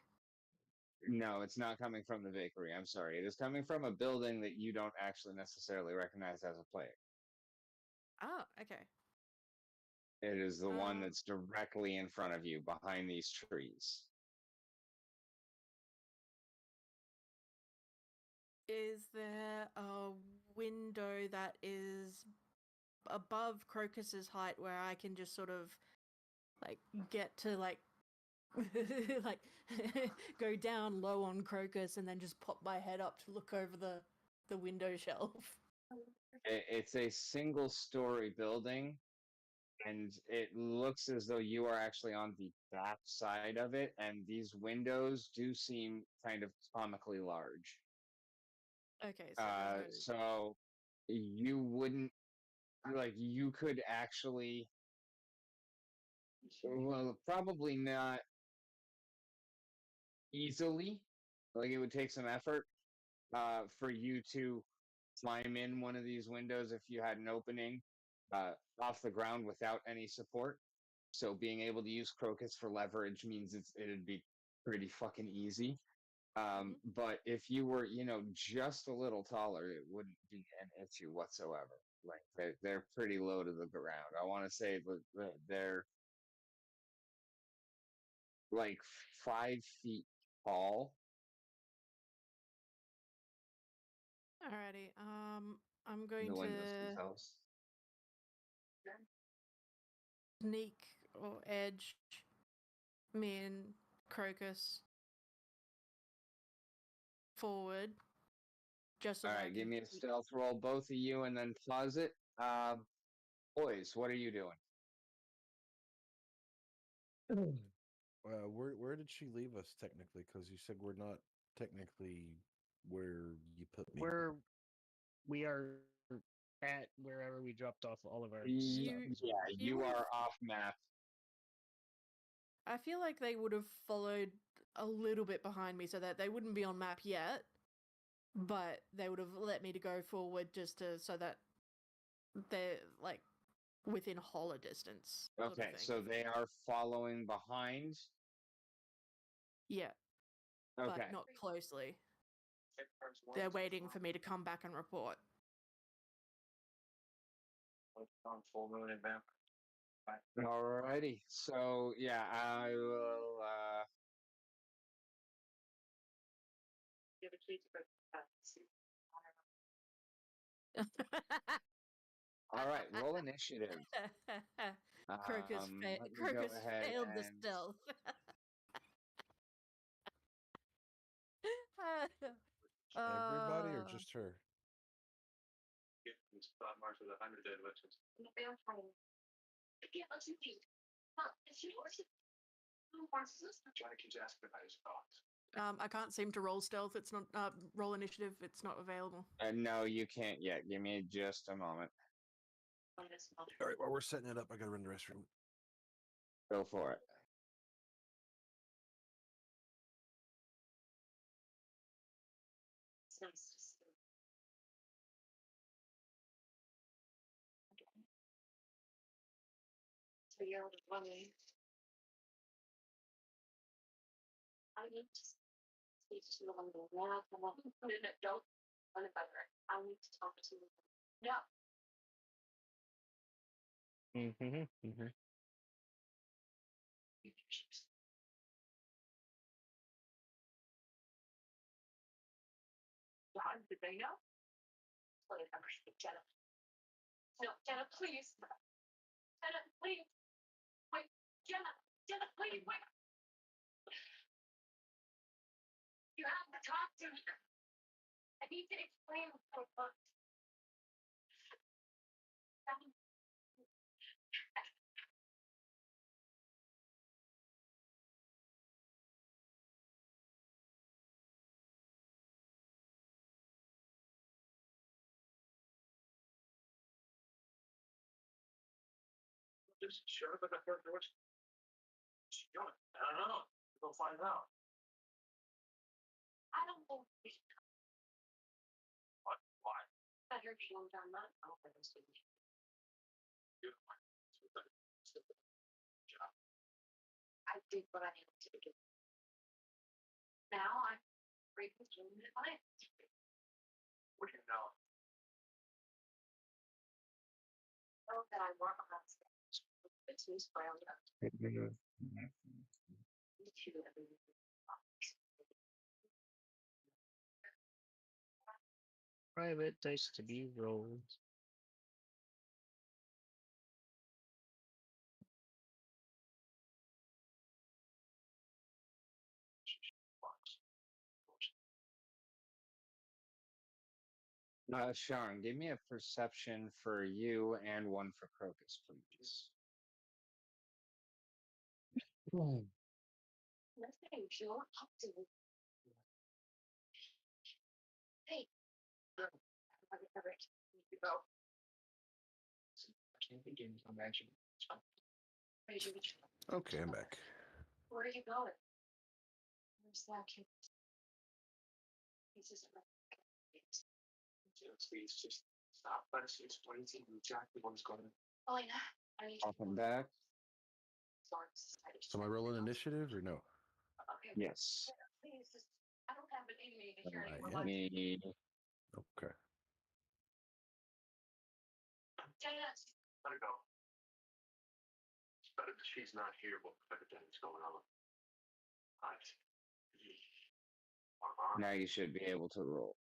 A: No, it's not coming from the bakery. I'm sorry. It is coming from a building that you don't actually necessarily recognize as a player.
B: Oh, okay.
A: It is the one
B: Um,
A: that's directly in front of you behind these trees.
B: Is there a window that is above Crocus's height where I can just sort of like get to like like go down low on Crocus and then just pop my head up to look over the window shelf.
A: It's a single-story building, and it looks as though you are actually on the back side of it, and these windows do seem kind of comically large.
B: Okay, so there's no...
A: So you wouldn't like you could actually, well, probably not easily. Like it would take some effort for you to climb in one of these windows if you had an opening off the ground without any support. So being able to use Crocus for leverage means it'd be pretty fucking easy. But if you were, just a little taller, it wouldn't be an issue whatsoever. Like they're pretty low to the ground. I want to say they're like 5 feet tall.
B: Alrighty. I'm
A: in
B: going
A: the windows
B: to
A: themselves.
B: sneak or edge me and Crocus forward. Just so
A: All
B: that I
A: right, give
B: can
A: me a stealth roll, both of you, and then pause it. Boys, what are you doing?
D: Where did she leave us technically? Because you said we're not technically where you put me.
C: We are at wherever we dropped off all of our
B: You-
C: stuff.
A: Yeah,
B: you
A: you
B: would've-
A: are off map.
B: I feel like they would have followed a little bit behind me so that they wouldn't be on map yet, but they would have let me to go forward just to so that they're like within holler distance. sort of
A: Okay,
B: thing.
A: so they are following behind.
B: Yeah,
A: Okay.
B: but not closely. They're waiting for me to come back and report.
F: On full moon and vampire.
A: Alrighty. So yeah, I will.
E: Give a treat to
A: All right, roll initiative.
B: Crocus,
A: Let me go
B: Crocus
A: ahead
B: failed the
A: and-
B: stealth.
D: Everybody or just her?
F: Get from spot marks with 100 dead witches.
E: the vampire. I can't let you eat. It's yours. Who wants this?
F: Johnny keeps asking about his thoughts.
B: I can't seem to roll stealth. It's not roll initiative. It's not available.
A: no, you can't yet. Give me just a moment.
D: All right, while we're setting it up, I gotta run to the restroom.
A: Go for it.
E: It's nice to see. So you're running. I need to speak to you on the lab. Don't run it better. I need to talk to you. No. How did they know? Well, they never speak, Jenna. No, Jenna, please. Jenna, please. Wait, Jenna, please, wait. You have to talk to me. I need to explain what's going on.
F: Just shut up at the front door. She's doing. I don't know. We'll find out.
E: I don't think we should.
F: What? Why?
E: I heard you on John Mutt. I don't think it's good.
F: You don't. Job.
E: I did what I needed to do. Now I'm free to do it.
F: What do you know?
E: Know that I work on that. It's news brown.
C: Private dice to be rolled.
A: Sharon, give me a perception for you and one for Crocus, please.
E: Nothing you're up to. Hey.
F: You know, I can't begin to imagine.
D: Okay, I'm back.
E: Where are you going? Where's that kid? He's just
F: Please just stop. Let us explain to you exactly what is going on.
E: Oh, yeah. I need
A: Welcome back.
D: So am I rolling initiative or no?
E: Okay.
A: Yes.
E: Please, just, I don't have it in me to hear
D: I
E: anymore.
D: am.
A: Me.
D: Okay.
E: Yes.
F: Let her go. It's better that she's not here, but everything's going on.
A: Now you should be able to roll.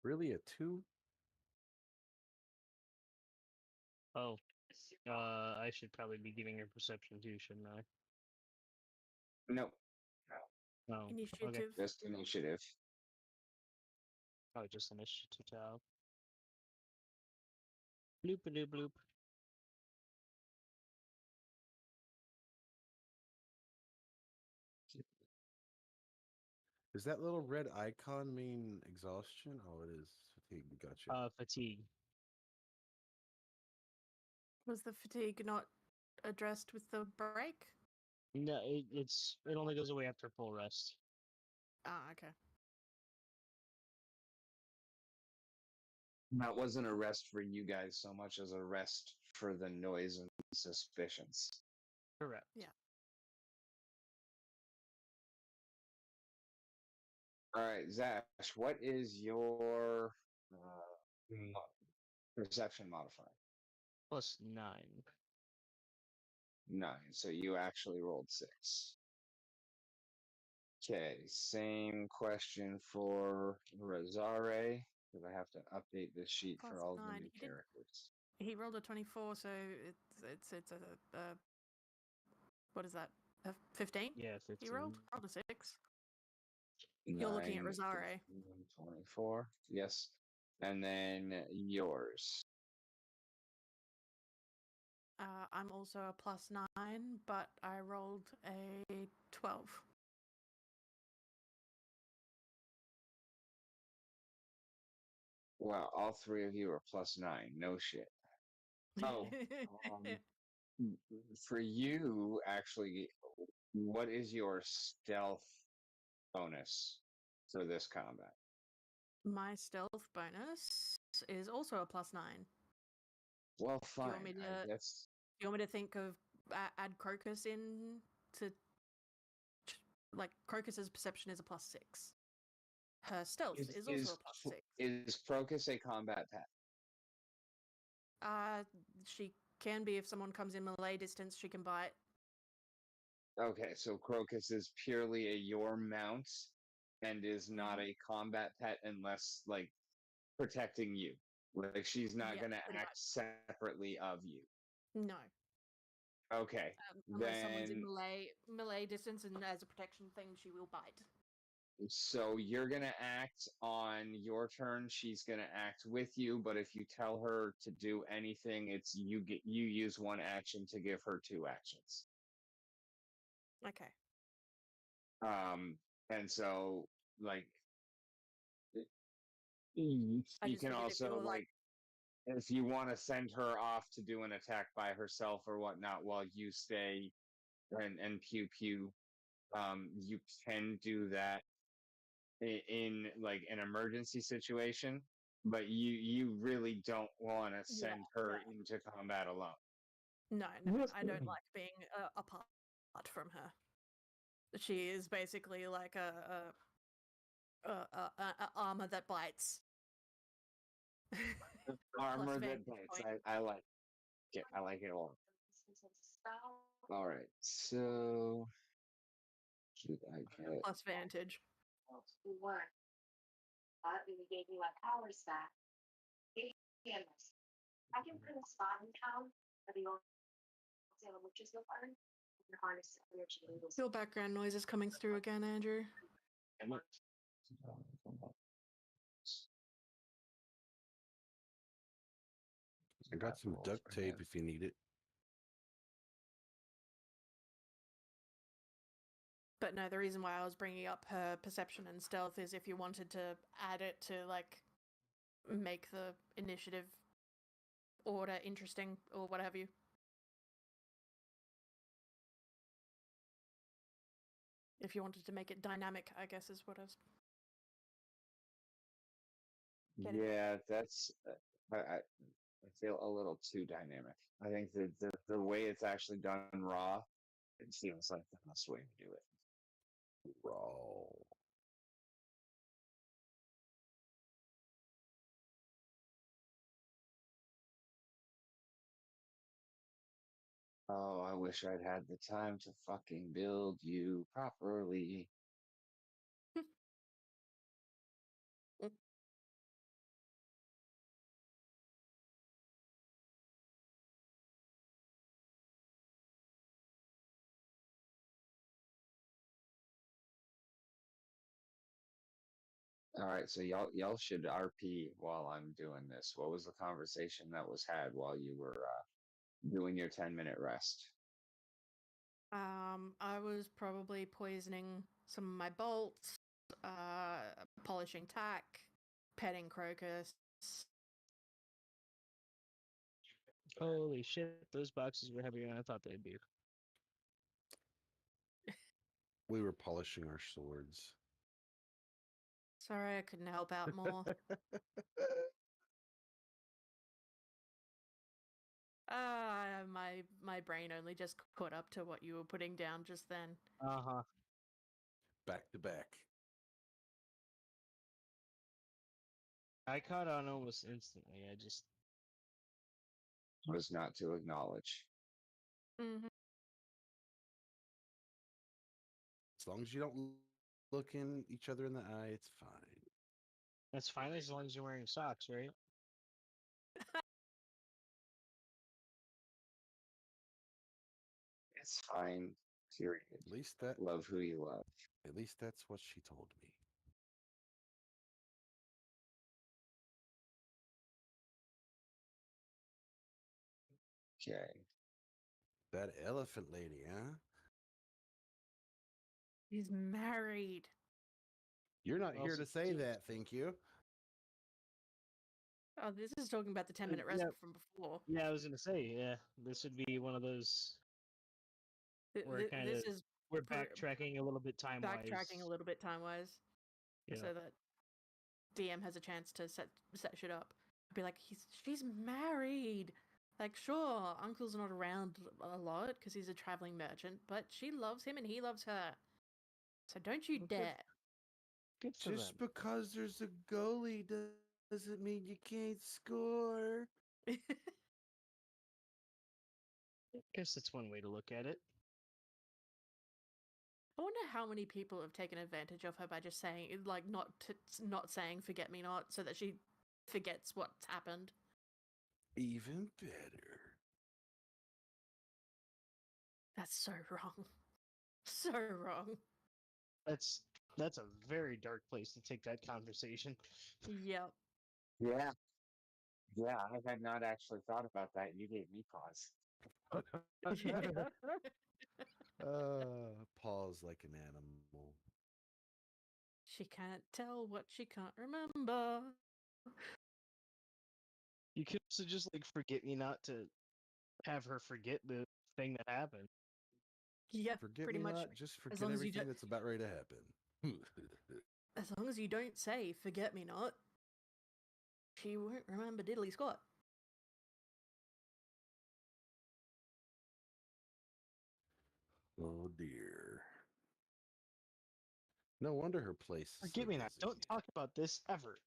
D: Really, a 2?
C: Oh, I should probably be giving her perception too, shouldn't I?
A: Nope.
C: Oh, okay.
B: Initiative.
A: Just initiative.
C: Probably just initiative. Bloop a doop bloop.
D: Does that little red icon mean exhaustion? Oh, it is fatigue. Gotcha.
C: Fatigue.
B: Was the fatigue not addressed with the break?
C: No, it only goes away after full rest.
B: Ah, okay.
A: That wasn't a rest for you guys so much as a rest for the noise and suspicions.
C: Correct.
B: Yeah.
A: All right, Zash, what is your perception modifier?
C: +9.
A: 9. So you actually rolled 6. Okay, same question for Rosare, because I have to update this sheet for all the
B: +9.
A: new characters.
B: He rolled a 24, so it's a what is that? A 15?
C: Yeah, 15.
B: He rolled a 6. You're looking at
A: 9,
B: Rosare.
A: 15, 24. Yes. And then yours.
B: I'm also a +9, but I rolled a 12.
A: Wow, all three of you are +9. No shit. Oh, for you, actually, what is your stealth bonus for this combat?
B: My stealth bonus is also a +9.
A: Well,
B: Do you want
A: fine.
B: me
A: I
B: to?
A: guess
B: Do you want me to think of add Crocus in to like Crocus's perception is a +6. Her stealth is also a +6.
A: is Crocus a combat pet?
B: She can be if someone comes in melee distance. She can bite.
A: Okay, so Crocus is purely a your mount and is not a combat pet unless like protecting you. Like she's not
B: Yeah,
A: gonna
B: pretty
A: act separately of you.
B: No,
A: Okay,
B: unless someone's in
A: then
B: melee distance, and as a protection thing, she will bite.
A: so you're gonna act on your turn. She's gonna act with you, but if you tell her to do anything, it's you use one action to give her 2 actions.
B: Okay.
A: And so like you
B: I just
A: can
B: figured if you
A: also
B: were like,
A: if you want to send her off to do an attack by herself or whatnot while you stay and pew pew, you can do that in like an emergency situation, but you really don't want to send her into combat alone.
B: no, I don't like being apart from her. She is basically like a armor that bites.
A: Armor that
B: vantage
A: bites.
B: point.
A: I like it. I like it all. All right, so should I get
B: Plus vantage.
E: One. We gave you my powers back. I can put a spot in town for the old say the witches will learn. And harness energy angles.
B: Your background noise is coming through again, Andrew.
D: I got some duct tape if you need it.
B: But no, the reason why I was bringing up her perception and stealth is if you wanted to add it to, like, make the initiative order interesting or what have you. If you wanted to make it dynamic, I guess is what I was getting at.
A: Yeah, that's. I feel a little too dynamic. I think the way it's actually done raw, it seems like the best way to do it.
D: Raw.
A: Oh, I wish I'd had the time to fucking build you properly. All right, so y'all should RP while I'm doing this. What was the conversation that was had while you were doing your 10-minute rest?
B: I was probably poisoning some of my bolts, polishing tack, petting crocus.
C: Holy shit, those boxes were heavier than I thought they'd be.
D: We were polishing our swords.
B: Sorry, I couldn't help out more. My brain only just caught up to what you were putting down just then.
C: Uh-huh.
D: Back to back.
C: I caught on almost instantly. I just
A: Was not to acknowledge.
B: Mm-hmm.
D: As long as you don't look in each other in the eye, it's fine.
C: that's fine as long as you're wearing socks, right?
A: It's fine. Period.
D: At least that.
A: Love who you love.
D: At least that's what she told me.
A: Okay.
D: That elephant lady, huh?
B: He's married.
D: You're not here
C: Also,
D: to say
C: too-
D: that, thank you.
B: Oh, this is talking about the 10-minute rest
C: yeah.
B: from before.
C: Yeah, I was gonna say, yeah, this would be one of those we're kind of
B: This is
C: we're
B: per-
C: backtracking a little bit time wise.
B: backtracking a little bit time-wise,
C: You know.
B: so that DM has a chance to set shit up. Be like, she's married. Like, sure, Uncle's not around a lot because he's a traveling merchant, but she loves him and he loves her. So don't you
C: Well, good-
B: dare.
C: Good for
D: Just
C: them.
D: because there's a goalie doesn't mean you can't score.
C: Guess that's one way to look at it.
B: I wonder how many people have taken advantage of her by just saying, like, not saying "forget me not" so that she forgets what's happened.
D: Even better.
B: That's so wrong. So wrong.
C: That's a very dark place to take that conversation.
B: Yep.
A: Yeah. Yeah, I had not actually thought about that. You gave me pause.
D: Pause like an animal.
B: She can't tell what she can't remember.
C: You could also just like forget me not to have her forget the thing that happened.
B: Yeah,
D: Forget
B: pretty
D: me
B: much.
D: not, just forget
B: long as you
D: everything
B: don't-
D: that's about ready to happen.
B: As long as you don't say "forget me not," she won't remember diddly squat.
D: Oh dear. No wonder her place is
C: Forget
D: so
C: me not. Don't
D: busy.
C: talk about this ever.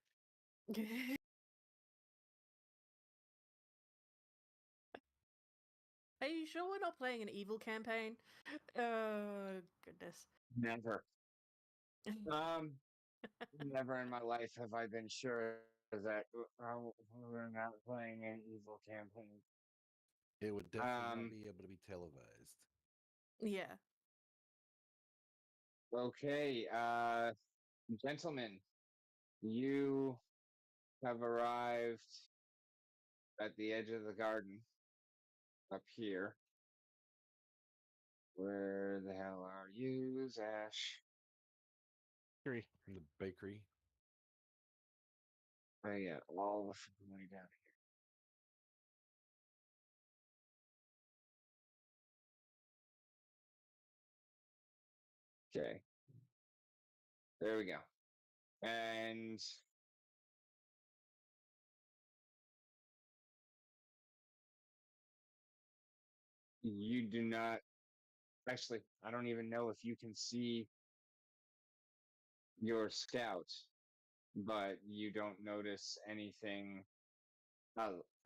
B: Are you sure we're not playing an evil campaign? Goodness.
A: Never. Never in my life have I been sure that we're not playing an evil campaign.
D: It would definitely
A: Um,
D: not be able to be televised.
B: Yeah.
A: Okay, gentlemen, you have arrived at the edge of the garden up here. Where the hell are you, Zash?
C: Three.
D: In the bakery.
A: Oh yeah, all the fucking way down here. Okay. There we go. And you do not actually, I don't even know if you can see your scout, but you don't notice anything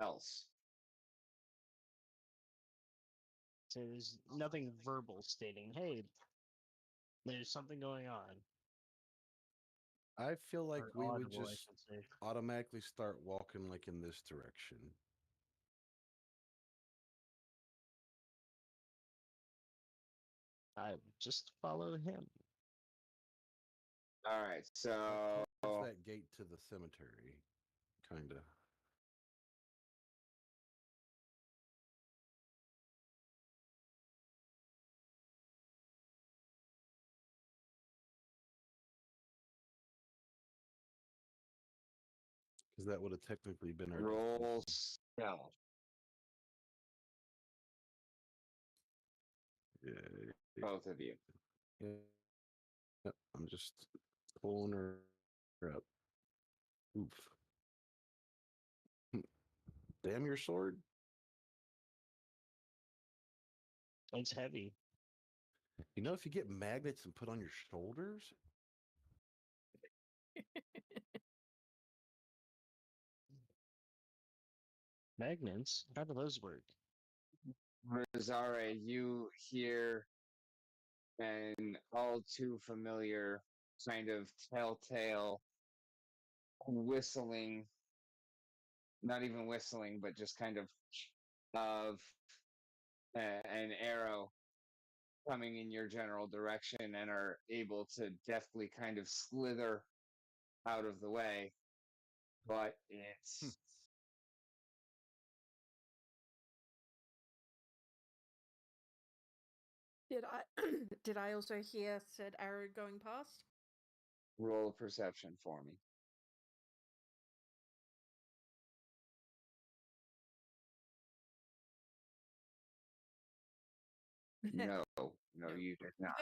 A: else.
C: So there's nothing verbal stating, hey, there's something going on.
D: I feel like
C: Or
D: we would
C: audible, I
D: just
C: should say.
D: automatically start walking like in this direction.
C: I just follow him.
A: All right, so
D: Towards that gate to the cemetery, kind of. Because that would have technically been our
A: roll
D: destination.
A: stealth.
D: Yeah.
A: Both of you.
D: Yeah. I'm just pulling her up. Oof. Damn your sword.
C: It's heavy.
D: You know, if you get magnets and put on your shoulders,
C: Magnets? How do those work?
A: Rosare, you hear an all too familiar kind of telltale whistling, not even whistling, but just kind of an arrow coming in your general direction and are able to deftly kind of slither out of the way. But it's
B: Did I did I also hear said arrow going past?
A: roll of perception for me. No, no, you did not.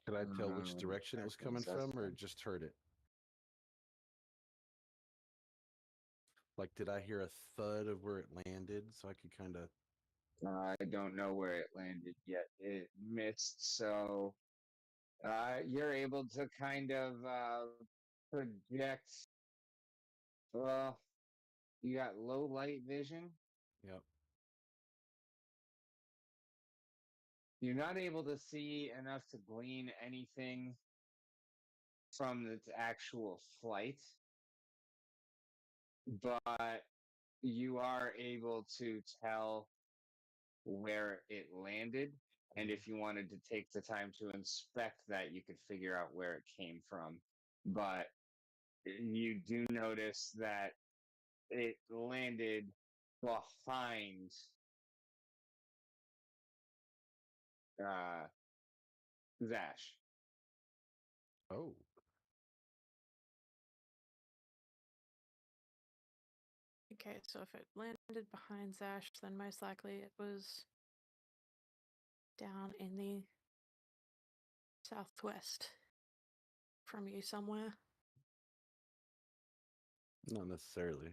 D: could I tell which direction it was coming from, or
A: Perception.
D: just heard it? Like, did I hear a thud of where it landed so I could kind of.
A: I don't know where it landed yet. It missed, so you're able to kind of project. Well, you got low light vision.
D: Yep.
A: You're not able to see enough to glean anything from its actual flight, but you are able to tell where it landed. And if you wanted to take the time to inspect that, you could figure out where it came from. But you do notice that it landed behind uh, Zash.
D: Oh.
B: Okay, so if it landed behind Zash, then most likely it was down in the southwest from you somewhere.
D: Not necessarily.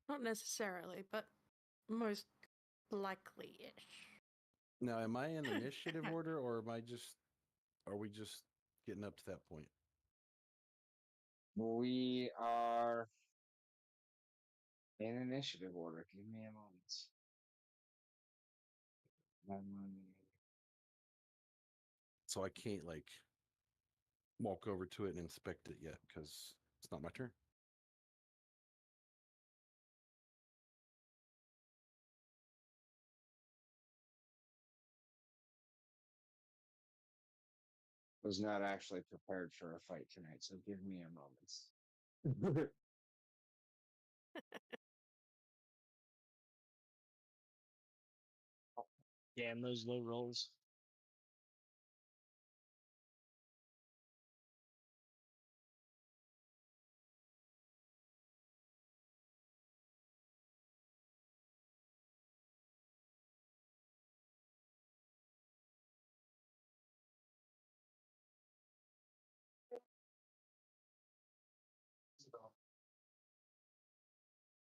B: Not necessarily, but most likely-ish.
D: Now, am I in initiative order, or are we just getting up to that point?
A: We are in initiative order. Give me a moment.
D: So I can't like walk over to it and inspect it yet because it's not my turn.
A: was not actually prepared for a fight tonight, so give me a moment.
C: Damn those low rolls.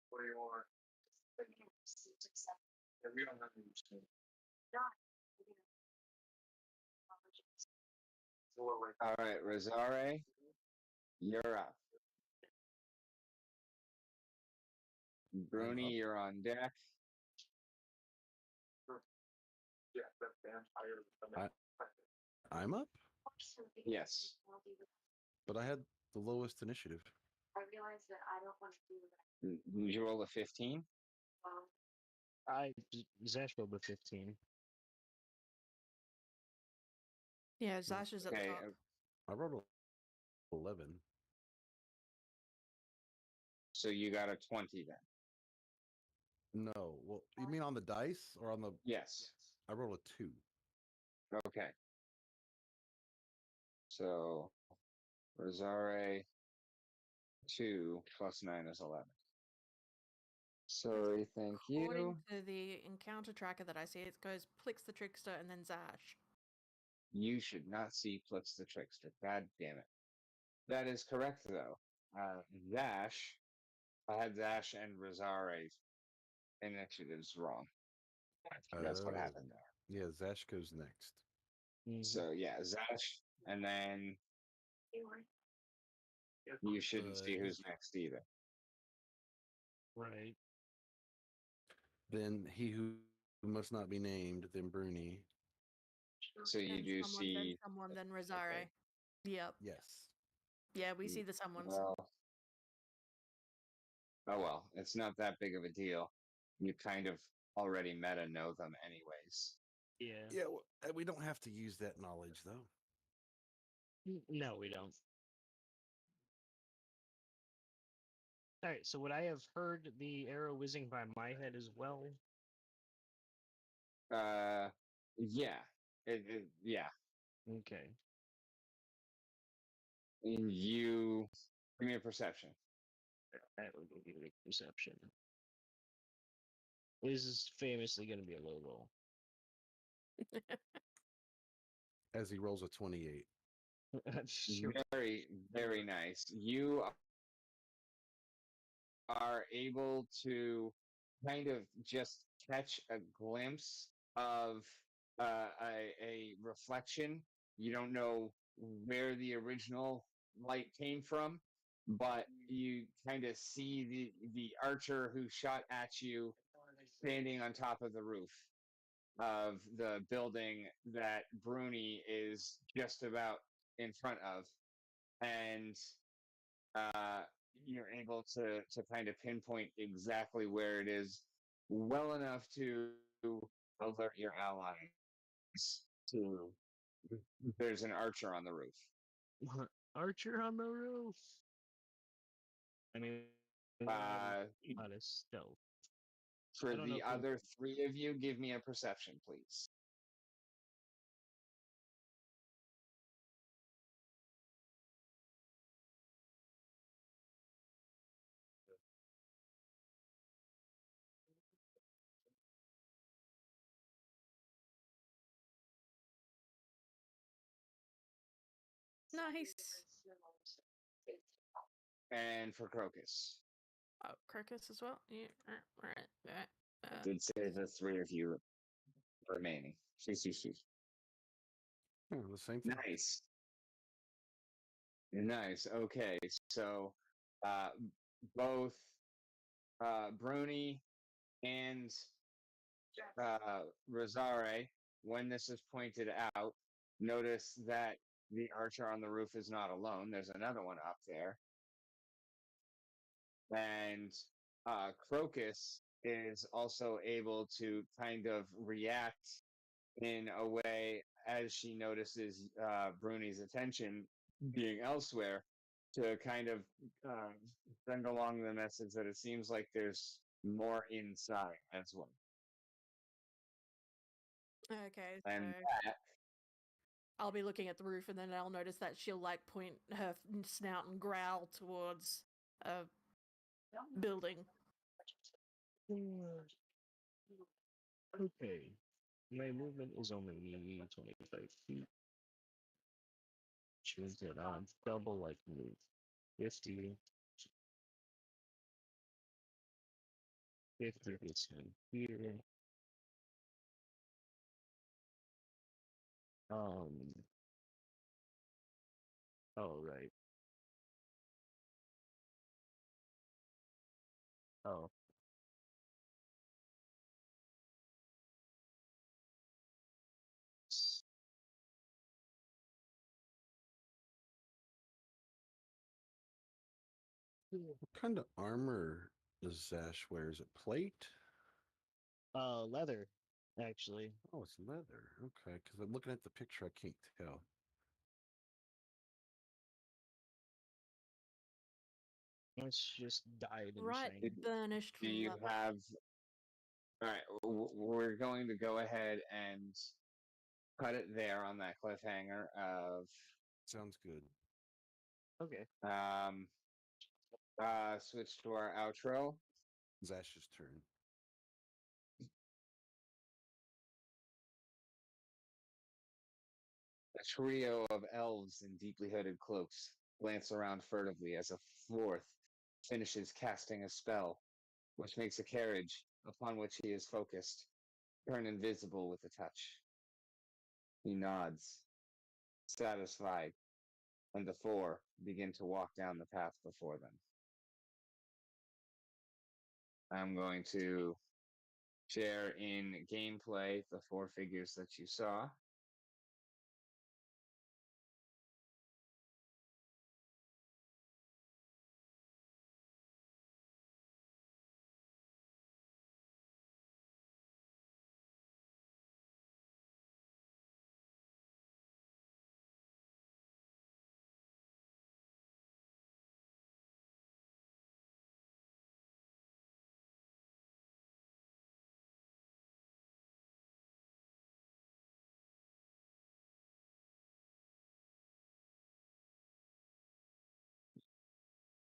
F: What do you want? Yeah, we don't have any steam. It's a little late.
A: All right, Rosare, you're up. Bruni,
D: up.
A: you're on deck.
F: Yeah, that vampire.
D: I'm up,
A: Yes.
D: but I had the lowest initiative.
E: I realize that I don't want to do that.
A: Did you roll a 15?
C: Zash rolled a 15.
B: Yeah, Zash is at the
A: Okay,
B: top.
D: I rolled a 11.
A: so you got a 20 then.
D: No, well, you mean on the dice or on the?
A: Yes.
D: I rolled a 2.
A: Okay. So Rosare 2 plus 9 is 11. Sorry, thank
B: According
A: you.
B: to the encounter tracker that I see, it goes Plix the Trickster and then Zash.
A: You should not see Plix the Trickster. God damn it. That is correct, though. Zash, I had Zash and Rosare's initiatives wrong. That's what
D: Oh.
A: happened there.
D: Yeah, Zash goes next.
C: Mhm.
A: So, yeah, Zash, and then you shouldn't see who's next either.
C: Right.
D: Then he who must not be named, then Bruni.
A: So you
B: Then
A: do
B: someone, then
A: see.
B: someone, then Rosare. Yep.
D: Yes.
B: Yeah, we see the someones.
A: Well, oh well, it's not that big of a deal. You kind of already meta know them anyways.
C: Yeah.
D: Yeah, well, we don't have to use that knowledge though.
C: No, we don't. All right. So would I have heard the arrow whizzing by my head as well?
A: Yeah, yeah.
C: Okay.
A: And you give me a perception.
C: That would give you a perception. This is famously going to be a low roll.
D: As he rolls a 28.
C: Sure.
A: Very, very nice. You are able to kind of just catch a glimpse of a reflection. You don't know where the original light came from, but you kind of see the archer who shot at you standing on top of the roof of the building that Bruni is just about in front of, and you're able to kind of pinpoint exactly where it is, well enough to alert your allies to there's an archer on the roof.
C: Archer on the roof. I mean,
A: Uh,
C: not as stealth.
A: for
C: I don't know
A: the
C: if we-
A: other three of you, give me a perception, please.
B: Nice.
A: And for Crocus.
B: Oh, Crocus as well. Yeah. Right.
A: I did say the three of you remaining.
D: Oh, the same thing.
A: Nice. Nice. Okay. So both Bruni and Rosare, when this is pointed out, notice that the archer on the roof is not alone. There's another one up there. And Crocus is also able to kind of react in a way as she notices Bruni's attention being elsewhere, to kind of send along the message that it seems like there's more inside as well.
B: Okay,
A: And
B: so
A: that,
B: I'll be looking at the roof, and then I'll notice that she'll like point her snout and growl towards a building.
C: Okay. My movement is only 25 feet. Which means that I'm double like move. 50. 50 gets him here. Oh, right. Oh.
D: What kind of armor does Zash wear? Is it plate?
C: Leather, actually.
D: Oh, it's leather. Okay, because I'm looking at the picture, I can't tell.
C: It's just dyed and
B: Right,
C: shiny.
B: burnished
A: do you
B: leather.
A: have? All right, we're going to go ahead and cut it there on that cliffhanger of
D: Sounds good.
C: Okay.
A: switch to our outro.
D: Zash's turn.
A: A trio of elves in deeply hooded cloaks glance around furtively as a fourth finishes casting a spell, which makes a carriage upon which he is focused turn invisible with a touch. He nods, satisfied, and the four begin to walk down the path before them. I'm going to share in gameplay the four figures that you saw.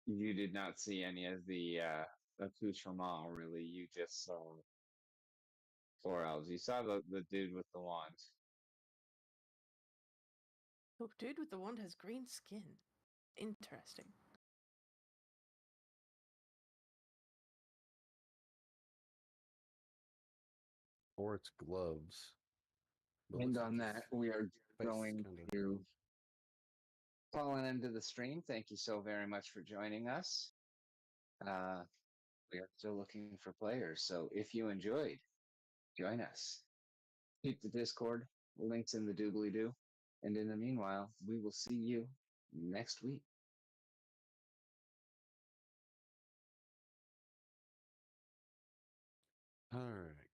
A: You did not see any of the accoutrement, really. You just saw four elves. You saw the dude with the wand.
B: Oh, dude with the wand has green skin. Interesting.
D: Or it's gloves. But
A: And
D: looks like
A: on
D: his
A: that, we are
D: face
A: going
D: kinda-
A: to call an end to the stream. Thank you so very much for joining us. We are still looking for players, so if you enjoyed, join us. Keep the Discord, links in the doobly doo. And in the meanwhile, we will see you next week.
D: All right.